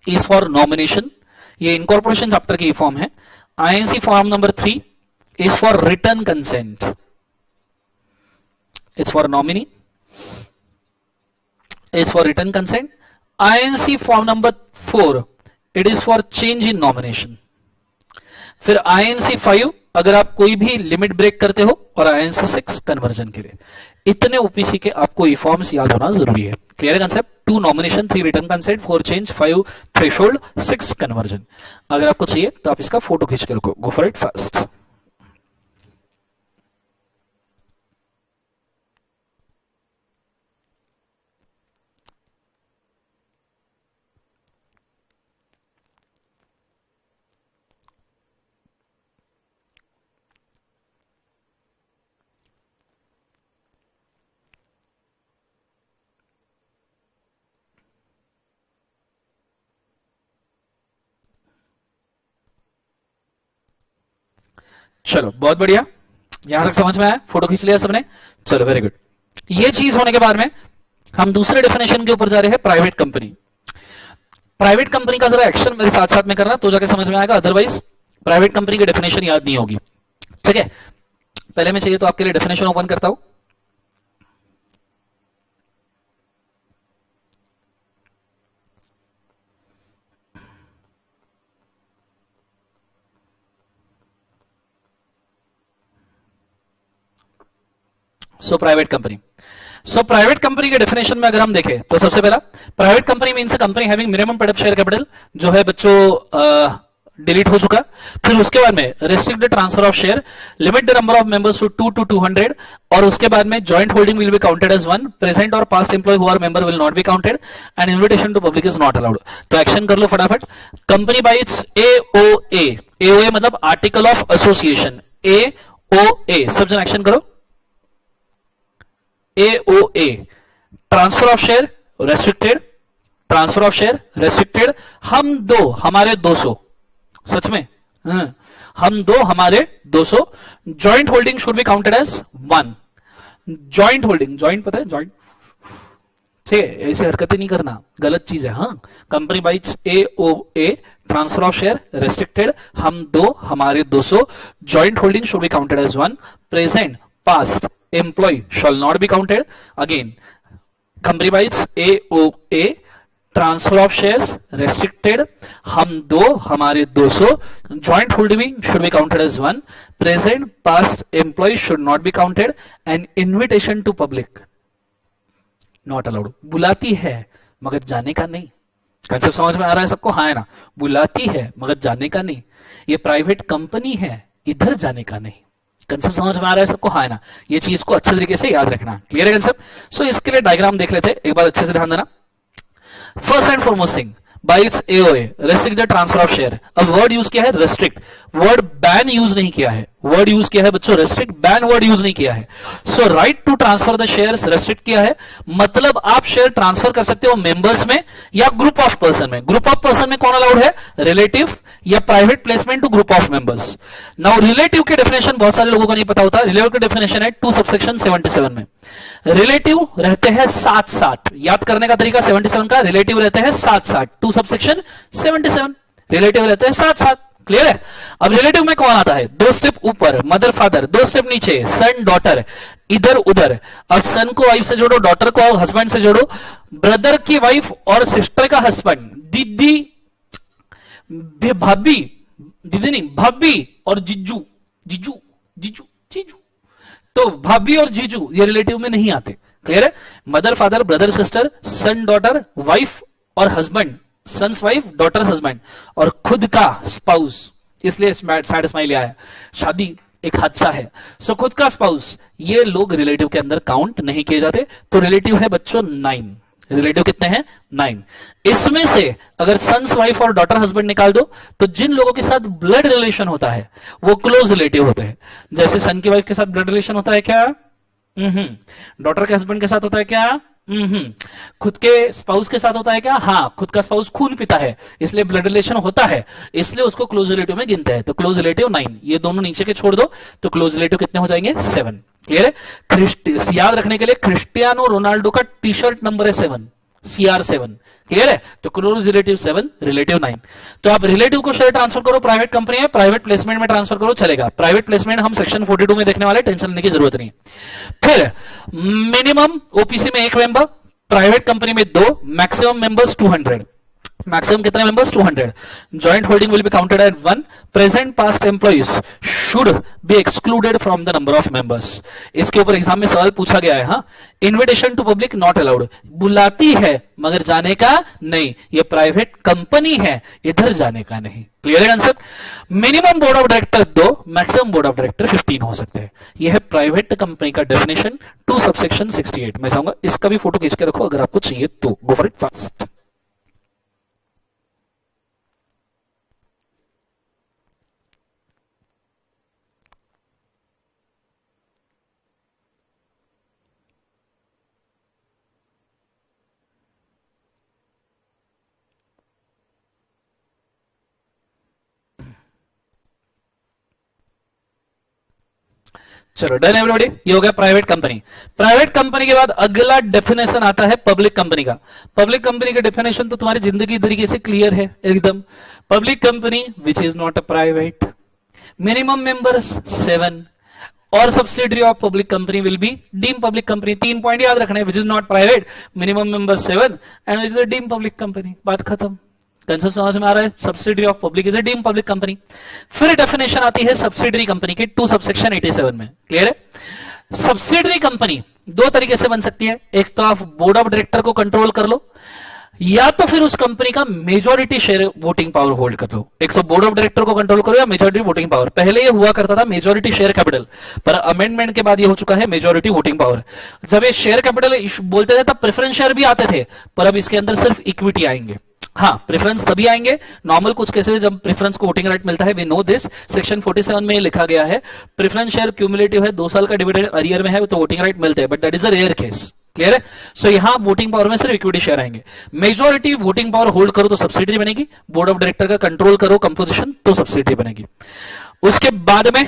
is for nomination, ये इनकॉर्पोरेशन चैप्टर की फॉर्म है। INC form number 3 is for return consent, it's for nominee, is for return consent. INC form number 4 it is for change in nomination. फिर INC 5 अगर आप कोई भी limit break करते हो, और आईएनसी 6 कन्वर्जन के लिए। इतने ओपीसी के आपको ई फॉर्म्स याद होना जरूरी है। Clear concept? 2 nomination, 3 return consent, 4 change, 5 threshold, 6 conversion. अगर आपको चाहिए तो आप इसका फोटो खींच कर गो फॉर इट फास्ट। चलो बहुत बढ़िया, यहां तक समझ में आया? फोटो खींच लिया सबने? चलो वेरी गुड। ये चीज होने के बाद में हम दूसरे डेफिनेशन के ऊपर जा रहे हैं, प्राइवेट कंपनी। प्राइवेट कंपनी का जरा एक्शन मेरे साथ साथ में करना तो जाके समझ में आएगा, अदरवाइज प्राइवेट कंपनी की डेफिनेशन याद नहीं होगी। ठीक है, पहले मैं चाहिए तो आपके लिए डेफिनेशन ओपन करता हूं। प्राइवेट कंपनी, प्राइवेट कंपनी के डेफिनेशन में अगर हम देखें तो सबसे पहला, private company means a company having minimum paid up share capital, जो है बच्चों डिलीट हो चुका। फिर उसके बाद में restrict the transfer of share, limit the number of members to 2 to 200, और उसके बाद में joint holding will be counted as one, present और past employ who are member will not be counted, and invitation to public is not allowed. तो action कर लो फटाफट। Company by its AOA, AOA मतलब आर्टिकल ऑफ एसोसिएशन, एओए, सब जन action करो। AOA, transfer of share restricted, transfer of share restricted, हम दो हमारे 200, सच में हम दो हमारे 200, joint holding should be counted as one, joint holding, joint पता है जॉइंट, ठीक है, ऐसी हरकतें नहीं करना, गलत चीज है। हाँ, company by its AOA, transfer of share restricted, हम दो हमारे 200, joint holding should be counted as one, present past employee shall not be counted. Again, company by its AOA, transfer of shares restricted, हम दो हमारे 200, joint holding should be counted as one, present past employee should not be counted, and invitation to public not allowed. बुलाती है मगर जाने का नहीं। Concept समझ में आ रहा है सबको? हाँ है ना, बुलाती है मगर जाने का नहीं, ये प्राइवेट कंपनी है, इधर जाने का नहीं। कंसेप्ट समझ में आ रहा है सबको? हाँ है ना, ये चीज को अच्छे तरीके से याद रखना। क्लियर है कंसेप्ट? सो इसके लिए डायग्राम देख लेते हैं एक बार, अच्छे से ध्यान देना। First and foremost thing, bye its AOA restrict the transfer of share. अब वर्ड यूज किया है रेस्ट्रिक्ट, वर्ड बैन यूज नहीं किया है, वर्ड यूज किया है बच्चों रेस्ट्रिक्ट, बैन वर्ड यूज नहीं किया है। So right to transfer the shares restrict किया है, मतलब आप शेयर ट्रांसफर कर सकते हो मेंबर्स में या ग्रुप ऑफ पर्सन में। ग्रुप ऑफ पर्सन में कौन अलाउड है? रिलेटिव या private placement to group of members. Now relative के डेफिनेशन बहुत सारे लोगों को नहीं पता होता। रिलेटिव के डेफिनेशन है 2 सबसेक्शन 77 में। रिलेटिव रहते हैं साथ साथ, याद करने का तरीका 77 का, रिलेटिव रहते हैं साथ साथ, 2 सबसेक्शन 77, रिलेटिव रहते हैं साथ साथ। क्लियर है? अब रिलेटिव में कौन आता है? 2 स्टेप ऊपर मदर फादर, 2 स्टेप नीचे सन डॉटर, इधर उधर। अब सन को वाइफ से जोड़ो, डॉटर को हस्बैंड से जोड़ो, ब्रदर की वाइफ और सिस्टर का हस्बैंड, दीदी भाभी, दीदी नहीं भाभी और जीजू, जीजू जीजू जीजू, तो भाभी और जीजू ये रिलेटिव में नहीं आते। क्लियर है? Mother father, brother sister, son daughter, wife और husband, son's wife, daughter husband, और खुद का स्पाउस, इसलिए सैड स्माइल आया, शादी एक हादसा है। सो खुद का स्पाउस, ये लोग रिलेटिव के अंदर काउंट नहीं किए जाते। तो रिलेटिव है बच्चों 9। रिलेटिव कितने हैं? 9। इसमें से अगर सन्स वाइफ और डॉटर हस्बैंड निकाल दो तो जिन लोगों के साथ ब्लड रिलेशन होता है वो क्लोज रिलेटिव होते हैं। जैसे सन की वाइफ के साथ ब्लड रिलेशन होता है क्या? डॉटर के हस्बैंड के साथ होता है क्या? खुद के स्पाउस के साथ होता है क्या? हाँ, खुद का स्पाउस खून पीता है इसलिए ब्लड रिलेशन होता है, इसलिए उसको क्लोज रिलेटिव में गिनते हैं। तो क्लोज रिलेटिव 9, ये दोनों नीचे के छोड़ दो तो क्लोज रिलेटिव कितने हो जाएंगे? 7। क्लियर है? याद रखने के लिए क्रिस्टियानो रोनाल्डो का टी शर्ट नंबर है 7, CR7। क्लियर है? तो क्लोज रिलेटिव 7, रिलेटिव 9। तो आप रिलेटिव को शेयर ट्रांसफर करो, प्राइवेट कंपनी है, प्राइवेट प्लेसमेंट में ट्रांसफर करो, चलेगा। प्राइवेट प्लेसमेंट हम सेक्शन 42 में देखने वाले, टेंशन लेने की जरूरत नहीं। फिर मिनिमम ओपीसी में 1 मेंबर, प्राइवेट कंपनी में 2, मैक्सिमम मेंबर्स 200। मैक्सिमम कितने members? 200। Joint holding will be counted at 1, present past employees should be excluded from the number of members. इसके ऊपर एग्जाम में सवाल पूछा गया है। हाँ, invitation to public not allowed, बुलाती है मगर जाने का नहीं, ये प्राइवेट कंपनी है, इधर जाने का नहीं। क्लियर है concept? Minimum board of director 2, maximum board of director 15 हो सकते हैं। यह है प्राइवेट कंपनी का डेफिनेशन 2 सबसेक्शन 68। मैं चाहूंगा इसका भी फोटो खींच के रखो अगर आपको चाहिए तो। गो फॉर इट फास्ट। चलो डन एवरीबॉडी, ये हो गया प्राइवेट कंपनी। प्राइवेट कंपनी के बाद अगला डेफिनेशन आता है पब्लिक कंपनी का। पब्लिक कंपनी का डेफिनेशन तो तुम्हारी जिंदगी तरीके से क्लियर है एकदम। Public company which is not a private, minimum members 7 और subsidiary of public company will be deem public company. 3 point याद रखने, which is not private, minimum members 7 and which is a deem public company. बात खत्म। Concept समझ में आ रहा है? Subsidiary of public is a deem public company. फिर डेफिनेशन आती है सब्सिडरी कंपनी की 2 सबसेक्शन 87 में। क्लियर है? सब्सिडरी कंपनी 2 तरीके से बन सकती है। एक तो आप बोर्ड ऑफ डायरेक्टर को कंट्रोल कर लो, या तो फिर उस कंपनी का majority share voting power hold कर लो। एक तो बोर्ड ऑफ डायरेक्टर को कंट्रोल करो या मेजॉरिटी वोटिंग पावर। पहले ये हुआ करता था मेजॉरिटी शेयर कैपिटल, पर अमेंडमेंट के बाद ये हो चुका है मेजॉरिटी वोटिंग पावर। जब ये शेयर कैपिटल बोलते थे तब प्रेफरेंस शेयर भी आते थे, पर अब इसके अंदर सिर्फ इक्विटी आएंगे। हाँ, प्रेफरेंस तभी आएंगे नॉर्मल कुछ केसेस जब प्रेफरेंस को वोटिंग राइट मिलता है। वी नो दिस, सेक्शन 47 में लिखा गया है प्रेफरेंस शेयर क्यूमुलेटिव है, 2 साल का डिविडेंड अरियर में है तो वोटिंग राइट मिलते हैं, but that is a rare case. Clear है? सो यहां वोटिंग पावर में सिर्फ इक्विटी शेयर आएंगे। मेजॉरिटी वोटिंग पावर होल्ड करो तो सब्सिडरी बनेगी, बोर्ड ऑफ डायरेक्टर का कंट्रोल करो कंपोजिशन तो सब्सिडरी बनेगी। उसके बाद में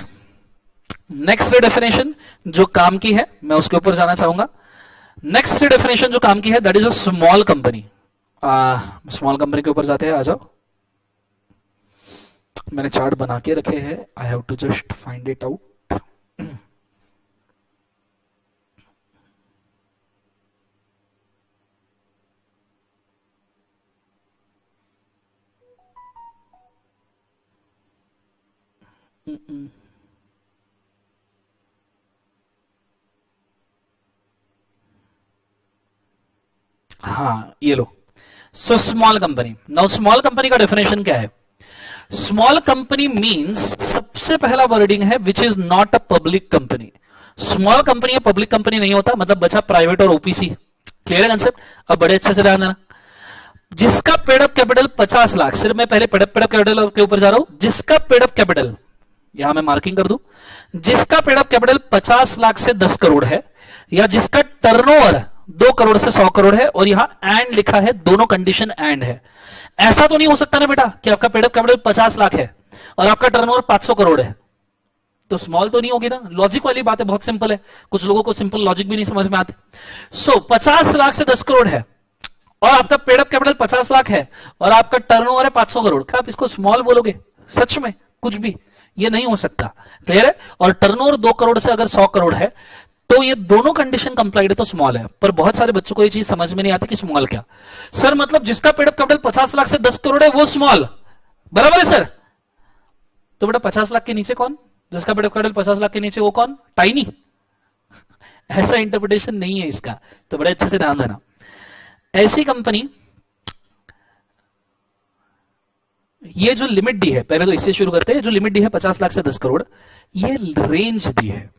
नेक्स्ट डेफिनेशन जो काम की है मैं उसके ऊपर जाना चाहूंगा। नेक्स्ट डेफिनेशन जो काम की है that is a small company. Small company के ऊपर जाते हैं, आ जाओ। मैंने चार्ट बना के रखे हैं, I have to just find it out. हाँ, ये लो। So small company, now small company का डेफिनेशन क्या है? स्मॉल कंपनी मींस, सबसे पहला वर्डिंग है which is not a public company. Small company है, पब्लिक कंपनी नहीं होता, मतलब बचा प्राइवेट और ओपीसी। क्लियर है कंसेप्ट? अब बड़े अच्छे से ध्यान देना। जिसका पेड अप कैपिटल 50 लाख, सिर्फ मैं पहले पेड अप कैपिटल के ऊपर जा रहा हूं। जिसका पेड अप कैपिटल, यहां मैं मार्किंग कर दूं, जिसका पेड अप कैपिटल 50 लाख से 10 करोड़ है, या जिसका टर्नओवर 2 करोड़ से 100 करोड़ है, और यहां एंड लिखा है, दोनों कंडीशन एंड है। ऐसा तो नहीं हो सकता ना बेटा कि आपका पेड अप कैपिटल 50 लाख है और आपका टर्नओवर 500 करोड़ है, तो स्मॉल तो नहीं होगी ना। लॉजिक वाली बात है, बहुत सिंपल है, कुछ लोगों को सिंपल लॉजिक भी नहीं समझ में आते। सो 50 लाख से 10 करोड़ है और आपका पेड अप कैपिटल 50 लाख है और आपका टर्नओवर है 500 करोड़, क्या आप इसको स्मॉल बोलोगे? सच में कुछ भी ये नहीं हो सकता। क्लियर है? और टर्नओवर 2 करोड़ से अगर 100 करोड़ है तो ये दोनों कंडीशन कंप्लाइड है तो स्मॉल है। पर बहुत सारे बच्चों को ये चीज समझ में नहीं आती कि स्मॉल क्या। सर मतलब जिसका पेड अप कैपिटल 50 लाख से 10 करोड़ है वो स्मॉल, बराबर है सर? तो बेटा 50 लाख के नीचे कौन? जिसका पेड अप कैपिटल 50 लाख के नीचे वो कौन? टाइनी। ऐसा इंटरप्रिटेशन नहीं है इसका, तो बड़े अच्छे से ध्यान देना। ऐसी कंपनी, ये जो लिमिट दी है, पहले तो इससे शुरू करते हैं। जो लिमिट दी है 50 लाख से 10 करोड़, ये रेंज दी है।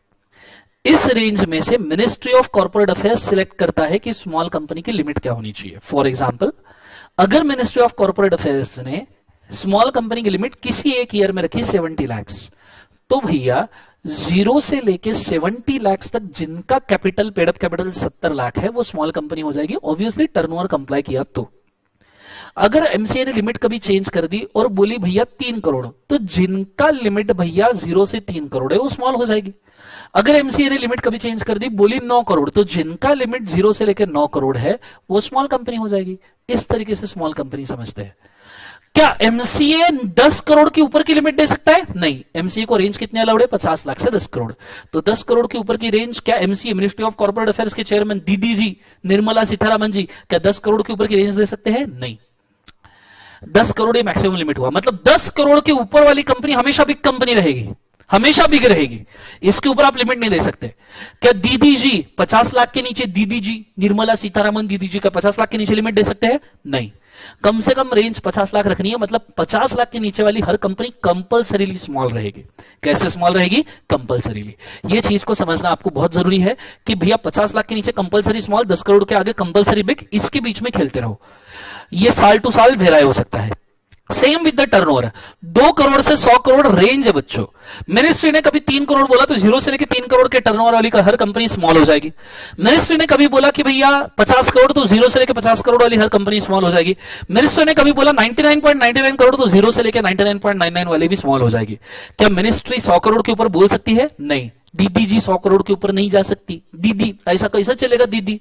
इस रेंज में से ministry of corporate affairs select करता है कि स्मॉल कंपनी की लिमिट क्या होनी चाहिए। फॉर एग्जांपल, अगर मिनिस्ट्री ऑफ कॉर्पोरेट अफेयर्स ने स्मॉल कंपनी की लिमिट किसी एक ईयर में रखी 70 लाख, तो भैया 0 से लेके 70 लाख तक जिनका capital, paid up capital 70 lakh है, वो स्मॉल कंपनी हो जाएगी। ऑब्वियसली टर्नओवर कंप्लाई किया तो। अगर एमसीए ने लिमिट कभी चेंज कर दी और बोली भैया 3 करोड़, तो जिनका लिमिट भैया 0 से 3 करोड़ है वो स्मॉल हो जाएगी। अगर एमसीए ने लिमिट कभी चेंज कर दी, बोली 9 करोड़, तो जिनका लिमिट 0 से लेकर 9 करोड़ है वो स्मॉल कंपनी हो जाएगी। इस तरीके से स्मॉल कंपनी समझते हैं। क्या एमसीए 10 करोड़ के ऊपर की लिमिट दे सकता है? नहीं। एमसीए को रेंज कितने अलाउड है? 50 लाख से 10 करोड़। तो 10 करोड़ के ऊपर की रेंज क्या MCA, ministry of corporate affairs के चेयरमैन दीदी जी निर्मला सीतारामन जी, क्या 10 करोड़ के ऊपर की रेंज दे सकते हैं? नहीं। 10 करोड़ ही मैक्सिमम लिमिट हुआ। मतलब 10 करोड़ के ऊपर वाली कंपनी हमेशा बिग कंपनी रहेगी, हमेशा बिग रहेगी। इसके ऊपर आप लिमिट नहीं दे सकते। क्या दीदी जी 50 लाख के नीचे, दीदी जी निर्मला सीतारामन दीदी जी का 50 लाख के नीचे लिमिट दे सकते हैं? नहीं। कम से कम रेंज 50 लाख रखनी है। मतलब 50 लाख के नीचे वाली हर कंपनी कंपलसरीली स्मॉल रहेगी। कैसे स्मॉल रहेगी? कंपलसरीली। ये चीज को समझना आपको बहुत जरूरी है कि भैया 50 लाख के नीचे कंपलसरी स्मॉल, 10 करोड़ के आगे कंपलसरी बिग, इसके बीच में खेलते रहो। ये साल टू साल वेराई हो सकता है। Same with the turnover, 2 crore से 100 करोड़ रेंज है बच्चों। मिनिस्ट्री ने कभी 3 करोड़ बोला तो 0 से लेकर 3 करोड़ के टर्नओवर वाली का हर कंपनी स्मॉल हो जाएगी। मिनिस्ट्री ने कभी बोला कि भैया 50 करोड़, तो 0 से लेकर 50 करोड़ वाली हर कंपनी स्मॉल हो जाएगी। मिनिस्ट्री ने कभी बोला 99.99 करोड़, तो 0 से लेकर 99.99 वाली भी स्मॉल हो जाएगी। क्या मिनिस्ट्री 100 करोड़ के ऊपर बोल सकती है? नहीं। दीदी जी 100 करोड़ के ऊपर नहीं जा सकती, दीदी ऐसा कैसा चलेगा दीदी,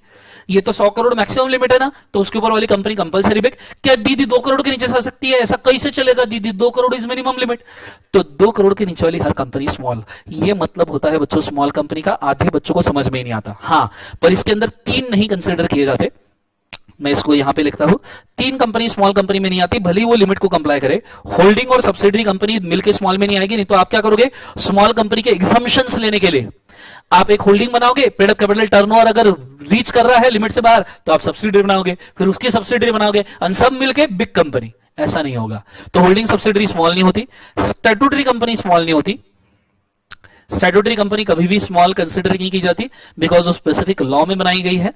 ये तो 100 करोड़ मैक्सिमम लिमिट है ना, तो उसके ऊपर वाली कंपनी कंपलसरी बैक, क्या दीदी 2 करोड़ के नीचे जा सकती है, ऐसा कैसे चलेगा दीदी, 2 करोड़ इज मिनिमम लिमिट, तो 2 करोड़ के नीचे वाली हर कंपनी स्मॉल। ये मतलब होता है बच्चों स्मॉल कंपनी का, आधे बच्चों को समझ में ही नहीं आता। हाँ, पर इसके अंदर 3 नहीं कंसिडर किए जाते, मैं इसको यहां पे लिखता हूं, 3 कंपनी स्मॉल कंपनी में नहीं आती, भले ही वो लिमिट को कंप्लाई करे। होल्डिंग और सब्सिडरी कंपनी मिलकर स्मॉल में नहीं आएगी, नहीं तो आप क्या करोगे, स्मॉल कंपनी के एग्जम्पशंस लेने के लिए आप एक होल्डिंग बनाओगे, पेड अप कैपिटल टर्नओवर अगर रीच कर रहा है लिमिट से बाहर तो आप सब्सिडरी बनाओगे, फिर उसकी सब्सिडरी बनाओगे, और सब मिलके बिग कंपनी, ऐसा नहीं होगा। तो होल्डिंग सब्सिडरी स्मॉल नहीं होती, स्टैट्यूटरी कंपनी स्मॉल नहीं होती, स्टैट्यूटरी कंपनी कभी भी स्मॉल कंसिडर नहीं की जाती बिकॉज ऑफ स्पेसिफिक लॉ में बनाई गई है,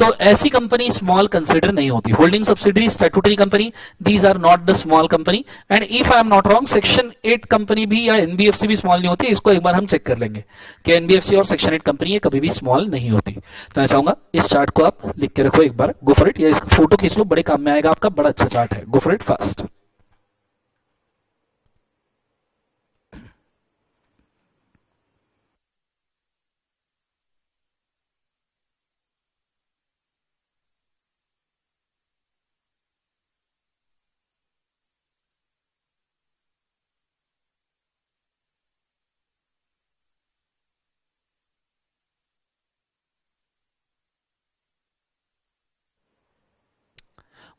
तो ऐसी कंपनी स्मॉल कंसिडर नहीं होती। Holding subsidiary, statutory company, these are not the small company. And if I am not wrong, section 8 company भी या एनबीएफसी भी स्मॉल नहीं होती, इसको एक बार हम चेक कर लेंगे कि एनबीएफसी और सेक्शन 8 कंपनी कभी भी स्मॉल नहीं होती। तो मैं चाहूंगा इस चार्ट को आप लिख के रखो एक बार, गो फॉर इट, या इसका फोटो खींच लो, बड़े काम में आएगा आपका, बड़ा अच्छा चार्ट है, गो फॉर इट फास्ट।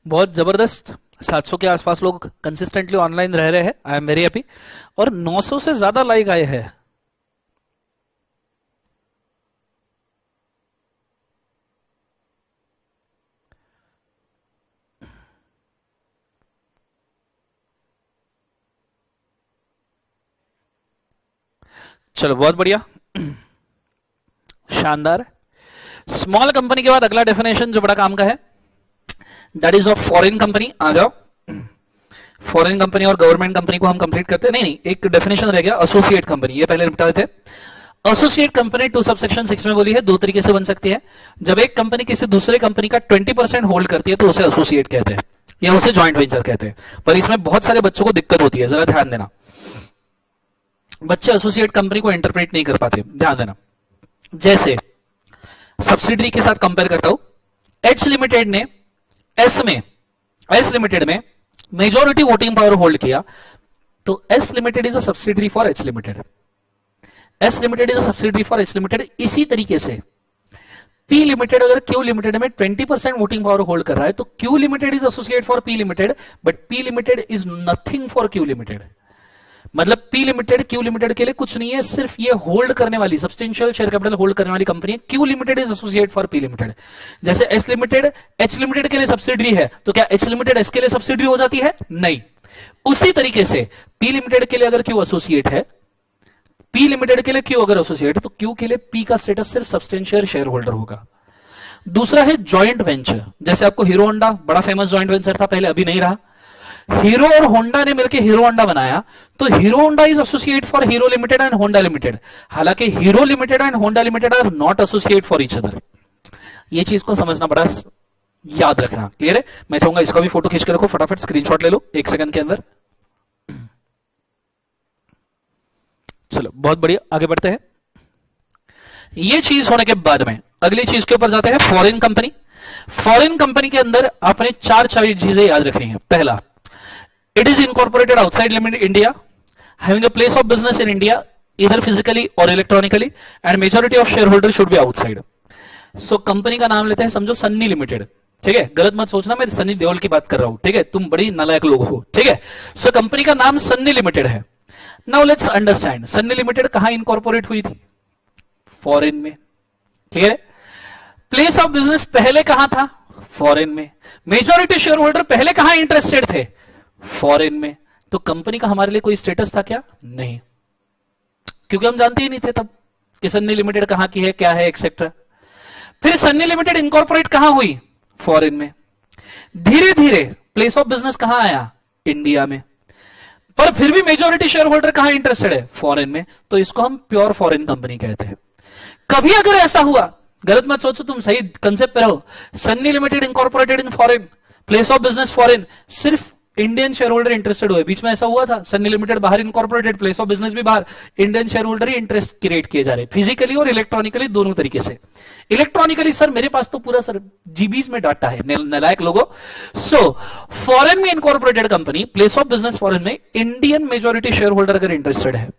बहुत जबरदस्त, 700 के आसपास लोग कंसिस्टेंटली ऑनलाइन रह रहे हैं, आई एम वेरी हैप्पी, और 900 से ज्यादा लाइक आए हैं। चलो बहुत बढ़िया, शानदार। स्मॉल कंपनी के बाद अगला डेफिनेशन जो बड़ा काम का है, that is of foreign company. आ जाओ, फॉरेन कंपनी और गवर्नमेंट कंपनी को हम कंप्लीट करते हैं, नहीं एक डेफिनेशन रह गया, एसोसिएट कंपनी, ये पहले निपटा थे। एसोसिएट कंपनी 2 सबसेक्शन 6 में बोली है, 2 तरीके से बन सकती है। जब एक कंपनी किसी दूसरे कंपनी का 20% होल्ड करती है तो उसे एसोसिएट कहते हैं या उसे ज्वाइंट वेंचर कहते हैं, पर इसमें बहुत सारे बच्चों को दिक्कत होती है, जरा ध्यान देना, बच्चे एसोसिएट कंपनी को इंटरप्रेट नहीं कर पाते, ध्यान देना। जैसे सब्सिडरी के साथ कंपेयर करता हूं, एच लिमिटेड ने एस लिमिटेड में मेजॉरिटी वोटिंग पावर होल्ड किया, तो S limited is a subsidiary for H limited, S limited is a subsidiary for H limited. इसी तरीके से पी लिमिटेड अगर क्यू लिमिटेड में 20% वोटिंग पावर होल्ड कर रहा है तो Q limited is associate for P limited, but P limited is nothing for Q limited. मतलब पी लिमिटेड क्यू लिमिटेड के लिए कुछ नहीं है, सिर्फ ये होल्ड करने वाली, सब्सटेंशियल शेयर कैपिटल होल्ड करने वाली कंपनी है। Q limited is associate for P limited. जैसे एस लिमिटेड एच लिमिटेड के लिए सब्सिडरी है, तो क्या एच लिमिटेड एस के लिए सब्सिडरी हो जाती है? नहीं। उसी तरीके से पी लिमिटेड के लिए अगर क्यू एसोसिएट है, पी लिमिटेड के लिए क्यू अगर एसोसिएट है, तो क्यू के लिए पी का स्टेटस सिर्फ सब्सटेंशियल शेयर होल्डर होगा। दूसरा है जॉइंट वेंचर, जैसे आपको हीरो होंडा बड़ा फेमस जॉइंट वेंचर था, पहले अभी नहीं रहा। हीरो और होंडा ने मिलकर हीरो होंडा बनाया, तो Hero Honda is associate for Hero limited and Honda limited. हालांकि Hero limited and Honda limited are not associate for each other. ये चीज को समझना बड़ा याद रखना, क्लियर है? मैं चाहूंगा इसका भी फोटो खींच कर रखो, फटाफट स्क्रीनशॉट ले लो 1 सेकंड के अंदर। चलो बहुत बढ़िया, आगे बढ़ते हैं। ये चीज होने के बाद में अगली चीज के ऊपर जाते हैं, फॉरेन कंपनी। फॉरेन कंपनी के अंदर आपने 4 चीजें याद रखनी है। पहला, it is incorporated outside limited India, having a place of business in India इधर फिजिकली और electronically, and majority of share holder should be outside. So company का नाम लेते हैं, समझो सन्नी लिमिटेड, ठीक है? गलत मत सोचना, मैं सन्नी देओल की बात कर रहा हूं, ठीक है? तुम बड़ी नालायक लोग हो, ठीक है? सो कंपनी का नाम सन्नी लिमिटेड है। Now let's understand, Sunny limited कहां इनकॉर्पोरेट हुई थी? फॉरेन में, क्लियर? प्लेस ऑफ बिजनेस पहले कहां था? फॉरेन में। मेजॉरिटी शेयर होल्डर पहले कहां इंटरेस्टेड थे? फॉरेन में। तो कंपनी का हमारे लिए कोई स्टेटस था क्या? नहीं, क्योंकि हम जानते ही नहीं थे तब कि सन्नी लिमिटेड कहां की है, क्या है, एक्सेट्रा। फिर सन्नी लिमिटेड इनकॉर्पोरेट कहां हुई? फॉरेन में। धीरे धीरे प्लेस ऑफ बिजनेस कहां आया? इंडिया में। पर फिर भी मेजॉरिटी शेयर होल्डर कहां इंटरेस्टेड है? फॉरेन में। तो इसको हम प्योर फॉरेन कंपनी कहते हैं। कभी अगर ऐसा हुआ, गलत मत सोचो, तुम सही कंसेप्ट पे रहो, Sunny limited incorporated in foreign, place of business foreign, सिर्फ इंडियन शेयर होल्डर इंटरेस्टेड हुए, बीच में ऐसा हुआ था सन्नी लिमिटेड बाहर इनकॉर्पोरेटेड, प्लेस ऑफ बिजनेस भी बाहर, इंडियन शेयर होल्डर ही इंटरेस्ट क्रिएट किए जा रहे फिजिकली और इलेक्ट्रॉनिकली दोनों तरीके से। इलेक्ट्रॉनिकली सर मेरे पास तो पूरा सर जीबीज में डाटा है, नलायक लोगों। सो फॉरेन में incorporated company, place of business foreign में, इंडियन मेजोरिटी शेयर होल्डर अगर इंटरेस्टेड है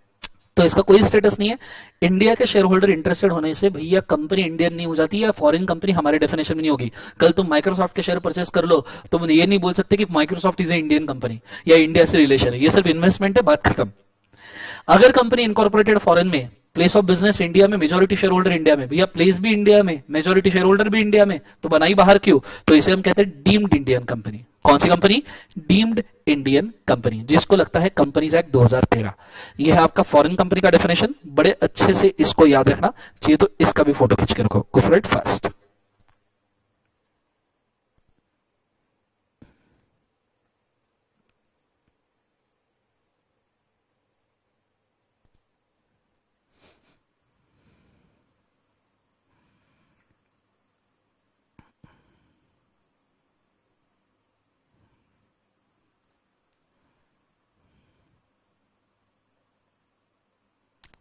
तो इसका कोई स्टेटस नहीं है। इंडिया के शेयर होल्डर इंटरेस्टेड होने से भैया कंपनी इंडियन नहीं हो जाती, या फॉरेन कंपनी हमारे डेफिनेशन में नहीं होगी। कल तुम माइक्रोसॉफ्ट के शेयर परचेस कर लो, तुम ये नहीं बोल सकते कि Microsoft is a Indian company या इंडिया से रिलेशन है, ये सिर्फ इन्वेस्टमेंट है, बात खत्म। अगर कंपनी इनकॉर्पोरेटेड फॉरेन में, प्लेस ऑफ बिजनेस इंडिया में, मेजोरिटी शेयर होल्डर इंडिया में, भैया प्लेस भी इंडिया में, मेजोरिटी शेयर होल्डर भी इंडिया में, तो बनाई बाहर क्यों? तो इसे हम कहते हैं डीम्ड इंडियन कंपनी। कौन सी कंपनी? डीम्ड इंडियन कंपनी, जिसको लगता है कंपनीज एक्ट 2013। यह है आपका फॉरेन कंपनी का डेफिनेशन, बड़े अच्छे से इसको याद रखना चाहिए, तो इसका भी फोटो खींच के रखो। गो फॉर इट फास्ट।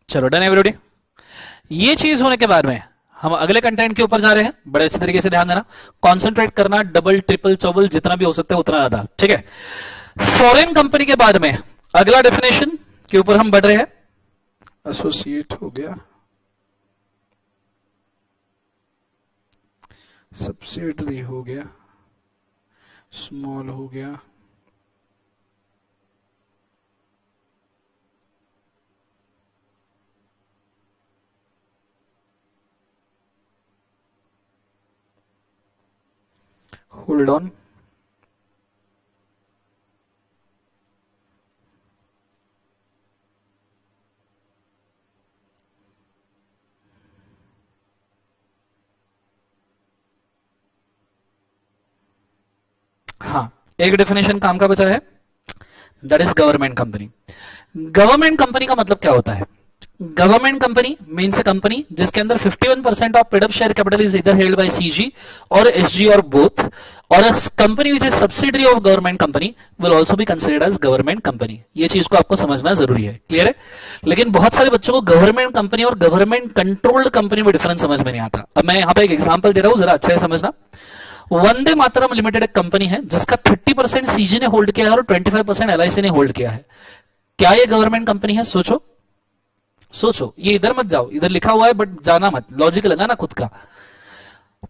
चलो डन एवरीबॉडी। ये चीज होने के बाद में हम अगले कंटेंट के ऊपर जा रहे हैं। बड़े अच्छे तरीके से ध्यान देना, कॉन्सेंट्रेट करना, डबल ट्रिपल चौबल जितना भी हो सकता है उतना ज्यादा, ठीक है। फॉरेन कंपनी के बाद में अगला डेफिनेशन के ऊपर हम बढ़ रहे हैं। एसोसिएट हो गया, सब्सिडरी हो गया, स्मॉल हो गया, होल्ड ऑन, हाँ एक डेफिनेशन काम का बचा है, that is government company. Government company का मतलब क्या होता है? Government company means a company जिसके अंदर 51% of paid up share capital is either held by CG और एसजी और बोथ, और company which is subsidiary of government company will also be considered as government company. ये चीज को आपको समझना जरूरी है, क्लियर है? लेकिन बहुत सारे बच्चों को गवर्नमेंट कंपनी और गवर्नमेंट कंट्रोल्ड कंपनी में डिफरेंस समझ में नहीं आता। अब मैं यहां पर एक एग्जांपल दे रहा हूं, जरा अच्छे से समझना। वंदे मातरम लिमिटेड एक कंपनी है जिसका 30% सीजी ने होल्ड किया है और 25% एलआईसी ने होल्ड किया है। क्या ये गवर्नमेंट कंपनी है? सोचो सोचो, ये इधर मत जाओ, इधर लिखा हुआ है बट जाना मत, लॉजिक लगाना खुद का।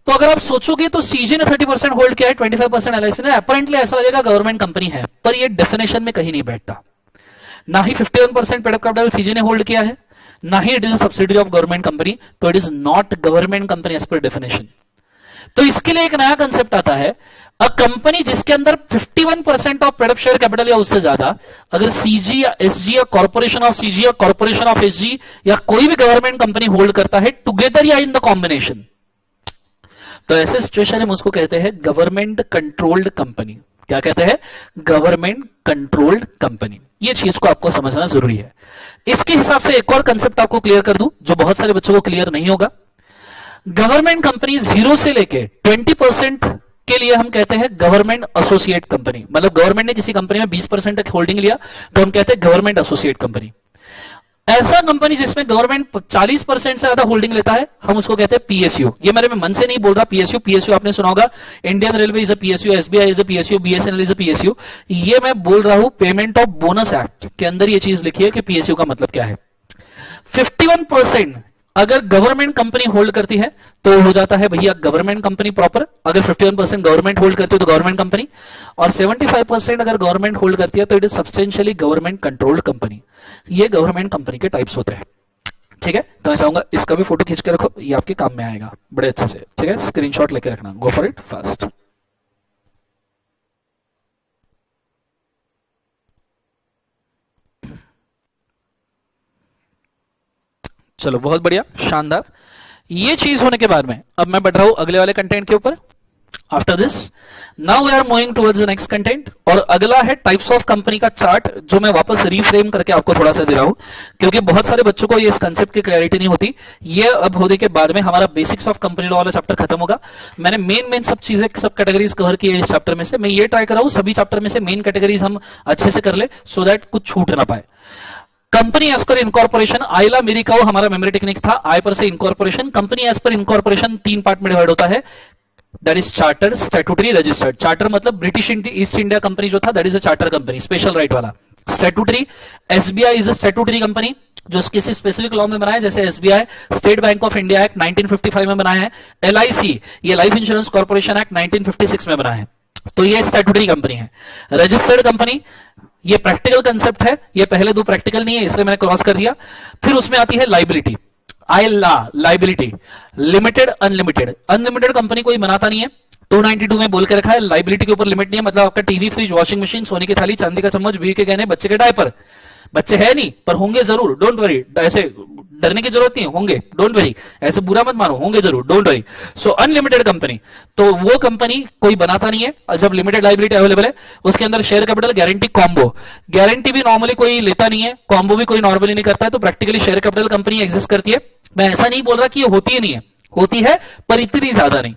तो अगर आप सोचोगे तो सीजी ने 30% होल्ड किया है, 25% एलआईसी ने, अपरेंटली ऐसा लगेगा गवर्नमेंट कंपनी है, पर ये डेफिनेशन में कहीं नहीं बैठता। ना ही 51% पेड अप कैपिटल सीजी ने होल्ड किया है, ना ही it is a subsidiary of government company, तो it is not government company as per definition. तो इसके लिए एक नया कंसेप्ट आता है, अ कंपनी जिसके अंदर 51% of paid up share capital या उससे ज्यादा, अगर सीजी या एसजी या कॉर्पोरेशन ऑफ सीजी या कॉर्पोरेशन ऑफ एसजी या कोई भी गवर्नमेंट कंपनी होल्ड करता है टुगेदर या इन द कॉम्बिनेशन, तो ऐसे सिचुएशन में उसको कहते हैं गवर्नमेंट कंट्रोल्ड कंपनी। क्या कहते हैं? Government controlled company. ये चीज को आपको समझना जरूरी है। इसके हिसाब से एक और कंसेप्ट आपको क्लियर कर दूं जो बहुत सारे बच्चों को क्लियर नहीं होगा। गवर्नमेंट कंपनी 0 से लेके 20% के लिए हम कहते हैं गवर्नमेंट एसोसिएट कंपनी। मतलब गवर्नमेंट ने किसी कंपनी में 20% तक होल्डिंग लिया तो हम कहते हैं गवर्नमेंट एसोसिएट कंपनी। ऐसा कंपनी जिसमें गवर्नमेंट 40% से ज्यादा होल्डिंग लेता है हम उसको कहते हैं पीएसयू। ये मेरे मन से नहीं बोल रहा, पीएसयू पीएसयू आपने सुना होगा, Indian railway is a PSU, SBI is a PSU, BSNL is a PSU. ये मैं बोल रहा हूं पेमेंट ऑफ बोनस एक्ट के अंदर ये चीज लिखी है कि पीएसयू का मतलब क्या है। 51% अगर गवर्नमेंट कंपनी होल्ड करती है तो हो जाता है भैया गवर्नमेंट कंपनी प्रॉपर। अगर 51% गवर्नमेंट होल्ड करती है तो गवर्नमेंट कंपनी, और 75% अगर गवर्नमेंट होल्ड करती है तो it is substantially government controlled company. ये गवर्नमेंट कंपनी के टाइप्स होते हैं, ठीक है? तो मैं चाहूंगा इसका भी फोटो खींच के रखो, ये आपके काम में आएगा बड़े अच्छे से, ठीक है? स्क्रीनशॉट लेके रखना। गो फॉर इट फास्ट। चलो बहुत बढ़िया, शानदार। ये चीज होने के बाद में अब मैं बढ़ रहा हूं अगले वाले कंटेंट के ऊपर। After this now we are moving towards the next content, और अगला है टाइप्स ऑफ कंपनी का चार्ट, जो मैं वापस रीफ्रेम करके आपको थोड़ा सा दे रहा हूं, क्योंकि बहुत सारे बच्चों को ये इस कंसेप्ट की क्लैरिटी नहीं होती। ये अब होने के बाद में हमारा बेसिक्स ऑफ कंपनी लॉ वाला चैप्टर खत्म होगा। मैंने मेन सब चीजें, सब कैटेगरीज कवर की है इस चैप्टर में से। मैं ये ट्राई कर रहा हूं सभी चैप्टर में से मेन कैटेगरीज हम अच्छे से कर ले, सो दैट कुछ छूट ना पाए। कंपनी एज पर इनकॉर्पोरेशन, आइला मेरी का हमारा मेमोरी टेक्निक था, आई पर से incorporation. Company as per incorporation 3 part में डिवाइड होता है, that is charter, statutory, registered. Charter मतलब ब्रिटिश ईस्ट इंडिया कंपनी जो था, that is a charter company, special right वाला। Statutory, SBI is a statutory company जो किसी स्पेसिफिक लॉ में बना है, जैसे SBI State Bank of India act 1955 में बना है। एलआईसी ये लाइफ इंश्योरेंस कॉर्पोरेशन एक्ट 1956 में बना है, तो ये स्टैट्यूटरी कंपनी है। रजिस्टर्ड कंपनी ये प्रैक्टिकल कंसेप्ट है, ये पहले 2 प्रैक्टिकल नहीं है, इसलिए मैंने क्रॉस कर दिया। फिर उसमें आती है लाइबिलिटी, आईला liability, limited, unlimited. Unlimited company कोई बनाता नहीं है, 292 में बोल के रखा है लाइबिलिटी के ऊपर लिमिट नहीं है, मतलब आपका टीवी, फ्रिज, वॉशिंग मशीन, सोने की थाली, चांदी का चम्मच, बीवी के गहने, बच्चे के डायपर, बच्चे है नहीं पर होंगे जरूर, डोंट वरी, ऐसे डरने की जरूरत नहीं, होंगे, डोंट वरी, ऐसे बुरा मत मानो, होंगे जरूर, don't worry. So unlimited company, तो वो कंपनी कोई बनाता नहीं है, और जब लिमिटेड लाइबिलिटी अवेलेबल है, उसके अंदर share capital, guarantee, combo. Guarantee भी नॉर्मली कोई लेता नहीं है, कॉम्बो भी कोई नॉर्मली नहीं करता है, तो practically share capital company exist करती है। मैं ऐसा नहीं बोल रहा कि ये होती ही नहीं है, होती है पर इतनी ज्यादा नहीं।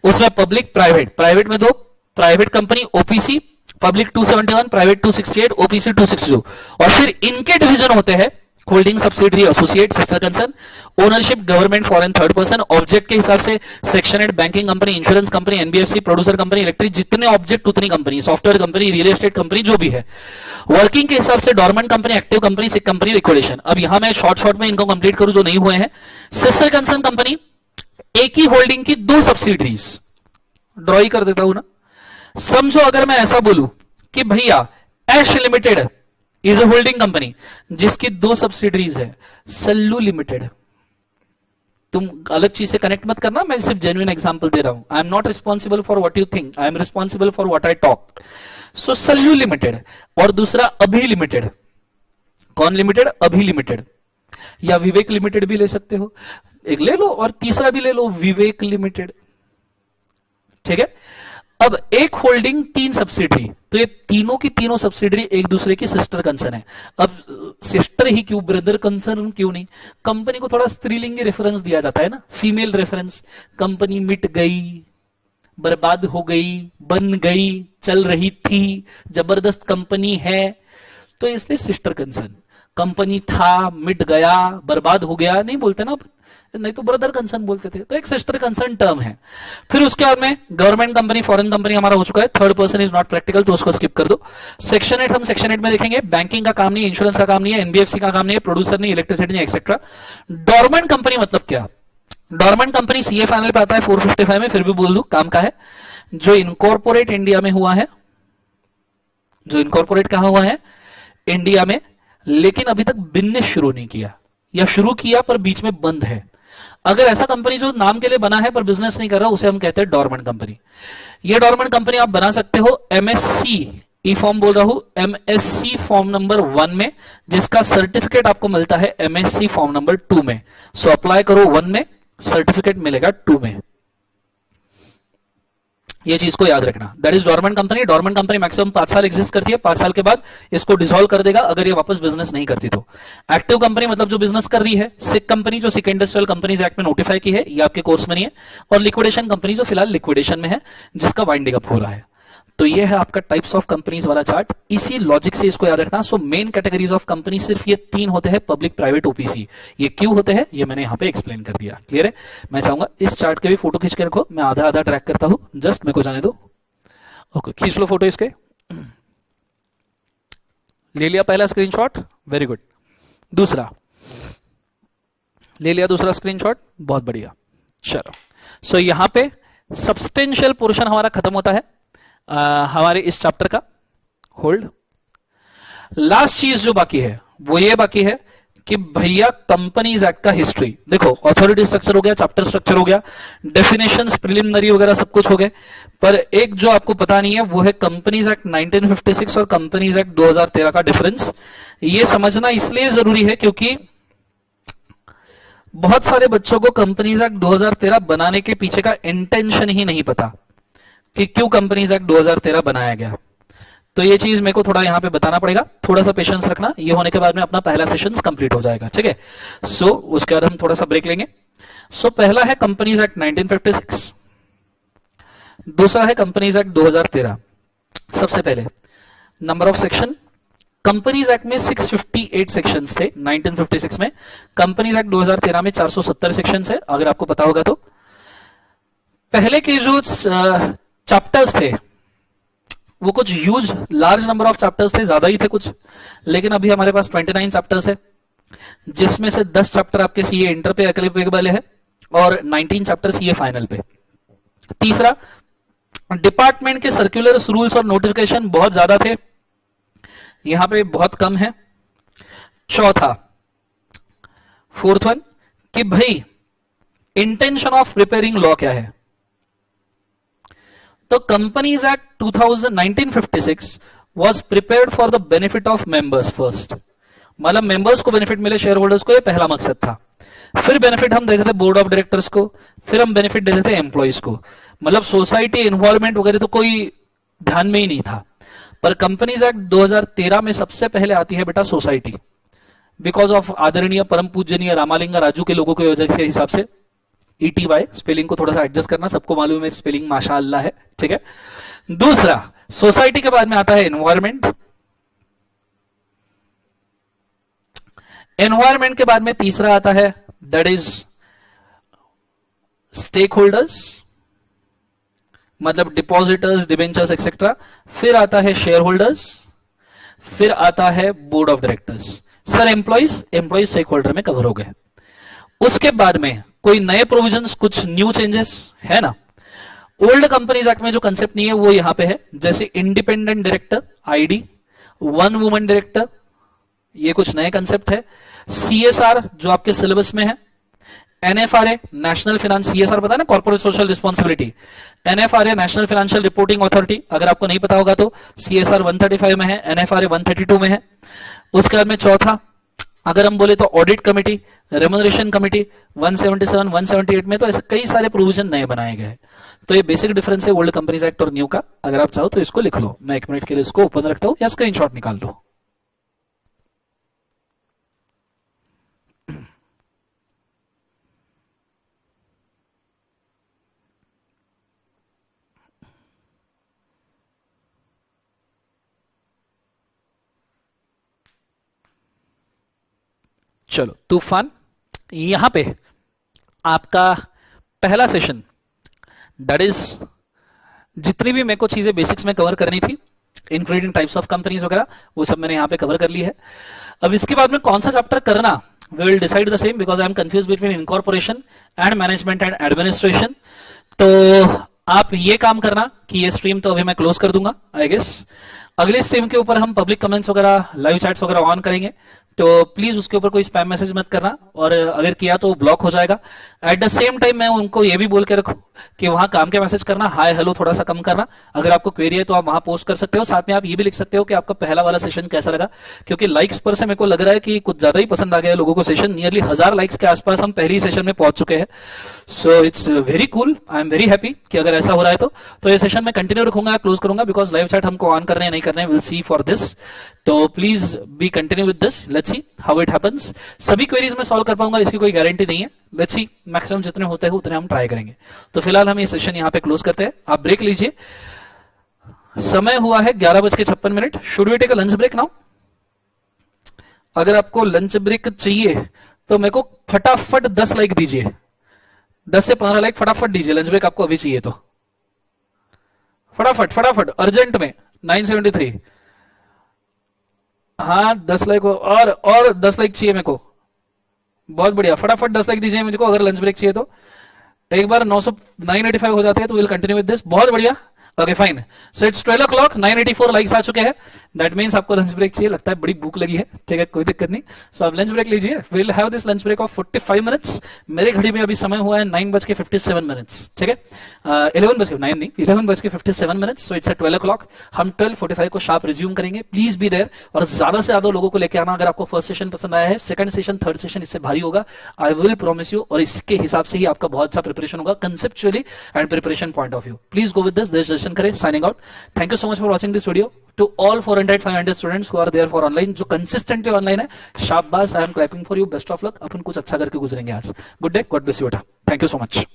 उसमें पब्लिक, प्राइवेट, प्राइवेट में 2, private company OPC, public 271, private 268, OPC 262, और फिर इनके डिवीजन होते हैं holding, subsidiary, associate, sister concern, ownership, government, foreign, third person. Object के हिसाब से section 8 banking company, insurance company, NBFC, producer company, electric, जितने ऑब्जेक्ट उतनी company, software company, real estate company, जो भी है। वर्किंग के हिसाब से dormant company, active company, sick company, liquidation. अब यहां मैं शॉर्ट में इनको कंप्लीट करूं जो नहीं हुए हैं। सिस्टर कंसर्न कंपनी, एक ही होल्डिंग की 2 सब्सिडरीज, ड्रॉ ही कर देता हूं ना। समझो अगर मैं ऐसा बोलूं कि भैया Ash limited is a holding company जिसकी 2 सब्सिडरीज है, सल्लू लिमिटेड। तुम अलग चीज से कनेक्ट मत करना, मैं सिर्फ जेन्युइन एग्जांपल दे रहा हूं। आई am not responsible for what you think, I am responsible for what I talk. So Sallu limited, और दूसरा अभी लिमिटेड। कौन लिमिटेड? अभी लिमिटेड, या विवेक लिमिटेड भी ले सकते हो, एक ले लो, और तीसरा भी ले लो, विवेक लिमिटेड। ठीक है, अब एक होल्डिंग 3 सब्सिडरी, तो ये तीनों की तीनों सब्सिडरी एक दूसरे की सिस्टर कंसर्न है। अब सिस्टर ही क्यों, ब्रदर कंसर्न क्यों नहीं? कंपनी को थोड़ा स्त्रीलिंगी रेफरेंस दिया जाता है ना, फीमेल रेफरेंस। कंपनी मिट गई, बर्बाद हो गई, बन गई, चल रही थी, जबरदस्त कंपनी है, तो इसलिए सिस्टर कंसर्न। कंपनी था, मिट गया, बर्बाद हो गया नहीं बोलते ना, नहीं तो ब्रदर कंसर्न बोलते थे, तो एक सिस्टर कंसर्न टर्म है। फिर उसके बाद में गवर्नमेंट कंपनी, फॉरेन कंपनी हमारा हो चुका है। Third person is not practical, तो उसको स्किप कर दो। सेक्शन 8 हम सेक्शन 8 में देखेंगे, बैंकिंग का काम नहीं है, इंश्योरेंस का काम नहीं है, एनबीएफसी का काम नहीं है, प्रोड्यूसर नहीं, इलेक्ट्रिसिटी नहीं, एक्सेट्रा। डोरमेंट कंपनी मतलब क्या? डोरमेंट कंपनी सीए फाइनल पे आता है 455 में, फिर भी बोल दू काम का है, जो इनकॉर्पोरेट इंडिया में हुआ है, जो इनकॉर्पोरेट कहां हुआ है? इंडिया में, लेकिन अभी तक बिजनेस शुरू नहीं किया, या शुरू किया पर बीच में बंद है। अगर ऐसा कंपनी जो नाम के लिए बना है पर बिजनेस नहीं कर रहा, उसे हम कहते हैं डोरमेंट कंपनी। ये डोरमेंट कंपनी आप बना सकते हो एमएससी, ई फॉर्म बोल रहा हूं, एमएससी फॉर्म नंबर 1 में, जिसका सर्टिफिकेट आपको मिलता है एमएससी फॉर्म नंबर 2 में। सो अप्लाई करो 1 में, सर्टिफिकेट मिलेगा 2 में। ये चीज को याद रखना, that is dormant company. Dormant company maximum 5 साल एग्जिस्ट करती है, 5 साल के बाद इसको डिसॉल्व कर देगा अगर ये वापस बिजनेस नहीं करती तो। एक्टिव कंपनी मतलब जो बिजनेस कर रही है। सिक कंपनी जो सिक इंडस्ट्रियल कंपनीज एक्ट में नोटिफाई की है, ये आपके कोर्स में नहीं है। और लिक्विडेशन कंपनी जो फिलहाल लिक्विडेशन में है, जिसका वाइंडिंग अप हो रहा है। तो ये है आपका टाइप्स ऑफ कंपनीज वाला चार्ट। इसी लॉजिक से इसको याद रखना। So main categories of company सिर्फ ये 3 होते हैं, पब्लिक, प्राइवेट, ओपीसी। ये क्यों होते हैं ये मैंने यहां पे एक्सप्लेन कर दिया। क्लियर है? मैं चाहूंगा इस चार्ट के भी फोटो खींच के रखो, मैं आधा आधा ट्रैक करता हूं, जस्ट मेरे को जाने दो। ओके, खींच लो फोटो इसके। ले लिया पहला स्क्रीनशॉट, वेरी गुड। दूसरा ले लिया, दूसरा स्क्रीनशॉट, बहुत बढ़िया। चलो, सो यहां पे सब्सटेंशियल पोर्शन हमारा खत्म होता है हमारे इस चैप्टर का। होल्ड। लास्ट चीज जो बाकी है वो ये बाकी है कि भैया कंपनीज एक्ट का हिस्ट्री देखो। अथॉरिटी स्ट्रक्चर हो गया, चैप्टर स्ट्रक्चर हो गया, डेफिनेशंस, प्रिलिमिनरी वगैरह सब कुछ हो गए, पर एक जो आपको पता नहीं है वो है कंपनीज एक्ट 1956 और कंपनीज एक्ट 2013 का डिफरेंस। ये समझना इसलिए जरूरी है क्योंकि बहुत सारे बच्चों को कंपनीज एक्ट 2013 बनाने के पीछे का इंटेंशन ही नहीं पता। कि क्यों कंपनीज एक्ट 2013 बनाया गया। तो ये चीज मेरे को थोड़ा यहां पे बताना पड़ेगा, थोड़ा सा पेशेंस रखना, ये होने के बाद में अपना पहला सेशन कंप्लीट हो जाएगा, ठीक है। सो उसके बाद हम थोड़ा सा ब्रेक लेंगे। सो पहला है कंपनीज एक्ट 1956, दूसरा है कंपनीज एक्ट 2013। सबसे पहले number of section, companies act में 658 सेक्शंस थे 1956 में, कंपनीज एक्ट 2013 में 470 सेक्शंस है, अगर आपको पता होगा तो। पहले के जो चैप्टर्स थे वो कुछ huge large number of chapters थे, ज्यादा ही थे कुछ, लेकिन अभी हमारे पास 29 चैप्टर्स है, जिसमें से 10 चैप्टर आपके सीए इंटर पे एप्लीकेबल है और 19 चैप्टर सीए फाइनल पे। तीसरा, डिपार्टमेंट के सर्कुलर्स, रूल्स और नोटिफिकेशन बहुत ज्यादा थे, यहां पे बहुत कम है। चौथा, फोर्थ वन, कि भाई इंटेंशन ऑफ प्रिपेयरिंग लॉ क्या है। तो companies act 1956 was prepared for the benefit of members first, मतलब मेंबर्स को बेनिफिट मिले, शेयर होल्डर्स को, ये पहला मकसद था। फिर बेनिफिट हम देते थे बोर्ड ऑफ डायरेक्टर्स को, फिर हम बेनिफिट देते थे एम्प्लॉइज को, मतलब सोसाइटी इन्वॉल्वमेंट वगैरह तो कोई ध्यान में ही नहीं था। पर कंपनीज एक्ट 2013 में सबसे पहले आती है बेटा सोसाइटी, बिकॉज ऑफ आदरणीय परम पूजनीय रामालिंगा राजू के लोगों की वजह के हिसाब से। ETY स्पेलिंग को थोड़ा सा एडजस्ट करना, सबको मालूम है स्पेलिंग माशाअल्लाह है, ठीक है। दूसरा, सोसाइटी के बाद में आता है एनवायरमेंट, एनवायरमेंट के बाद में तीसरा आता है दैट इज स्टेक होल्डर्स, मतलब डिपॉजिटर्स, डिबेंचर्स एक्सेट्रा। फिर आता है शेयर होल्डर्स, फिर आता है board of directors. Sir employees stakeholder में कवर हो गए। उसके बाद में कोई नए प्रोविजंस, कुछ न्यू चेंजेस है ना। ओल्ड कंपनीज एक्ट में जो कंसेप्ट नहीं है वो यहां पे है, जैसे independent director ID, one woman director, ये कुछ नए कंसेप्ट है। CSR जो आपके सिलेबस में है, NFRA नेशनल फाइनेंस, CSR पता है ना, corporate social responsibility, NFRA national financial reporting authority, अगर आपको नहीं पता होगा तो CSR 135 में है, NFRA 132 में है। उसके बाद में चौथा, अगर हम बोले तो ऑडिट कमेटी, रेम्यूनरेशन कमेटी 177, 178 में, तो ऐसे कई सारे प्रोविजन नए बनाए गए। तो ये बेसिक डिफरेंस है ओल्ड कंपनीज एक्ट और न्यू का। अगर आप चाहो तो इसको लिख लो, मैं 1 मिनट के लिए इसको ओपन रखता हूं या स्क्रीनशॉट निकाल लो। चलो तूफान, यहां पे आपका पहला सेशन दैट इज जितनी भी मेरे को चीजें बेसिक्स में कवर करनी थी, इंक्लूडिंग टाइप्स ऑफ कंपनीज वगैरह, वो सब मैंने यहां पे कवर कर ली है। अब इसके बाद में कौन सा चैप्टर करना, we will decide the same, because I am confuse between incorporation and management and administration. तो आप ये काम करना कि ये स्ट्रीम तो अभी मैं क्लोज कर दूंगा आई गेस। अगली स्ट्रीम के ऊपर हम पब्लिक कमेंट्स वगैरह, लाइव चैट्स वगैरह ऑन करेंगे, तो प्लीज उसके ऊपर कोई स्पैम मैसेज मत करना, और अगर किया तो ब्लॉक हो जाएगा। एट द सेम टाइम मैं उनको ये भी बोल के रखूं कि वहां काम के मैसेज करना, हाय हेलो थोड़ा सा कम करना। अगर आपको क्वेरी है तो आप वहां पोस्ट कर सकते हो, साथ में आप ये भी लिख सकते हो कि आपका पहला वाला सेशन कैसा लगा, क्योंकि लाइक्स पर से मेरे को लग रहा है कि कुछ ज्यादा ही पसंद आ गया है लोगों को सेशन। नियरली 1000 लाइक्स के आसपास हम पहली सेशन में पहुंच चुके हैं। So it's very cool, I am very happy कि अगर ऐसा हो रहा है तो ये सेशन मैं कंटिन्यू रखूंगा, क्लोज करूंगा, बिकॉज लाइव चैट हमको ऑन करने नहीं करने, विल सी फॉर दिस। तो please be continue with this, let's see how it happens. सभी क्वेरीज में सॉल्व कर पाऊंगा इसकी कोई गारंटी नहीं है, लेट्स सी, मैक्सिमम जितने होते हैं उतने हम ट्राई करेंगे। तो फिलहाल हम ये सेशन यहां पे क्लोज करते हैं, आप ब्रेक लीजिए। समय हुआ है 11:56। Should we take a lunch break now? अगर आपको लंच ब्रेक चाहिए तो मेरे को फटाफट 10 लाइक दीजिए, 10 से 15 लाइक फटाफट दीजिए। लंच ब्रेक आपको अभी चाहिए तो फटाफट अर्जेंट में 973। हाँ 10 लाइक और 10 लाइक चाहिए मेरे को, बहुत बढ़िया, फटाफट 10 लाइक दीजिए मुझको अगर लंच ब्रेक चाहिए तो। एक बार 985 हो जाते हैं तो विल कंटिन्यू विद दिस, बहुत बढ़िया। Okay fine, so it's 12 o'clock, 984 likes आ चुके हैं, दैट मींस आपको लंच ब्रेक चाहिए, लगता है बड़ी भूख लगी है, ठीक है कोई दिक्कत नहीं। सो आप लंच ब्रेक लीजिए, will have this lunch break of 45 minutes. मेरे घड़ी में अभी समय हुआ है 9:57, ठीक है, 11:57 सो इट्स 12 o'clock। हम 12:45 को शार्प रिज्यूम करेंगे, प्लीज बी देयर, और ज्यादा से ज्यादा लोगों को लेकर आना। अगर आपको फर्स्ट सेशन पसंद आया है, सेकंड सेशन, थर्ड सेशन इससे भारी होगा, आई विल प्रॉमिस यू, और इसके हिसाब से ही आपका बहुत सा प्रिपरेशन होगा conceptually and preparation point of view. Please go with this session करें। Signing out. Thank you so much for watching this video. To all 400-500 students who are there for online, जो कंसिस्टेंटली ऑनलाइन है, शाबाश, I am clapping for you, best of luck. अपन कुछ अच्छा करके गुजरेंगे आज। Good day, God bless you बेटा। Thank you so much.